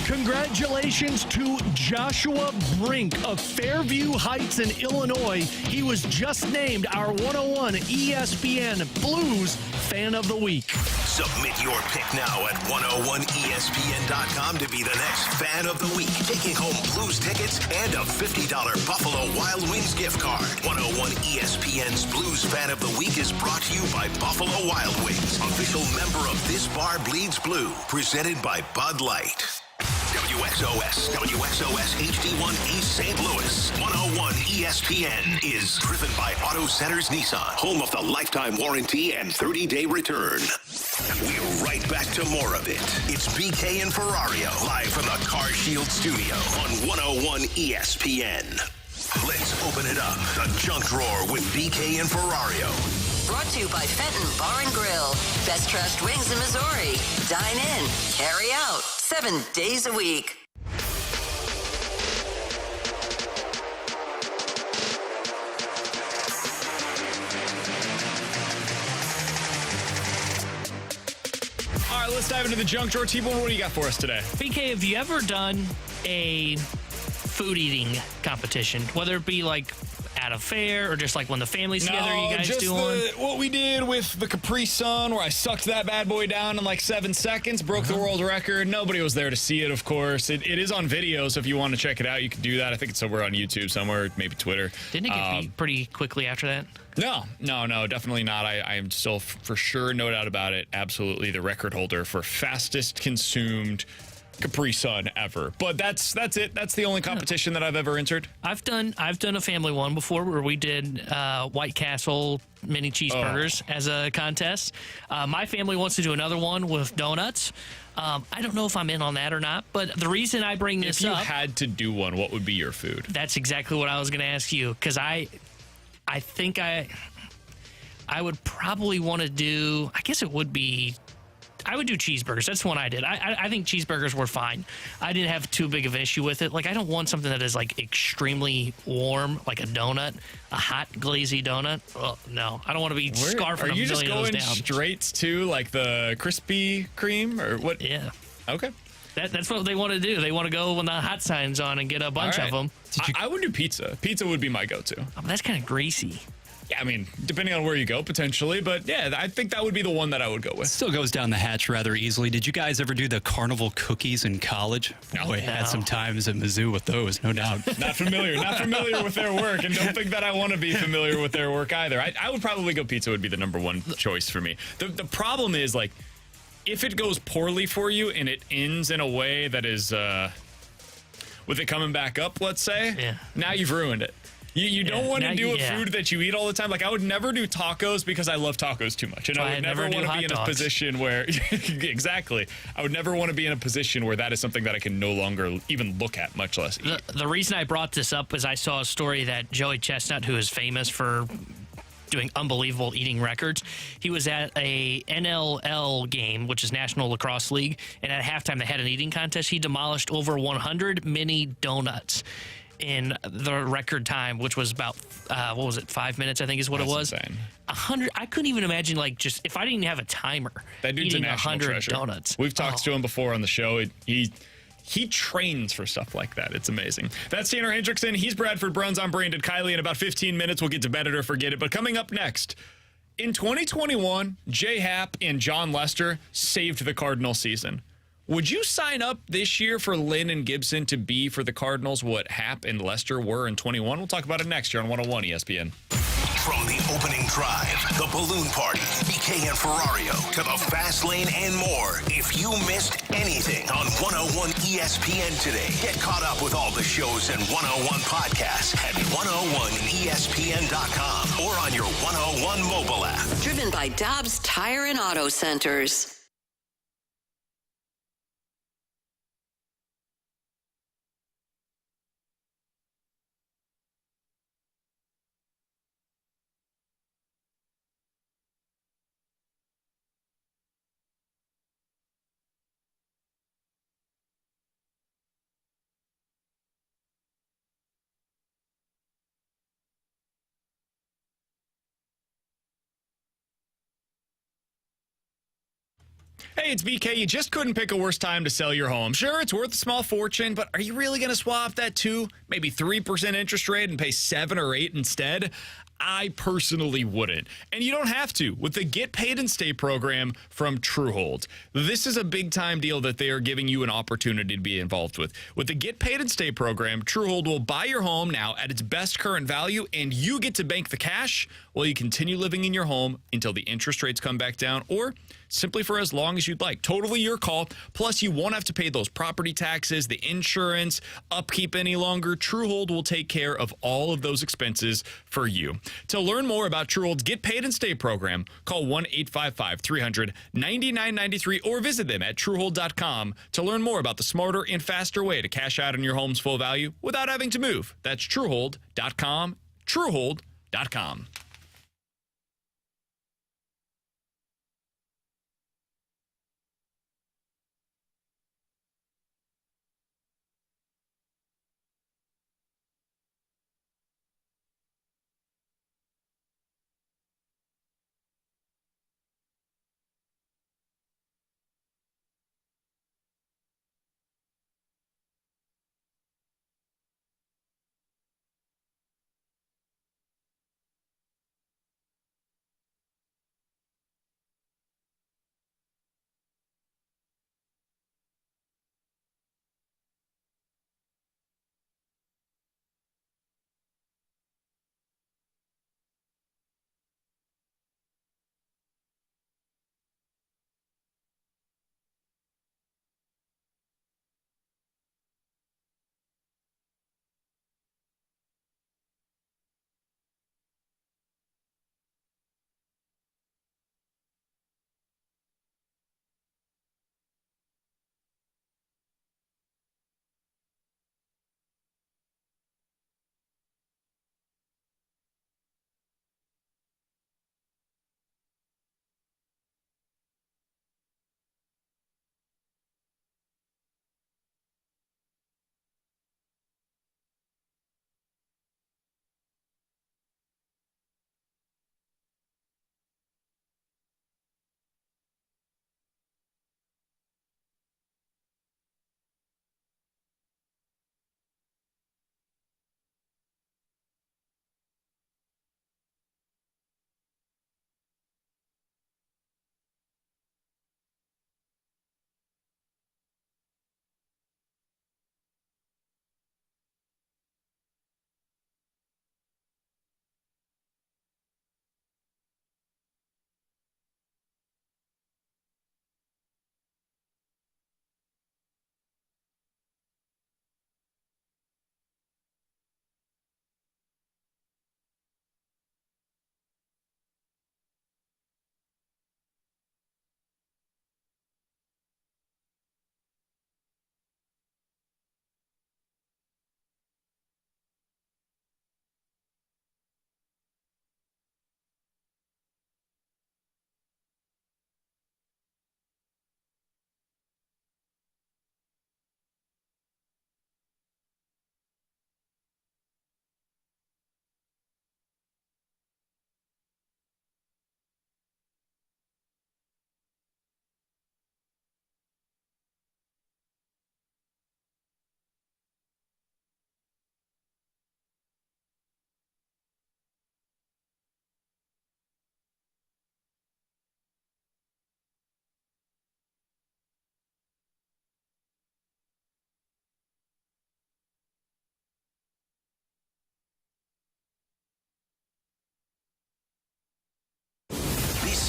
Congratulations to Joshua Brink of Fairview Heights in Illinois. He was just named our 101 ESPN Blues Fan of the Week. Submit your pick now at 101ESPN.com to be the next Fan of the Week. Taking home Blues tickets and a $50 Buffalo Wild Wings gift card. 101 ESPN's Blues Fan of the Week is brought to you by Buffalo Wild Wings, official member of This Bar Bleeds Blue, presented by Bud Light. WXOS HD1 East St. Louis. 101 ESPN is driven by Auto Centers Nissan, home of the lifetime warranty and 30-day return. We're right back to more of it. It's BK and Ferrario, live from the Car Shield studio on 101 ESPN. Let's open it up. The Junk Drawer with BK and Ferrario. Brought to you by Fenton Bar and Grill. Best trashed wings in Missouri. Dine in, carry out, 7 days a week. All right, let's dive into the Junk Drawer. T-Bone, what do you got for us today? BK, have you ever done a food eating competition, whether it be like at a fair or just like when the family's together, you guys do one? What we did with the Capri Sun, where I sucked that bad boy down in like 7 seconds, broke the world record. Nobody was there to see it, of course. It is on video, so if you want to check it out, you can do that. I think it's over on YouTube somewhere, maybe Twitter. Didn't it get beat pretty quickly after that? No, definitely not. I am still, for sure, no doubt about it, absolutely the record holder for fastest consumed Capri Sun ever. But that's it. That's the only competition that I've ever entered. I've done a family one before where we did White Castle mini cheeseburgers as a contest. My family wants to do another one with donuts. I don't know if I'm in on that or not, but the reason I bring this up... If you had to do one, what would be your food? That's exactly what I was going to ask you, because I think I would probably want to do... I guess it would be... I would do cheeseburgers. That's the one I did. I think cheeseburgers were fine. I didn't have too big of an issue with it. Like, I don't want something that is, like, extremely warm, like a donut, a hot, glazy donut. Well, no. I don't want to be scarfing a million of those down. Are you just going straight to, like, the Krispy Kreme? Or what? Yeah. Okay. That's what they want to do. They want to go when the hot sign's on and get a bunch of them. I would do pizza. Pizza would be my go-to. Oh, but that's kind of greasy. Yeah, I mean, depending on where you go, potentially. But, yeah, I think that would be the one that I would go with. Still goes down the hatch rather easily. Did you guys ever do the carnival cookies in college? No. I had some times at Mizzou with those, no doubt. Not familiar with their work, and don't think that I want to be familiar with their work either. I would probably go pizza would be the number one choice for me. The problem is, like, if it goes poorly for you and it ends in a way that is, with it coming back up, let's say, now you've ruined it. You don't want to do a food that you eat all the time. Like, I would never do tacos because I love tacos too much. And I would never want to be in a position where... Exactly. I would never want to be in a position where that is something that I can no longer even look at, much less eat. The reason I brought this up is I saw a story that Joey Chestnut, who is famous for doing unbelievable eating records, he was at a NLL game, which is National Lacrosse League, and at halftime they had an eating contest. He demolished over 100 mini donuts in the record time, which was about 5 minutes, I think is what That's it was. Insane. 100. I couldn't even imagine, like, just if I didn't have a timer. That dude's eating a national 100 treasure. donuts. We've talked to him before on the show. He trains for stuff like that. It's amazing. That's Tanner Hendrickson. He's Bradford Bruns. I'm Brandon Kiley. In about 15 minutes, we'll get to Bet It or Forget It. But coming up next, in 2021, Jay Happ and John Lester saved the Cardinal season. Would you sign up this year for Lynn and Gibson to be for the Cardinals what Happ and Lester were in 21? We'll talk about it next year on 101 ESPN. From the opening drive, the balloon party, BK and Ferrario, to the fast lane and more. If you missed anything on 101 ESPN today, get caught up with all the shows and 101 podcasts at 101ESPN.com or on your 101 mobile app. Driven by Dobbs Tire and Auto Centers. Hey, it's BK. You just couldn't pick a worse time to sell your home. Sure, it's worth a small fortune, but are you really going to swap that 2, maybe 3% interest rate and pay 7 or 8 instead? I personally wouldn't. And you don't have to with the Get Paid and Stay program from Truehold. This is a big time deal that they are giving you an opportunity to be involved with. With the Get Paid and Stay program, Truehold will buy your home now at its best current value, and you get to bank the cash while you continue living in your home until the interest rates come back down, or simply for as long as you'd like. Totally your call. Plus, you won't have to pay those property taxes, the insurance, upkeep any longer. Truehold will take care of all of those expenses for you. To learn more about Truehold's Get Paid and Stay program, call 1-855-300-9993 or visit them at Truehold.com to learn more about the smarter and faster way to cash out on your home's full value without having to move. That's Truehold.com. Truehold.com.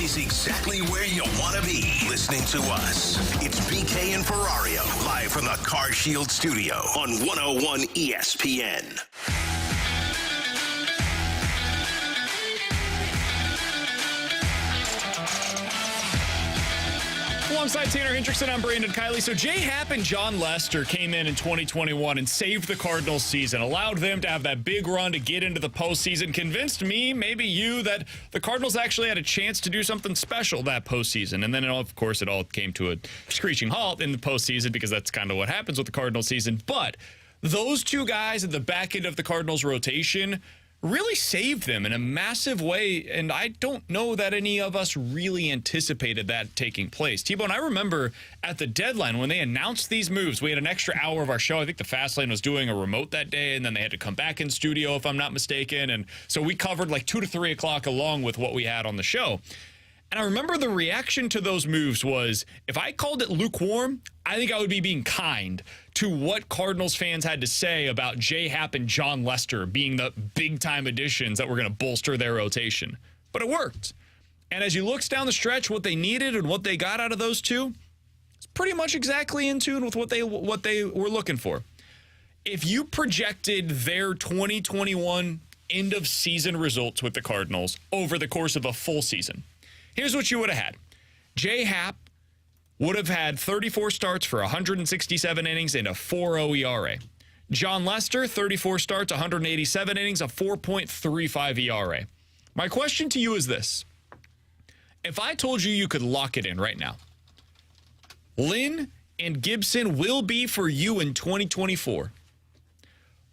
This is exactly where you want to be listening to us. It's BK and Ferrario, live from the Car Shield studio on 101 ESPN. Alongside Tanner Hendrickson, I'm Brandon Kiley. So Jay Happ and John Lester came in 2021 and saved the Cardinals season, allowed them to have that big run to get into the postseason, convinced me, maybe you, that the Cardinals actually had a chance to do something special that postseason. And then, of course, it all came to a screeching halt in the postseason because that's kind of what happens with the Cardinals season. But those two guys at the back end of the Cardinals rotation really saved them in a massive way, and I don't know that any of us really anticipated that taking place. T-Bone, I remember at the deadline when they announced these moves, we had an extra hour of our show. I think the Fast Lane was doing a remote that day, and then they had to come back in studio, if I'm not mistaken, and so we covered like 2 to 3 o'clock along with what we had on the show. And I remember the reaction to those moves was, if I called it lukewarm, I think I would be being kind to what Cardinals fans had to say about J. Happ and John Lester being the big-time additions that were going to bolster their rotation. But it worked. And as you look down the stretch, what they needed and what they got out of those two, it's pretty much exactly in tune with what they were looking for. If you projected their 2021 end-of-season results with the Cardinals over the course of a full season, here's what you would have had. J. Happ would have had 34 starts for 167 innings and a 4.0 ERA. John Lester, 34 starts, 187 innings, a 4.35 ERA. My question to you is this. If I told you could lock it in right now, Lynn and Gibson will be for you in 2024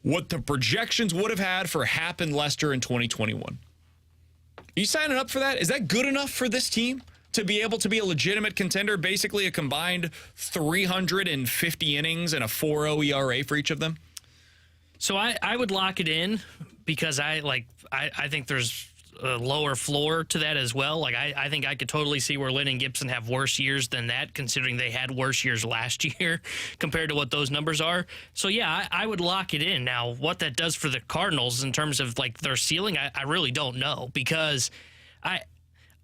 what the projections would have had for Happ and Lester in 2021. Are you signing up for that? Is that good enough for this team to be able to be a legitimate contender, basically a combined 350 innings and a 4.0 ERA for each of them? So I would lock it in because I think there's a lower floor to that as well. Like I think I could totally see where Lynn and Gibson have worse years than that, considering they had worse years last year compared to what those numbers are. So yeah, I would lock it in. Now, what that does for the Cardinals in terms of like their ceiling, I really don't know, because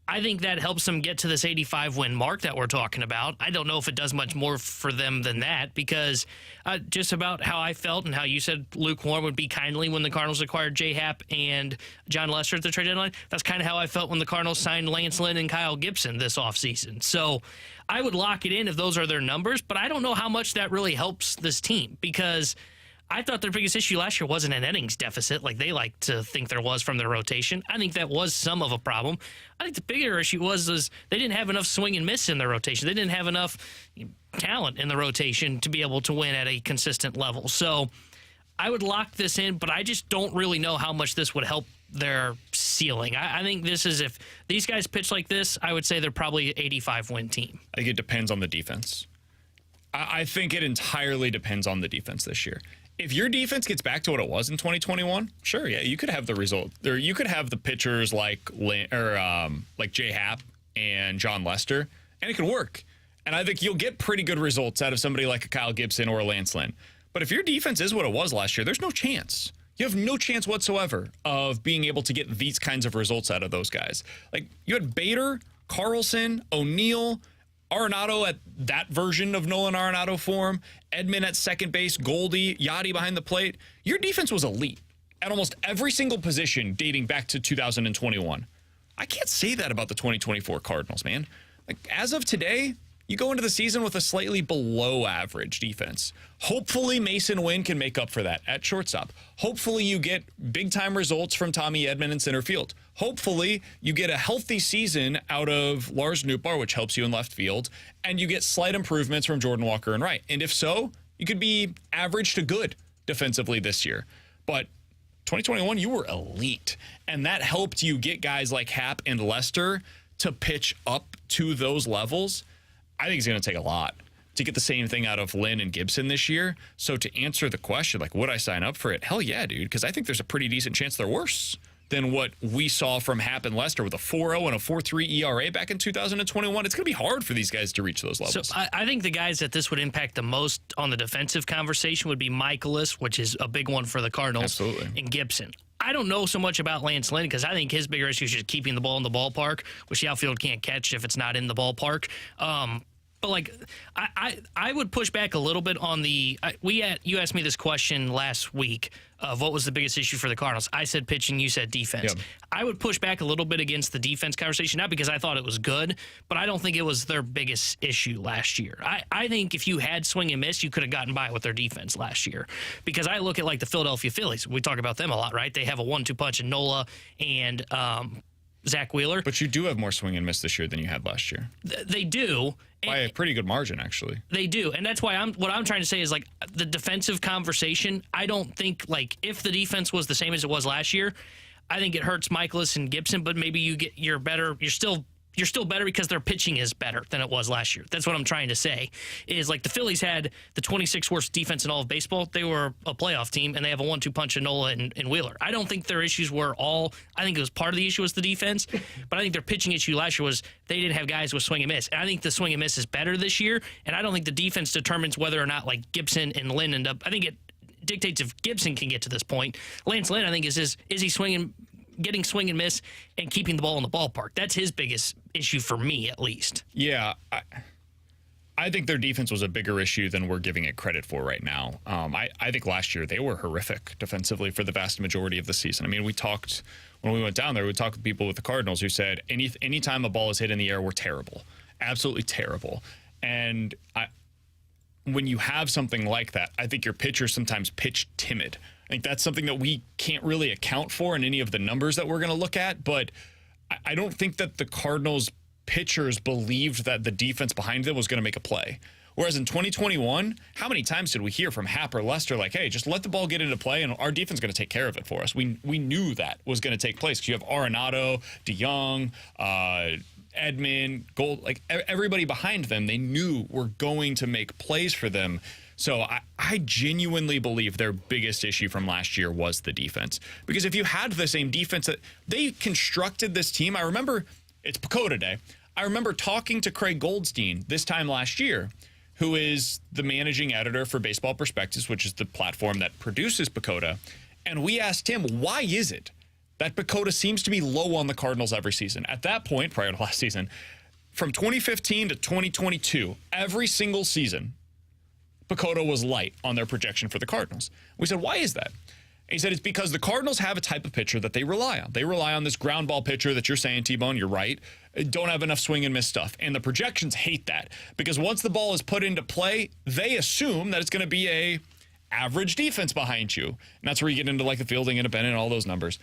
I think that helps them get to this 85 win mark that we're talking about. I don't know if it does much more for them than that, because just about how I felt and how you said lukewarm would be kindly when the Cardinals acquired J. Happ and John Lester at the trade deadline. That's kind of how I felt when the Cardinals signed Lance Lynn and Kyle Gibson this offseason. So I would lock it in if those are their numbers, but I don't know how much that really helps this team, because I thought their biggest issue last year wasn't an innings deficit like they like to think there was from their rotation. I think that was some of a problem. I think the bigger issue was they didn't have enough swing and miss in their rotation. They didn't have enough talent in the rotation to be able to win at a consistent level. So I would lock this in, but I just don't really know how much this would help their ceiling. I think this is, if these guys pitch like this, I would say they're probably an 85-win team. I think it depends on the defense. I think it entirely depends on the defense this year. If your defense gets back to what it was in 2021, sure, yeah, you could have the result. There, you could have the pitchers like J. Happ and John Lester, and it could work. And I think you'll get pretty good results out of somebody like a Kyle Gibson or a Lance Lynn. But if your defense is what it was last year, there's no chance. You have no chance whatsoever of being able to get these kinds of results out of those guys. Like, you had Bader, Carlson, O'Neill, Arenado at that version of Nolan Arenado form, Edman at second base, Goldie, Yachty behind the plate. Your defense was elite at almost every single position dating back to 2021. I can't say that about the 2024 Cardinals, man. Like, as of today, you go into the season with a slightly below average defense. Hopefully Mason Wynn can make up for that at shortstop. Hopefully you get big time results from Tommy Edman in center field. Hopefully you get a healthy season out of Lars Nootbaar, which helps you in left field, and you get slight improvements from Jordan Walker and right. And if so, you could be average to good defensively this year. But 2021, you were elite, and that helped you get guys like Happ and Lester to pitch up to those levels. I think it's going to take a lot to get the same thing out of Lynn and Gibson this year. So to answer the question, like, would I sign up for it? Hell yeah, dude, because I think there's a pretty decent chance they're worse than what we saw from Happ and Lester with a 4.0 and a 4.3 ERA back in 2021. It's going to be hard for these guys to reach those levels. So I think the guys that this would impact the most on the defensive conversation would be Michaelis, which is a big one for the Cardinals, absolutely, and Gibson. I don't know so much about Lance Lynn because I think his bigger issue is just keeping the ball in the ballpark, which the outfield can't catch if it's not in the ballpark. But like, I would push back a little bit on the. You asked me this question last week of what was the biggest issue for the Cardinals. I said pitching. You said defense. Yep. I would push back a little bit against the defense conversation, not because I thought it was good, but I don't think it was their biggest issue last year. I think if you had swing and miss, you could have gotten by with their defense last year. Because I look at like the Philadelphia Phillies. We talk about them a lot, right? They have a 1-2 punch in Nola and Zach Wheeler. But you do have more swing and miss this year than you had last year. They do. By a pretty good margin, actually. They do. And that's why what I'm trying to say is, like, the defensive conversation, I don't think, like, if the defense was the same as it was last year, I think it hurts Michaelis and Gibson, but maybe you're better. You're still better because their pitching is better than it was last year. That's what I'm trying to say. Is like the Phillies had the 26th worst defense in all of baseball. They were a playoff team, and they have a 1-2 punch of Nola and Wheeler. I don't think their issues were all. I think it was part of the issue was the defense, but I think their pitching issue last year was they didn't have guys with swing and miss. And I think the swing and miss is better this year, and I don't think the defense determines whether or not like Gibson and Lynn end up. I think it dictates if Gibson can get to this point. Lance Lynn, I think, is he swinging, getting swing and miss, and keeping the ball in the ballpark. That's his biggest issue for me, at least. Yeah, I think their defense was a bigger issue than we're giving it credit for right now. I think last year they were horrific defensively for the vast majority of the season. I mean, we talked when we went down there. We talked with people with the Cardinals who said anytime a ball is hit in the air, we're terrible, absolutely terrible. And when you have something like that, I think your pitchers sometimes pitch timid. I think that's something that we can't really account for in any of the numbers that we're going to look at. But I don't think that the Cardinals pitchers believed that the defense behind them was going to make a play. Whereas in 2021, how many times did we hear from Happ or Lester like, hey, just let the ball get into play and our defense is going to take care of it for us. We knew that was going to take place because you have Arenado, DeYoung, Edman, Gold, like everybody behind them, they knew were going to make plays for them. So I genuinely believe their biggest issue from last year was the defense. Because if you had the same defense that they constructed this team, I remember it's PECOTA Day. I remember talking to Craig Goldstein this time last year, who is the managing editor for Baseball Prospectus, which is the platform that produces PECOTA. And we asked him, why is it that PECOTA seems to be low on the Cardinals every season? At that point, prior to last season, from 2015 to 2022, every single season, PECOTA was light on their projection for the Cardinals. We said, why is that? And he said, it's because the Cardinals have a type of pitcher that they rely on. They rely on this ground ball pitcher that you're saying, T-Bone, you're right, don't have enough swing and miss stuff. And the projections hate that because once the ball is put into play, they assume that it's going to be a average defense behind you. And that's where you get into like the fielding independent and all those numbers.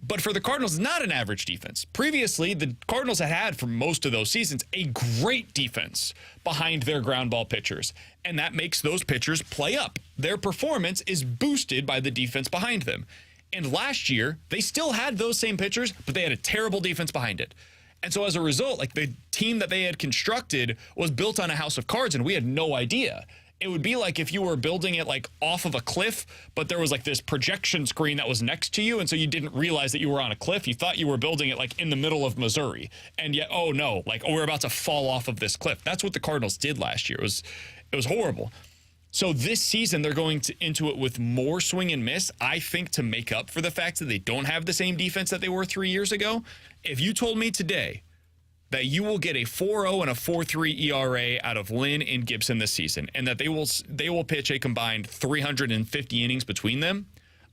But for the Cardinals, it's not an average defense. Previously, the Cardinals had for most of those seasons a great defense behind their ground ball pitchers. And that makes those pitchers play up. Their performance is boosted by the defense behind them. And last year, they still had those same pitchers, but they had a terrible defense behind it. And so as a result, like the team that they had constructed was built on a house of cards, and we had no idea. It would be like if you were building it like off of a cliff, but there was like this projection screen that was next to you, and so you didn't realize that you were on a cliff. You thought you were building it like in the middle of Missouri, and yet, oh no, like we're about to fall off of this cliff. That's what the Cardinals did last year. It was horrible. So this season they're going into it with more swing and miss, I think, to make up for the fact that they don't have the same defense that they were 3 years ago. If you told me today that you will get a 4.0 and a 4.3 ERA out of Lynn and Gibson this season, and that they will pitch a combined 350 innings between them,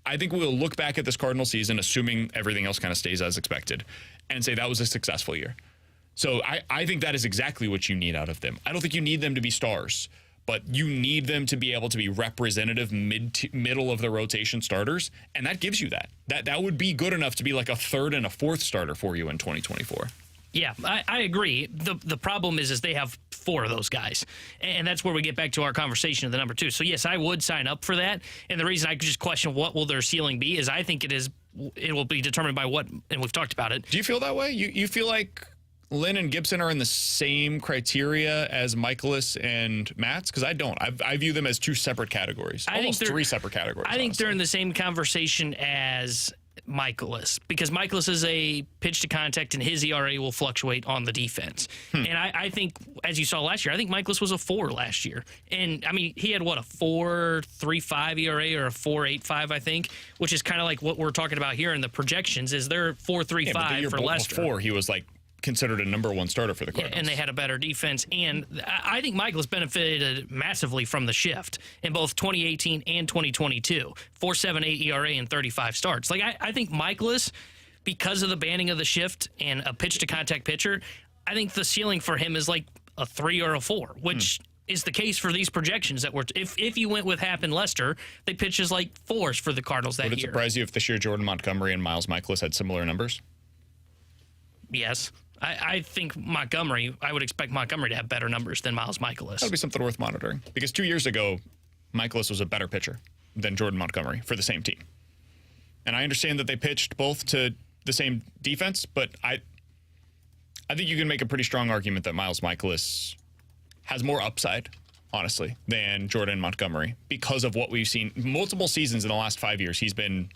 I think we will look back at this Cardinal season, assuming everything else kind of stays as expected, and say that was a successful year. So I think that is exactly what you need out of them. I don't think you need them to be stars, but you need them to be able to be representative middle of the rotation starters, and that gives you that. That would be good enough to be like a third and a fourth starter for you in 2024. Yeah, I agree. The problem is they have four of those guys, and that's where we get back to our conversation of the number two. So yes, I would sign up for that, and the reason I could just question what will their ceiling be is I think it will be determined by what, and we've talked about it. Do you feel that way? You feel like Lynn and Gibson are in the same criteria as Michaelis and Matz? Because I don't. I view them as two separate categories, almost three separate categories. I think they're in the same conversation as Michaelis, because Michaelis is a pitch to contact and his ERA will fluctuate on the defense. And I think, as you saw last year, I think Michaelis was a 4 last year. And I mean, he had what, a 4.35 ERA or a 4.85, I think, which is kind of like what we're talking about here in the projections is they're 4.35 for Lester. Before he was like considered a number one starter for the Cardinals. Yeah, and they had a better defense. And I think Michaelis benefited massively from the shift in both 2018 and 2022. 4.78 ERA and 35 starts. Like, I think Michaelis, because of the banning of the shift and a pitch-to-contact pitcher, I think the ceiling for him is like a 3 or a 4, which is the case for these projections that were. If you went with Happ and Lester, they pitch as like 4s for the Cardinals that year. Would it surprise you if this year Jordan Montgomery and Miles Michaelis had similar numbers? Yes. I think I would expect Montgomery to have better numbers than Miles Michaelis. That would be something worth monitoring. Because 2 years ago, Michaelis was a better pitcher than Jordan Montgomery for the same team. And I understand that they pitched both to the same defense, but I think you can make a pretty strong argument that Miles Michaelis has more upside, honestly, than Jordan Montgomery because of what we've seen. Multiple seasons in the last 5 years, he's been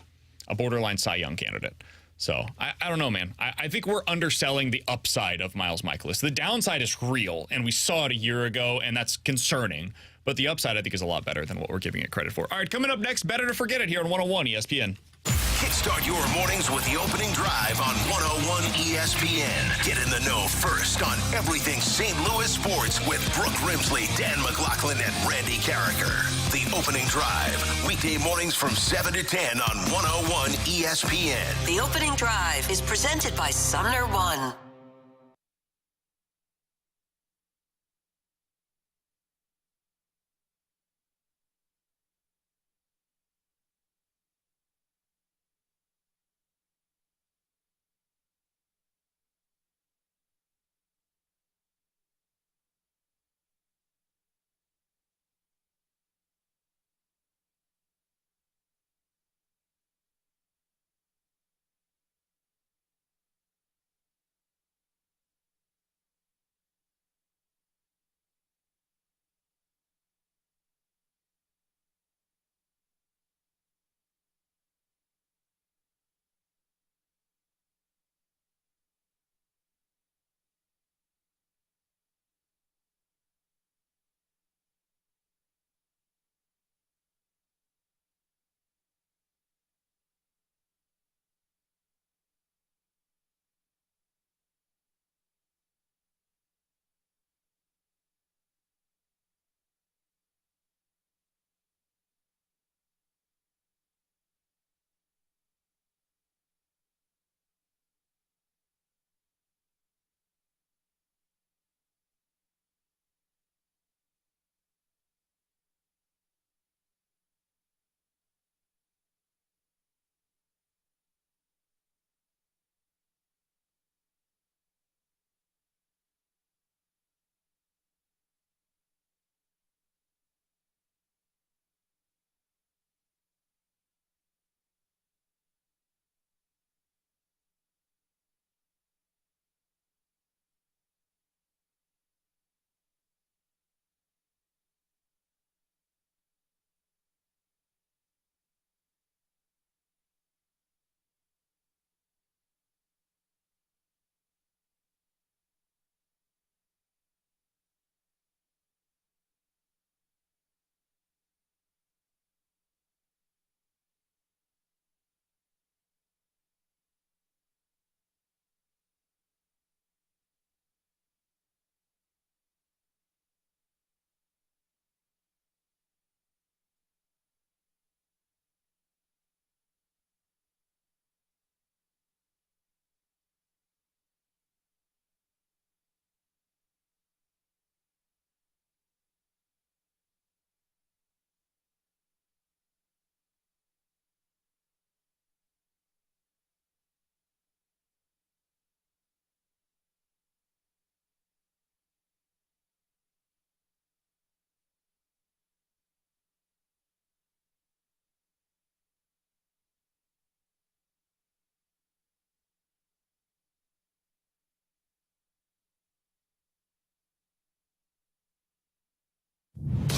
a borderline Cy Young candidate. So, I don't know, man. I think we're underselling the upside of Miles Michaelis. The downside is real, and we saw it a year ago, and that's concerning. But the upside, I think, is a lot better than what we're giving it credit for. All right, coming up next, Better to Forget It here on 101 ESPN. Kickstart your mornings with the opening drive on 101 ESPN. Get in the know first on everything St. Louis sports with Brooke Grimsley, Dan McLaughlin, and Randy Carricker. The opening drive, weekday mornings from 7 to 10 on 101 ESPN. The opening drive is presented by Sumner One.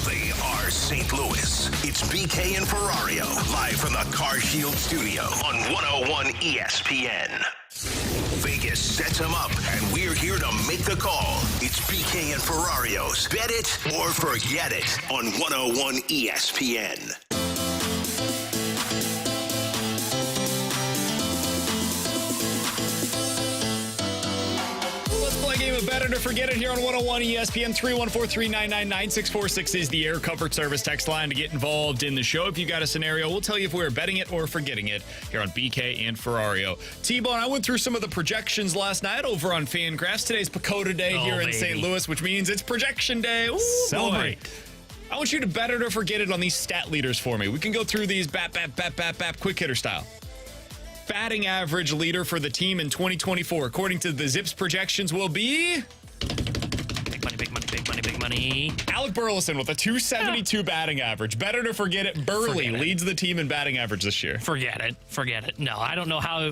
They are St. Louis. It's BK and Ferrario, live from the Car Shield studio on 101 ESPN. Vegas sets them up, and we're here to make the call. It's BK and Ferrario's Bet It or Forget It on 101 ESPN. Better to Forget It here on 101 ESPN. 314-399-9646 is the air comfort service text line to get involved in the show. If you got a scenario, we'll tell you if we're betting it or forgetting it here on BK and Ferrario. T-Bone, I went through some of the projections last night over on FanGraphs. Today's PECOTA Day here in St. Louis, which means it's projection day. Ooh, celebrate. Boy. I want you to bet it or forget it on these stat leaders for me. We can go through these quick hitter style. batting average leader for the team in 2024, according to the Zips projections, will be... Big money. Alec Burleson with a 272 batting average. Better to forget it. Burley leads the team in batting average this year. Forget it. No, I don't know how.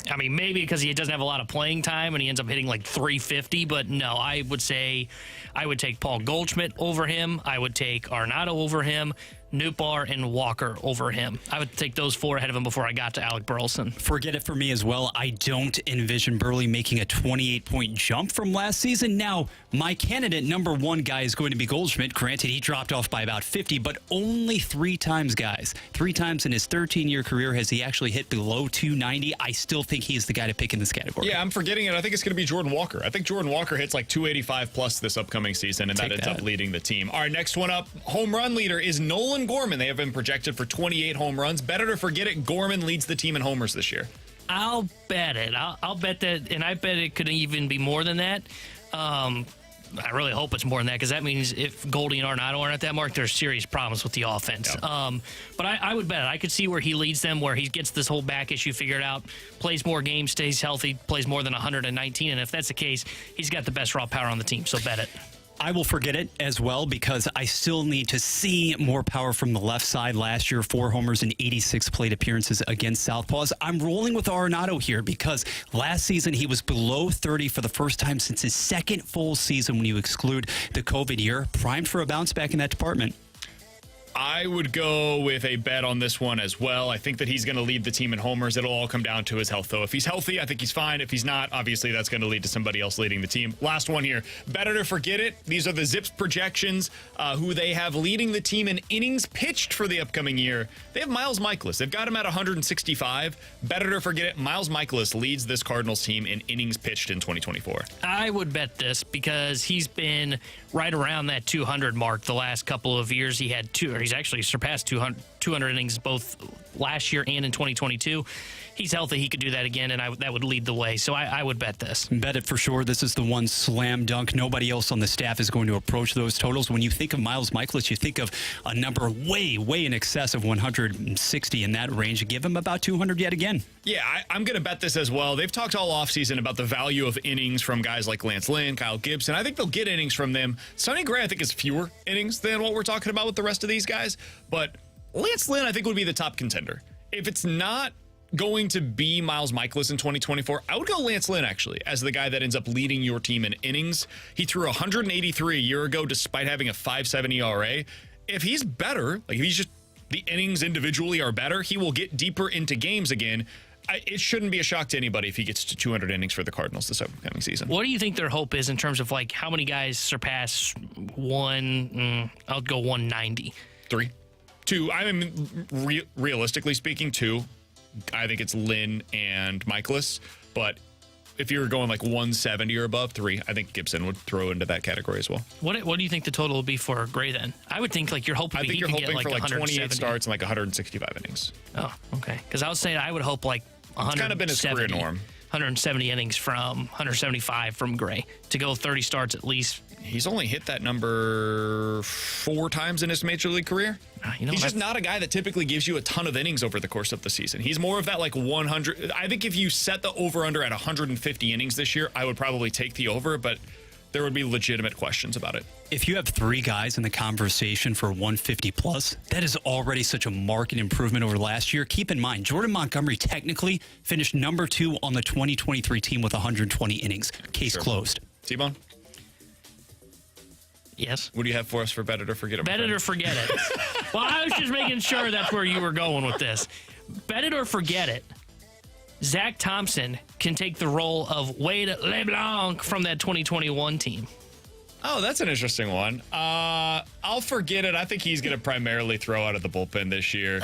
I mean, maybe because he doesn't have a lot of playing time and he ends up hitting like 350. But no, I would say I would take Paul Goldschmidt over him. I would take Arenado over him. Nootbaar and Walker over him. I would take those four ahead of him before I got to Alec Burleson. Forget it for me as well. I don't envision Burley making a 28-point jump from last season. Now, my candidate number one guy is going to be Goldschmidt. Granted, he dropped off by about 50, but only 3 times, guys. 3 times in his 13-year career has he actually hit below 290. I still think he's the guy to pick in this category. Yeah, I'm forgetting it. I think it's going to be Jordan Walker. I think Jordan Walker hits like 285 plus this upcoming season, and that ends up leading the team. All right, next one up. Home run leader is Nolan Gorman. They have been projected for 28 home runs. Better to forget it. Gorman leads the team in homers this year. I'll bet it. I'll bet that, and I bet it could even be more than that. I really hope it's more than that, because that means if Goldie and Arenado aren't at that mark, there's serious problems with the offense. Yep. But I would bet it. I could see where he leads them, where he gets this whole back issue figured out, plays more games, stays healthy, plays more than 119, and if that's the case, he's got the best raw power on the team, so bet it. I will forget it as well, because I still need to see more power from the left side. Last year, 4 homers and 86 plate appearances against Southpaws. I'm rolling with Arenado here because last season he was below 30 for the first time since his second full season when you exclude the COVID year. Primed for a bounce back in that department. I would go with a bet on this one as well. I think that he's going to lead the team in homers. It'll all come down to his health, though. If he's healthy, I think he's fine. If he's not, obviously that's going to lead to somebody else leading the team. Last one here. Better to forget it. These are the Zips projections, who they have leading the team in innings pitched for the upcoming year. They have Miles Michaelis. They've got him at 165. Better to forget it. Miles Michaelis leads this Cardinals team in innings pitched in 2024. I would bet this because he's been right around that 200 mark the last couple of years. He's actually surpassed 200 innings both last year and in 2022. He's healthy. He could do that again, and that would lead the way. So I would bet this. Bet it for sure. This is the one slam dunk. Nobody else on the staff is going to approach those totals. When you think of Miles Michaelis, you think of a number way, way in excess of 160 in that range. Give him about 200 yet again. Yeah, I'm going to bet this as well. They've talked all offseason about the value of innings from guys like Lance Lynn, Kyle Gibson. I think they'll get innings from them. Sonny Gray, I think, is fewer innings than what we're talking about with the rest of these guys. But Lance Lynn, I think, would be the top contender. If it's not going to be Miles Michaelis in 2024, I would go Lance Lynn, actually, as the guy that ends up leading your team in innings. He threw 183 a year ago despite having a 5.7 ERA. If he's better, like if he's just the innings individually are better, he will get deeper into games again. It shouldn't be a shock to anybody if he gets to 200 innings for the Cardinals this upcoming season. What do you think their hope is in terms of like how many guys surpass I'll go 190. 3. 2. I mean, realistically speaking, 2. I think it's Lynn and Michaelis, but if you're going like 170 or above, 3, I think Gibson would throw into that category as well. What do you think the total will be for Gray then? I would think like you're hoping. I think you're hoping for like 28 starts and like 165 innings. Oh, okay. Because I was saying I would hope like 170. It's kind of been his career norm. 170 innings from 175 from Gray to go 30 starts at least. He's only hit that number 4 times in his major league career. He's just not a guy that typically gives you a ton of innings over the course of the season. He's more of that like 100. I think if you set the over-under at 150 innings this year, I would probably take the over, but there would be legitimate questions about it. If you have 3 guys in the conversation for 150 plus, that is already such a marked improvement over last year. Keep in mind, Jordan Montgomery technically finished number 2 on the 2023 team with 120 innings. Case closed. T-Bone? Yes. What do you have for us for Bet It or Forget It? Bet it or forget it. Well, I was just making sure that's where you were going with this. Bet it or forget it. Zach Thompson can take the role of Wade LeBlanc from that 2021 team. Oh, that's an interesting one. I'll forget it. I think he's going to primarily throw out of the bullpen this year.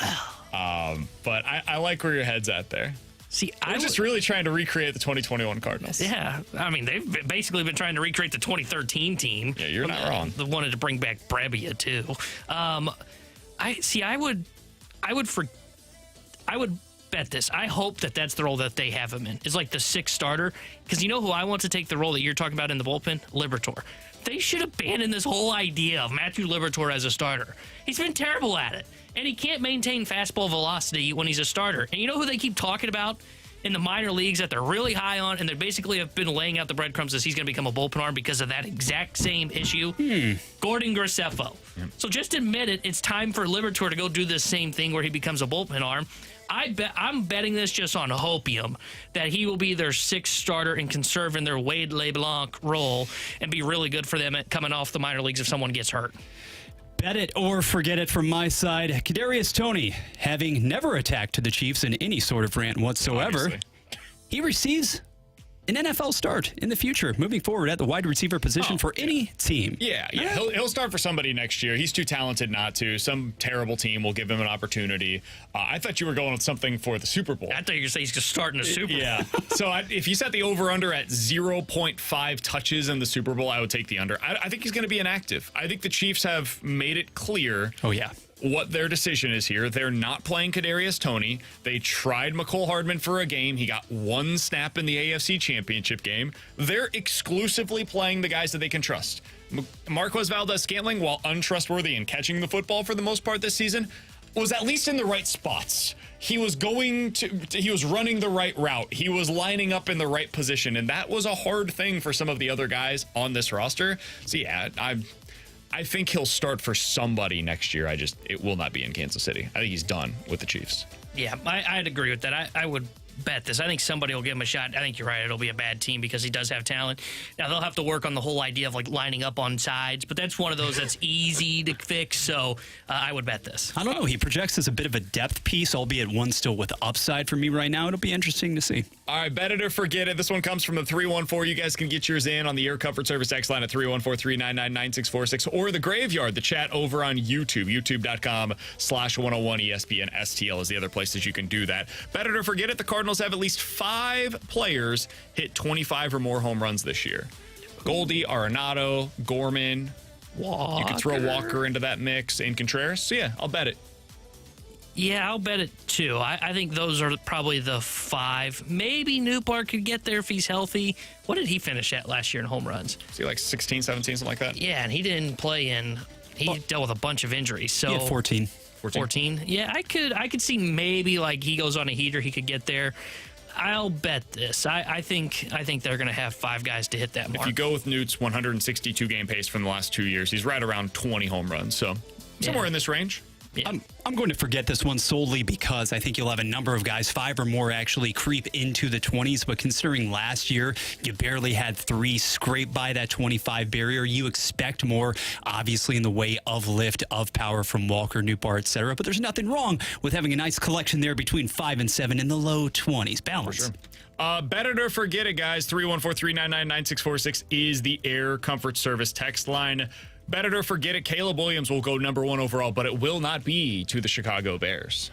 But I like where your head's at there. See, I'm just really trying to recreate the 2021 Cardinals. Yeah, I mean, they've basically been trying to recreate the 2013 team. Yeah, you're not wrong. They wanted to bring back Brabia too. I would bet this. I hope that that's the role that they have him in. It's like the 6th starter, because you know who I want to take the role that you're talking about in the bullpen? Liberatore. they should abandon this whole idea of Matthew Liberatore as a starter. He's been terrible at it, and he can't maintain fastball velocity when he's a starter. And you know who they keep talking about in the minor leagues that they're really high on, and they basically have been laying out the breadcrumbs as he's going to become a bullpen arm because of that exact same issue? Gordon Graceffo. Yep. So just admit it. It's time for Liberatore to go do this same thing where he becomes a bullpen arm. I'm betting this just on hopium that he will be their sixth starter and can serve in their Wade LeBlanc role and be really good for them at coming off the minor leagues if someone gets hurt. Bet it or forget it from my side. Kadarius Toney, having never attacked the Chiefs in any sort of rant whatsoever, Obviously. he receives an NFL start in the future, moving forward at the wide receiver position for any team. Yeah. He'll start for somebody next year. He's too talented not to. Some terrible team will give him an opportunity. I thought you were going with something for the Super Bowl. I thought you were going to say he's going to start in the Super Bowl. Yeah. So if you set the over-under at 0.5 touches in the Super Bowl, I would take the under. I think he's going to be inactive. I think the Chiefs have made it clear. Oh, yeah. What their decision is here. They're not playing Kadarius Toney. They tried McCole Hardman for a game. He got one snap in the AFC Championship game. They're exclusively playing the guys that they can trust. Marquez Valdez-Scantling, while untrustworthy in catching the football for the most part this season, was at least in the right spots. He was running the right route. He was lining up in the right position, and that was a hard thing for some of the other guys on this roster. So yeah, I think he'll start for somebody next year. It will not be in Kansas City. I think he's done with the Chiefs. Yeah, I'd agree with that. I would bet this. I think somebody will give him a shot. I think you're right. It'll be a bad team because he does have talent. Now, they'll have to work on the whole idea of like lining up on sides, but that's one of those that's easy to fix, so I would bet this. I don't know. He projects as a bit of a depth piece, albeit one still with upside for me right now. It'll be interesting to see. All right, bet it or forget it. This one comes from the 314. You guys can get yours in on the Air Comfort Service X line at 314-399-9646 or the Graveyard, the chat over on YouTube, youtube.com/101 ESPN STL is the other places you can do that. Bet it or forget it. The Cardinals have at least 5 players hit 25 or more home runs this year. Goldie, Arenado, Gorman. Walker. You could throw Walker into that mix and Contreras. So yeah, I'll bet it. Yeah, I'll bet it too. I think those are probably the 5. Maybe Newpark could get there if he's healthy. What did he finish at last year in home runs? Was he like 16, 17, something like that? Yeah, and he didn't play in. He dealt with a bunch of injuries. So 14. 14. Yeah, I could see maybe like he goes on a heater, he could get there. I'll bet this. I think they're going to have 5 guys to hit that mark. If you go with Newt's 162 game pace from the last 2 years, he's right around 20 home runs. So somewhere in this range. Yeah. I'm going to forget this one solely because I think you'll have a number of guys, 5 or more, actually creep into the 20s. But considering last year you barely had 3 scrape by that 25 barrier, you expect more, obviously, in the way of lift, of power from Walker, Newbar, etc. But there's nothing wrong with having a nice collection there between 5 and 7 in the low 20s. Balance. For sure. Bet it or forget it, guys. 314-399-9646 is the Air Comfort Service text line. Bet it or forget it, Caleb Williams will go number 1 overall, but it will not be to the Chicago Bears.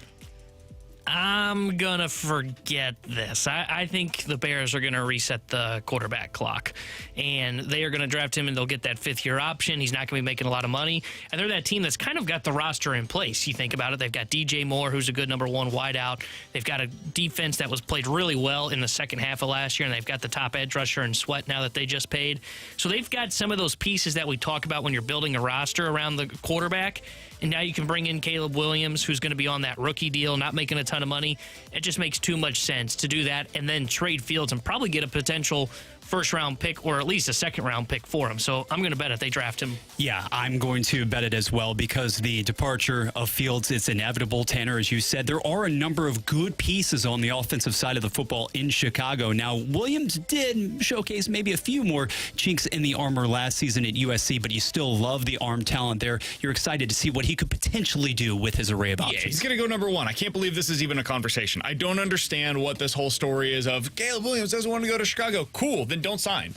I'm going to forget this. I think the Bears are going to reset the quarterback clock, and they are going to draft him, and they'll get that 5th-year option. He's not going to be making a lot of money, and they're that team that's kind of got the roster in place. You think about it. They've got DJ Moore, who's a good number 1 wideout. They've got a defense that was played really well in the second half of last year, and they've got the top edge rusher in Sweat now that they just paid. So they've got some of those pieces that we talk about when you're building a roster around the quarterback. And now you can bring in Caleb Williams, who's going to be on that rookie deal, not making a ton of money. It just makes too much sense to do that and then trade Fields and probably get a potential first-round pick or at least a second-round pick for him. So I'm going to bet if they draft him. Yeah, I'm going to bet it as well because the departure of Fields is inevitable. Tanner, as you said, there are a number of good pieces on the offensive side of the football in Chicago. Now, Williams did showcase maybe a few more chinks in the armor last season at USC, but you still love the arm talent there. You're excited to see what he could potentially do with his array of options. Yeah, he's going to go number 1. I can't believe this is even a conversation. I don't understand what this whole story is of Caleb Williams doesn't want to go to Chicago. Cool, then don't sign.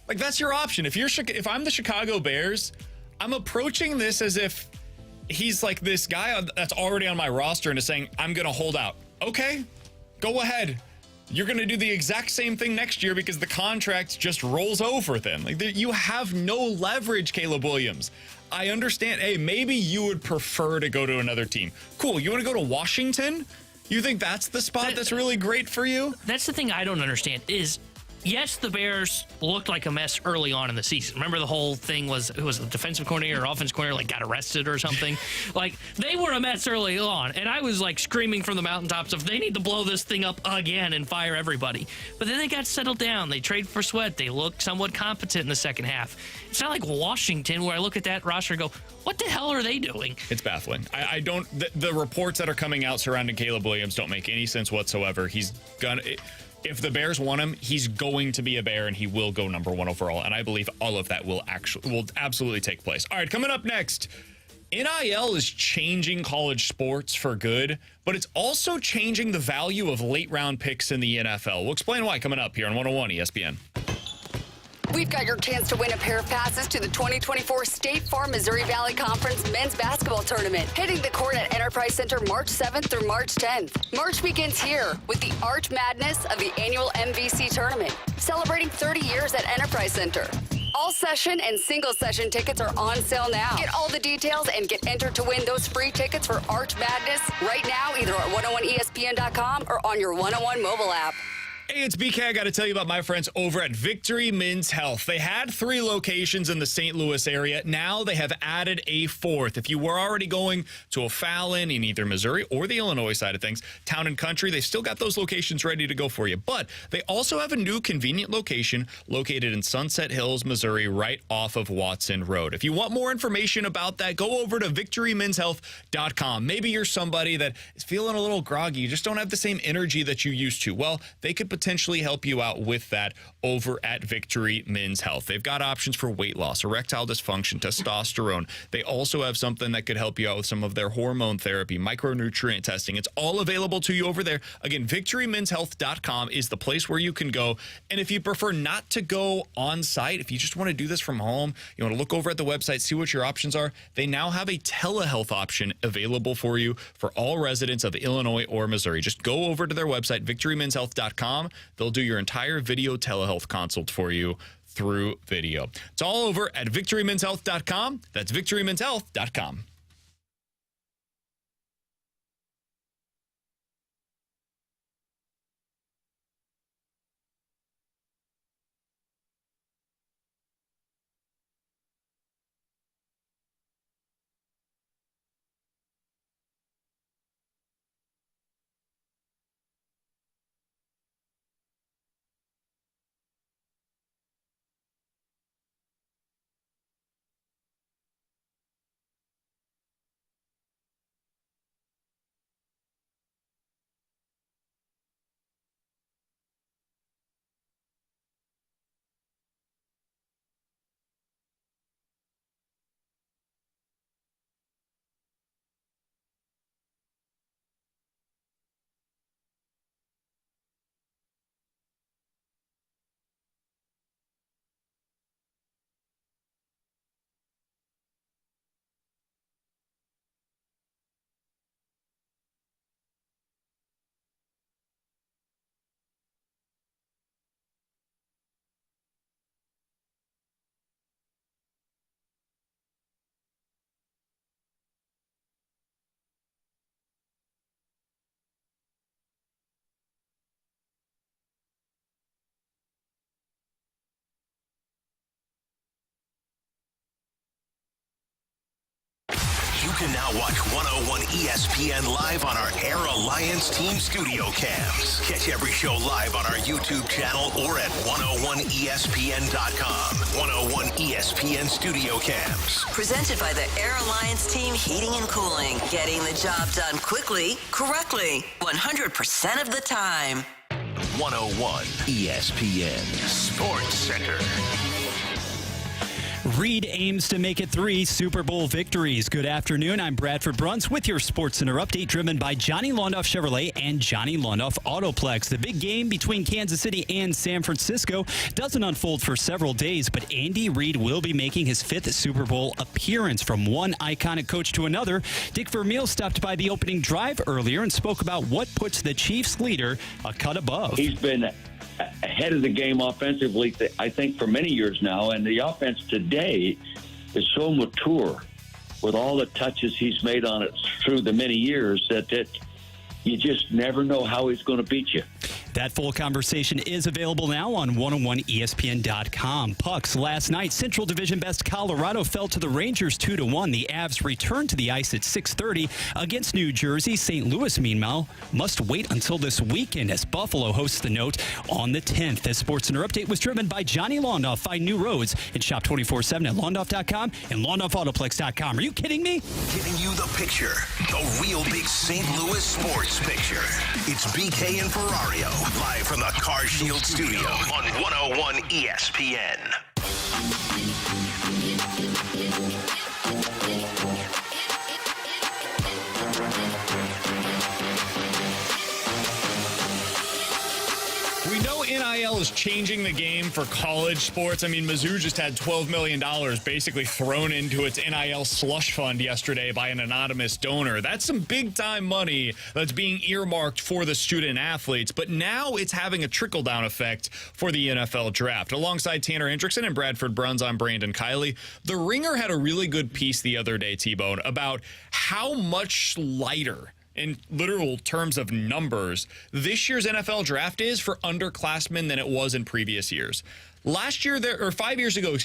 Like, that's your option. If I'm the Chicago Bears, I'm approaching this as if he's like this guy that's already on my roster and is saying, I'm going to hold out. Okay, go ahead. You're going to do the exact same thing next year because the contract just rolls over then. Like, you have no leverage, Caleb Williams. I understand. Hey, maybe you would prefer to go to another team. Cool. You want to go to Washington? You think that's the spot that's really great for you? That's the thing I don't understand is yes, the Bears looked like a mess early on in the season. Remember the whole thing was, who was the defensive coordinator or offensive coordinator, like got arrested or something? Like, they were a mess early on. And I was like screaming from the mountaintops of they need to blow this thing up again and fire everybody. But then they got settled down. They traded for Sweat. They looked somewhat competent in the second half. It's not like Washington where I look at that roster and go, what the hell are they doing? It's baffling. I don't, the reports that are coming out surrounding Caleb Williams don't make any sense whatsoever. He's gonna, if the Bears want him, he's going to be a Bear and he will go number 1 overall. And I believe all of that will absolutely take place. All right, coming up next, NIL is changing college sports for good, but it's also changing the value of late round picks in the NFL. We'll explain why coming up here on 101 ESPN. We've got your chance to win a pair of passes to the 2024 State Farm Missouri Valley Conference Men's Basketball Tournament, hitting the court at Enterprise Center March 7th through March 10th. March begins here with the Arch Madness of the annual MVC Tournament, celebrating 30 years at Enterprise Center. All session and single session tickets are on sale now. Get all the details and get entered to win those free tickets for Arch Madness right now, either at 101ESPN.com or on your 101 mobile app. Hey, it's BK. I got to tell you about my friends over at Victory Men's Health. They had 3 locations in the St. Louis area. Now they have added a 4th. If you were already going to a Fallon in either Missouri or the Illinois side of things, Town and Country, they've still got those locations ready to go for you. But they also have a new convenient location located in Sunset Hills, Missouri, right off of Watson Road. If you want more information about that, go over to victorymenshealth.com. Maybe you're somebody that is feeling a little groggy. You just don't have the same energy that you used to. Well, they could potentially help you out with that over at Victory Men's Health. They've got options for weight loss, erectile dysfunction, testosterone. They also have something that could help you out with some of their hormone therapy, micronutrient testing. It's all available to you over there. Again, victorymenshealth.com is the place where you can go. And if you prefer not to go on site, if you just want to do this from home, you want to look over at the website, see what your options are, they now have a telehealth option available for you for all residents of Illinois or Missouri. Just go over to their website, victorymenshealth.com. They'll do your entire video telehealth consult for you through video. It's all over at victorymenshealth.com. That's victorymenshealth.com. You can now watch 101 ESPN live on our Air Alliance Team Studio Cams. Catch every show live on our YouTube channel or at 101ESPN.com. 101 ESPN Studio Cams. Presented by the Air Alliance Team Heating and Cooling. Getting the job done quickly, correctly, 100% of the time. 101 ESPN Sports Center. Reed aims to make it 3 Super Bowl victories. Good afternoon. I'm Bradford Brunts with your Sports Center update driven by Johnny Londoff Chevrolet and Johnny Londoff Autoplex. The big game between Kansas City and San Francisco doesn't unfold for several days, but Andy Reid will be making his 5th Super Bowl appearance. From one iconic coach to another, Dick Vermeil stopped by the opening drive earlier and spoke about what puts the Chiefs leader a cut above. He's been ahead of the game offensively, I think, for many years now. And the offense today is so mature with all the touches he's made on it through the many years that you just never know how he's going to beat you. That full conversation is available now on 101ESPN.com. Pucks last night. Central Division best Colorado fell to the Rangers 2-1. The Avs returned to the ice at 6:30 against New Jersey. St. Louis, meanwhile, must wait until this weekend as Buffalo hosts the Note on the 10th. This Sports Center update was driven by Johnny Londoff. Find new roads and shop 24/7 at Londoff.com and LondoffAutoplex.com. Are you kidding me? Giving you the picture, the real big St. Louis sports picture. It's BK and Ferrario, live from the Car Shield studio on 101 ESPN. We know NIL is changing the game for college sports. I mean, Mizzou just had $12 million basically thrown into its NIL slush fund yesterday by an anonymous donor. That's some big-time money that's being earmarked for the student athletes. But now it's having a trickle-down effect for the NFL draft. Alongside Tanner Hendrickson and Bradford Bruns, I'm Brandon Kiley. The Ringer had a really good piece the other day, T-Bone, about how much lighter in literal terms of numbers this year's NFL draft is for underclassmen than it was in previous years. Last year, 5 years ago,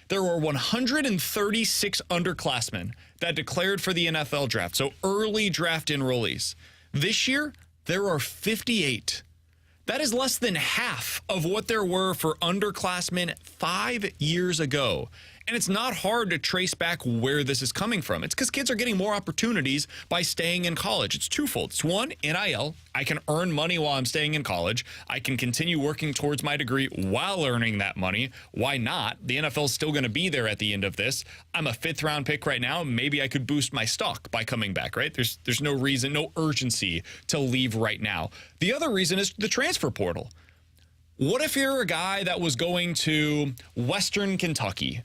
there were 136 underclassmen that declared for the NFL draft, so early draft enrollees. This year, there are 58. That is less than half of what there were for underclassmen 5 years ago. And it's not hard to trace back where this is coming from. It's because kids are getting more opportunities by staying in college. It's twofold. It's one, NIL. I can earn money while I'm staying in college. I can continue working towards my degree while earning that money. Why not? The NFL's still going to be there at the end of this. I'm a 5th-round pick right now. Maybe I could boost my stock by coming back, right? There's no reason, no urgency to leave right now. The other reason is the transfer portal. What if you're a guy that was going to Western Kentucky?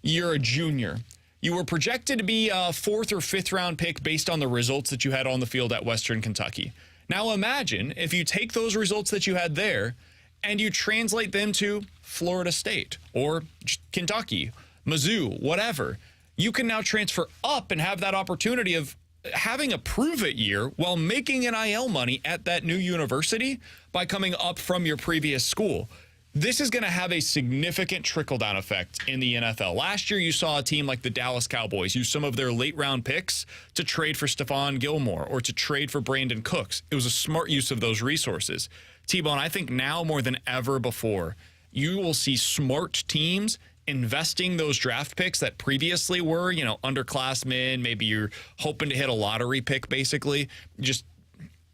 You're a junior. You were projected to be a 4th or 5th round pick based on the results that you had on the field at Western Kentucky. Now imagine if you take those results that you had there and you translate them to Florida State or Kentucky, Mizzou, whatever. You can now transfer up and have that opportunity of having a prove-it year while making NIL money at that new university by coming up from your previous school. This is going to have a significant trickle-down effect in the NFL. Last year, you saw a team like the Dallas Cowboys use some of their late-round picks to trade for Stephon Gilmore or to trade for Brandon Cooks. It was a smart use of those resources. T-Bone, I think now more than ever before, you will see smart teams investing those draft picks that previously were, underclassmen. Maybe you're hoping to hit a lottery pick, basically.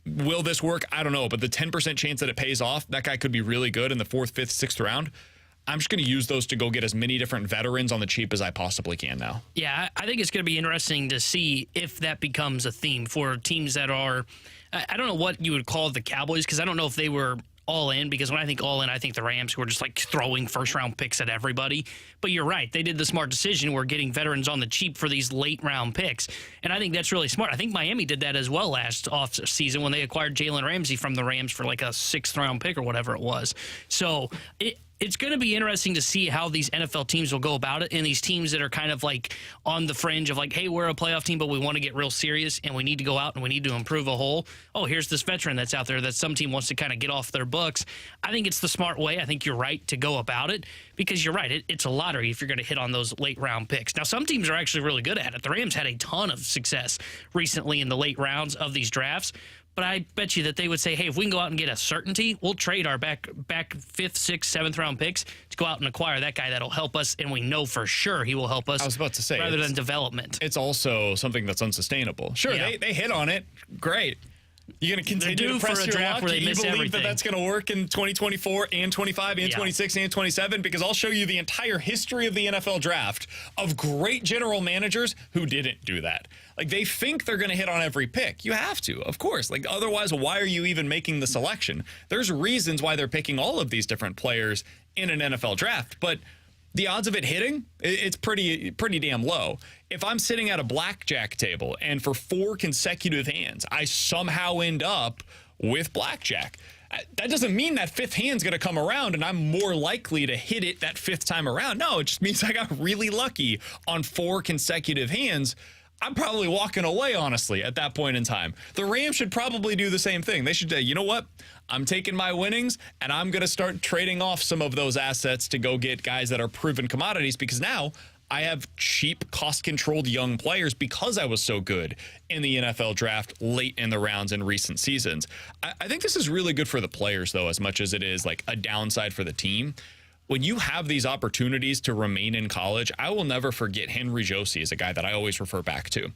Will this work? I don't know, but the 10% chance that it pays off, that guy could be really good in the 4th, 5th, 6th round. I'm just going to use those to go get as many different veterans on the cheap as I possibly can now. Yeah, I think it's going to be interesting to see if that becomes a theme for teams that are, I don't know what you would call the Cowboys, because I don't know if they were all in, because when I think all in, I think the Rams who are just like throwing 1st-round picks at everybody. But you're right. They did the smart decision. We're getting veterans on the cheap for these late-round picks. And I think that's really smart. I think Miami did that as well last offseason when they acquired Jalen Ramsey from the Rams for like a 6th-round pick or whatever it was. So it's going to be interesting to see how these NFL teams will go about it, and these teams that are kind of like on the fringe of like, hey, we're a playoff team, but we want to get real serious, and we need to go out and we need to improve a whole. Oh, here's this veteran that's out there that some team wants to kind of get off their books. I think it's the smart way. I think you're right to go about it, because you're right. It's a lottery if you're going to hit on those late-round picks. Now, some teams are actually really good at it. The Rams had a ton of success recently in the late rounds of these drafts. But I bet you that they would say, hey, if we can go out and get a certainty, we'll trade our back 5th, 6th, 7th round picks to go out and acquire that guy that'll help us, and we know for sure he will help us. I was about to say, rather than development. It's also something that's unsustainable. Sure, yeah. they hit on it. Great. You're going to continue to press your luck. You believe that that's going to work in 2024 and 25 and 26 and 27? Because I'll show you the entire history of the NFL draft of great general managers who didn't do that. Like, they think they're going to hit on every pick. You have to, of course. Like, otherwise, why are you even making the selection? There's reasons why they're picking all of these different players in an NFL draft, but the odds of it hitting, it's pretty damn low. If I'm sitting at a blackjack table and for 4 consecutive hands, I somehow end up with blackjack, that doesn't mean that 5th hand's going to come around and I'm more likely to hit it that 5th time around. No, it just means I got really lucky on 4 consecutive hands. I'm probably walking away, honestly, at that point in time. The Rams should probably do the same thing. They should say, you know what? I'm taking my winnings, and I'm going to start trading off some of those assets to go get guys that are proven commodities, because now I have cheap, cost-controlled young players because I was so good in the NFL draft late in the rounds in recent seasons. I think this is really good for the players, though, as much as it is like a downside for the team. When you have these opportunities to remain in college, I will never forget Henry Josie is a guy that I always refer back to.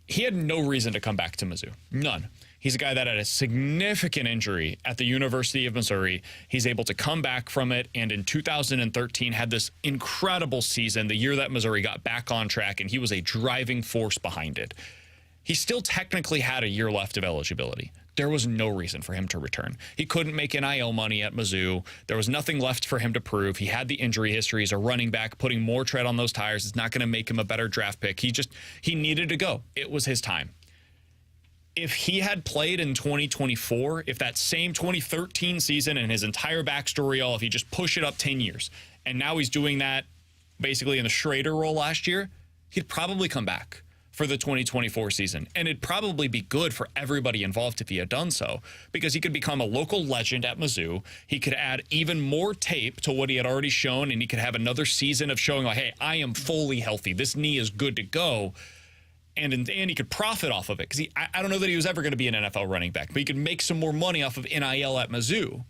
He had no reason to come back to Mizzou. None. He's a guy that had a significant injury at the University of Missouri. He's able to come back from it, and in 2013 had this incredible season, the year that Missouri got back on track, and he was a driving force behind it. He still technically had a year left of eligibility. There was no reason for him to return. He couldn't make NIL money at Mizzou. There was nothing left for him to prove. He had the injury history. He's a running back. Putting more tread on those tires is not going to make him a better draft pick. He needed to go. It was his time. If he had played in 2024, if that same 2013 season and his entire backstory, if he just push it up 10 years, and now he's doing that basically in the Schrader role last year, he'd probably come back for the 2024 season. And it'd probably be good for everybody involved if he had done so, because he could become a local legend at Mizzou. He could add even more tape to what he had already shown, and he could have another season of showing, like, hey, I am fully healthy. This knee is good to go. And he could profit off of it, because I don't know that he was ever going to be an NFL running back, but he could make some more money off of NIL at Mizzou.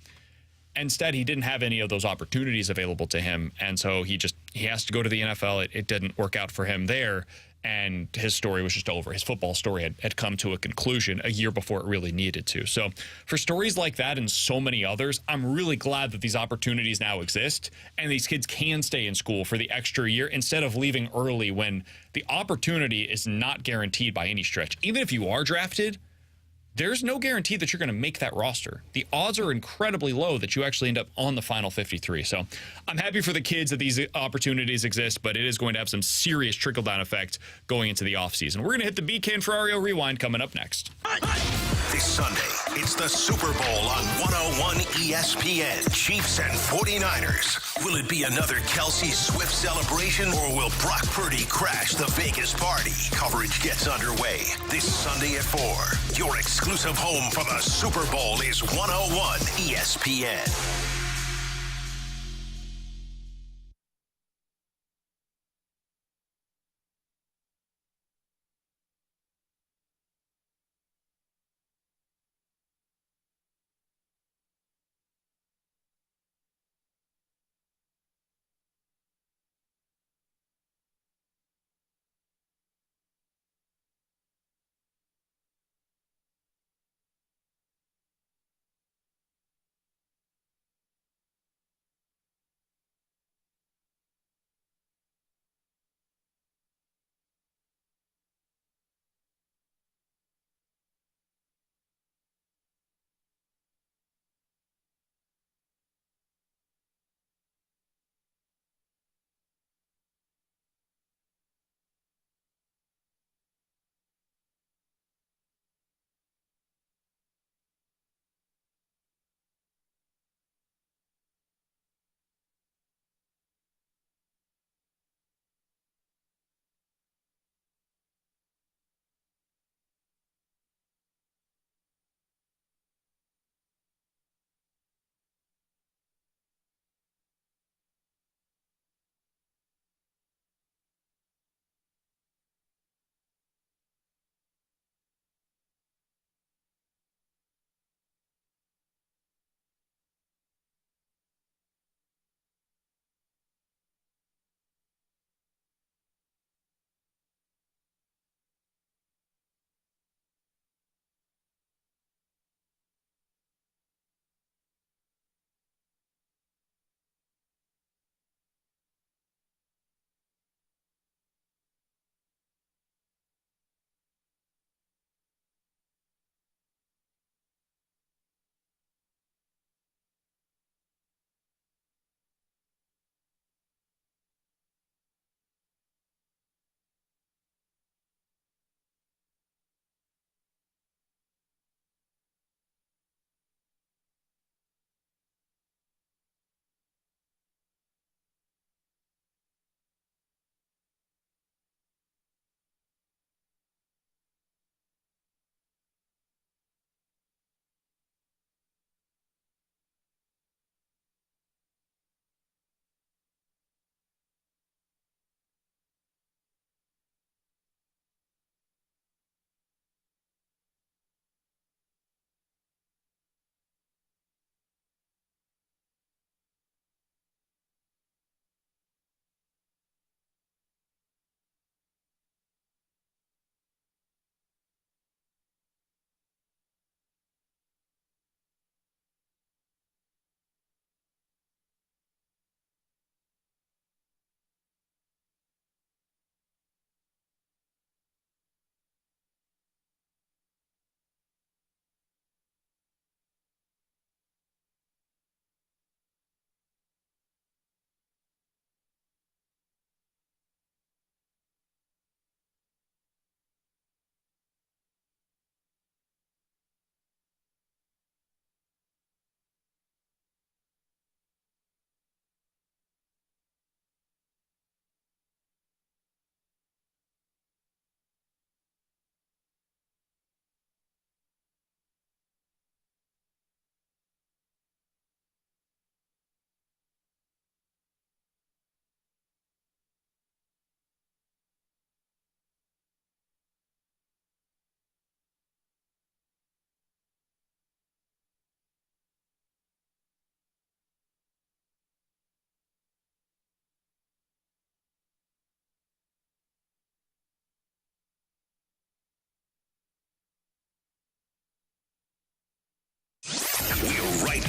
Instead, he didn't have any of those opportunities available to him, and so he has to go to the NFL. It didn't work out for him there, and his story was just over. His football story had come to a conclusion a year before it really needed to. So for stories like that and so many others, I'm really glad that these opportunities now exist and these kids can stay in school for the extra year instead of leaving early when the opportunity is not guaranteed by any stretch. Even if you are drafted, there's no guarantee that you're going to make that roster. The odds are incredibly low that you actually end up on the final 53. So I'm happy for the kids that these opportunities exist, but it is going to have some serious trickle-down effect going into the offseason. We're going to hit the BK and Ferrario Rewind coming up next. This Sunday, it's the Super Bowl on 101 ESPN. Chiefs and 49ers. Will it be another Kelsey Swift celebration, or will Brock Purdy crash the Vegas party? Coverage gets underway this Sunday at 4. Your exclusive home for the Super Bowl is 101 ESPN.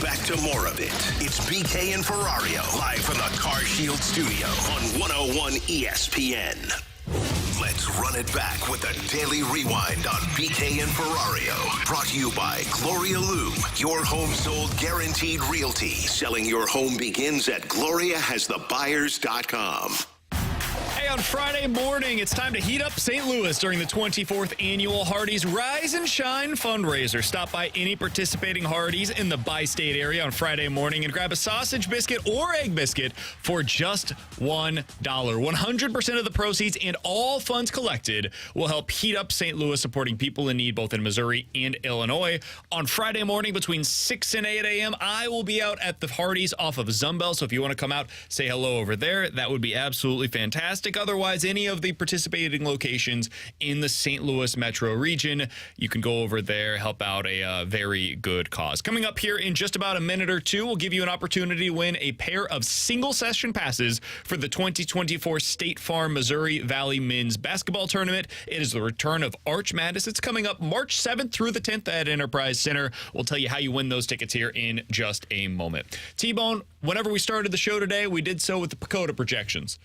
back to more of it. It's BK and Ferrario, live from the Car Shield studio on 101 ESPN. Let's run it back with a daily rewind on BK and Ferrario. Brought to you by Gloria Loom, your home sold guaranteed realty. Selling your home begins at GloriaHasTheBuyers.com. Hey, on Friday morning, it's time to heat up St. Louis during the 24th annual Hardee's Rise and Shine fundraiser. Stop by any participating Hardee's in the bi-state area on Friday morning and grab a sausage biscuit or egg biscuit for just $1. 100% of the proceeds and all funds collected will help heat up St. Louis, supporting people in need both in Missouri and Illinois. On Friday morning between 6 and 8 a.m., I will be out at the Hardee's off of Zumbel, so if you want to come out, say hello over there. That would be absolutely fantastic. Otherwise, any of the participating locations in the St. Louis metro region, you can go over there, help out a very good cause. Coming up here in just about a minute or two, we'll give you an opportunity to win a pair of single session passes for the 2024 State Farm Missouri Valley Men's Basketball Tournament. It is the return of Arch Madness. It's coming up March 7th through the 10th at Enterprise Center. We'll tell you how you win those tickets here in just a moment. T-Bone, whenever we started the show today, we did so with the PECOTA projections.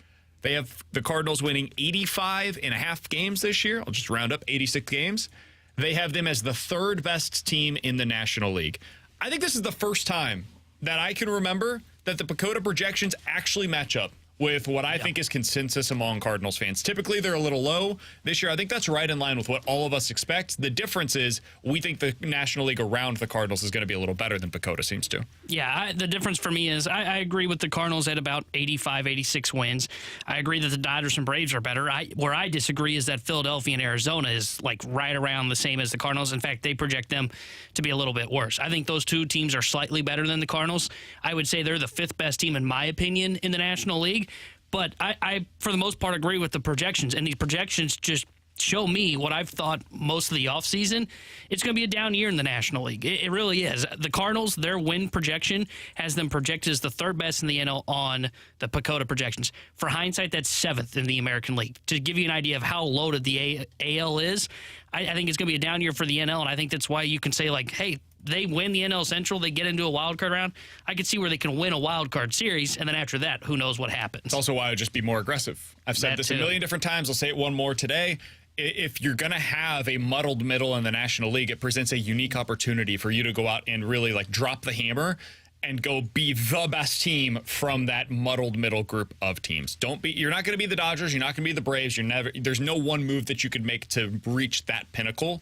They have the Cardinals winning 85.5 games this year. I'll just round up 86 games. They have them as the third best team in the National League. I think this is the first time that I can remember that the PECOTA projections actually match up with what I think is consensus among Cardinals fans. Typically, they're a little low. This year, I think that's right in line with what all of us expect. The difference is we think the National League around the Cardinals is going to be a little better than PECOTA seems to. Yeah, the difference for me is I agree with the Cardinals at about 85, 86 wins. I agree that the Dodgers and Braves are better. Where I disagree is that Philadelphia and Arizona is like right around the same as the Cardinals. In fact, they project them to be a little bit worse. I think those two teams are slightly better than the Cardinals. I would say they're the fifth best team, in my opinion, in the National League. But I, for the most part, agree with the projections. And these projections just show me what I've thought most of the offseason. It's going to be a down year in the National League. It really is. The Cardinals, their win projection has them projected as the third best in the NL on the PECOTA projections. For hindsight, that's seventh in the American League. To give you an idea of how loaded the AL is, I think it's going to be a down year for the NL, and I think that's why you can say, like, hey, they win the NL Central, they get into a wild card round. I could see where they can win a wild card series, and then after that, who knows what happens. It's also why I would just be more aggressive. I've said this a million different times. I'll say it one more today. If you're going to have a muddled middle in the National League, it presents a unique opportunity for you to go out and really like drop the hammer and go be the best team from that muddled middle group of teams. You're not going to be the Dodgers. You're not going to be the Braves. There's no one move that you could make to reach that pinnacle.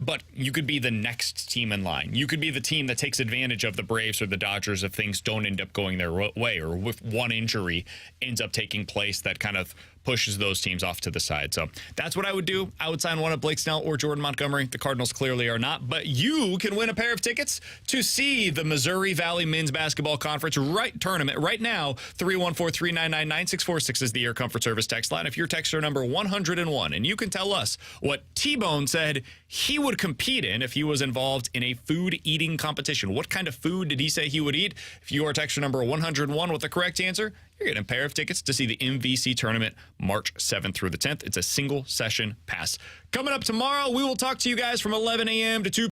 But you could be the next team in line. You could be the team that takes advantage of the Braves or the Dodgers if things don't end up going their way, or if one injury ends up taking place that kind of pushes those teams off to the side. So that's what I would do. I would sign one of Blake Snell or Jordan Montgomery. The Cardinals clearly are not. But you can win a pair of tickets to see the Missouri Valley Men's Basketball Conference tournament right now. 314-399-9646 is the Air Comfort Service text line. If your texter number 101, and you can tell us what T-Bone said he would compete in if he was involved in a food eating competition. What kind of food did he say he would eat? If you are texter number 101 with the correct answer, you're getting a pair of tickets to see the MVC tournament March 7th through the 10th. It's a single session pass. Coming up tomorrow, we will talk to you guys from 11 a.m. to 2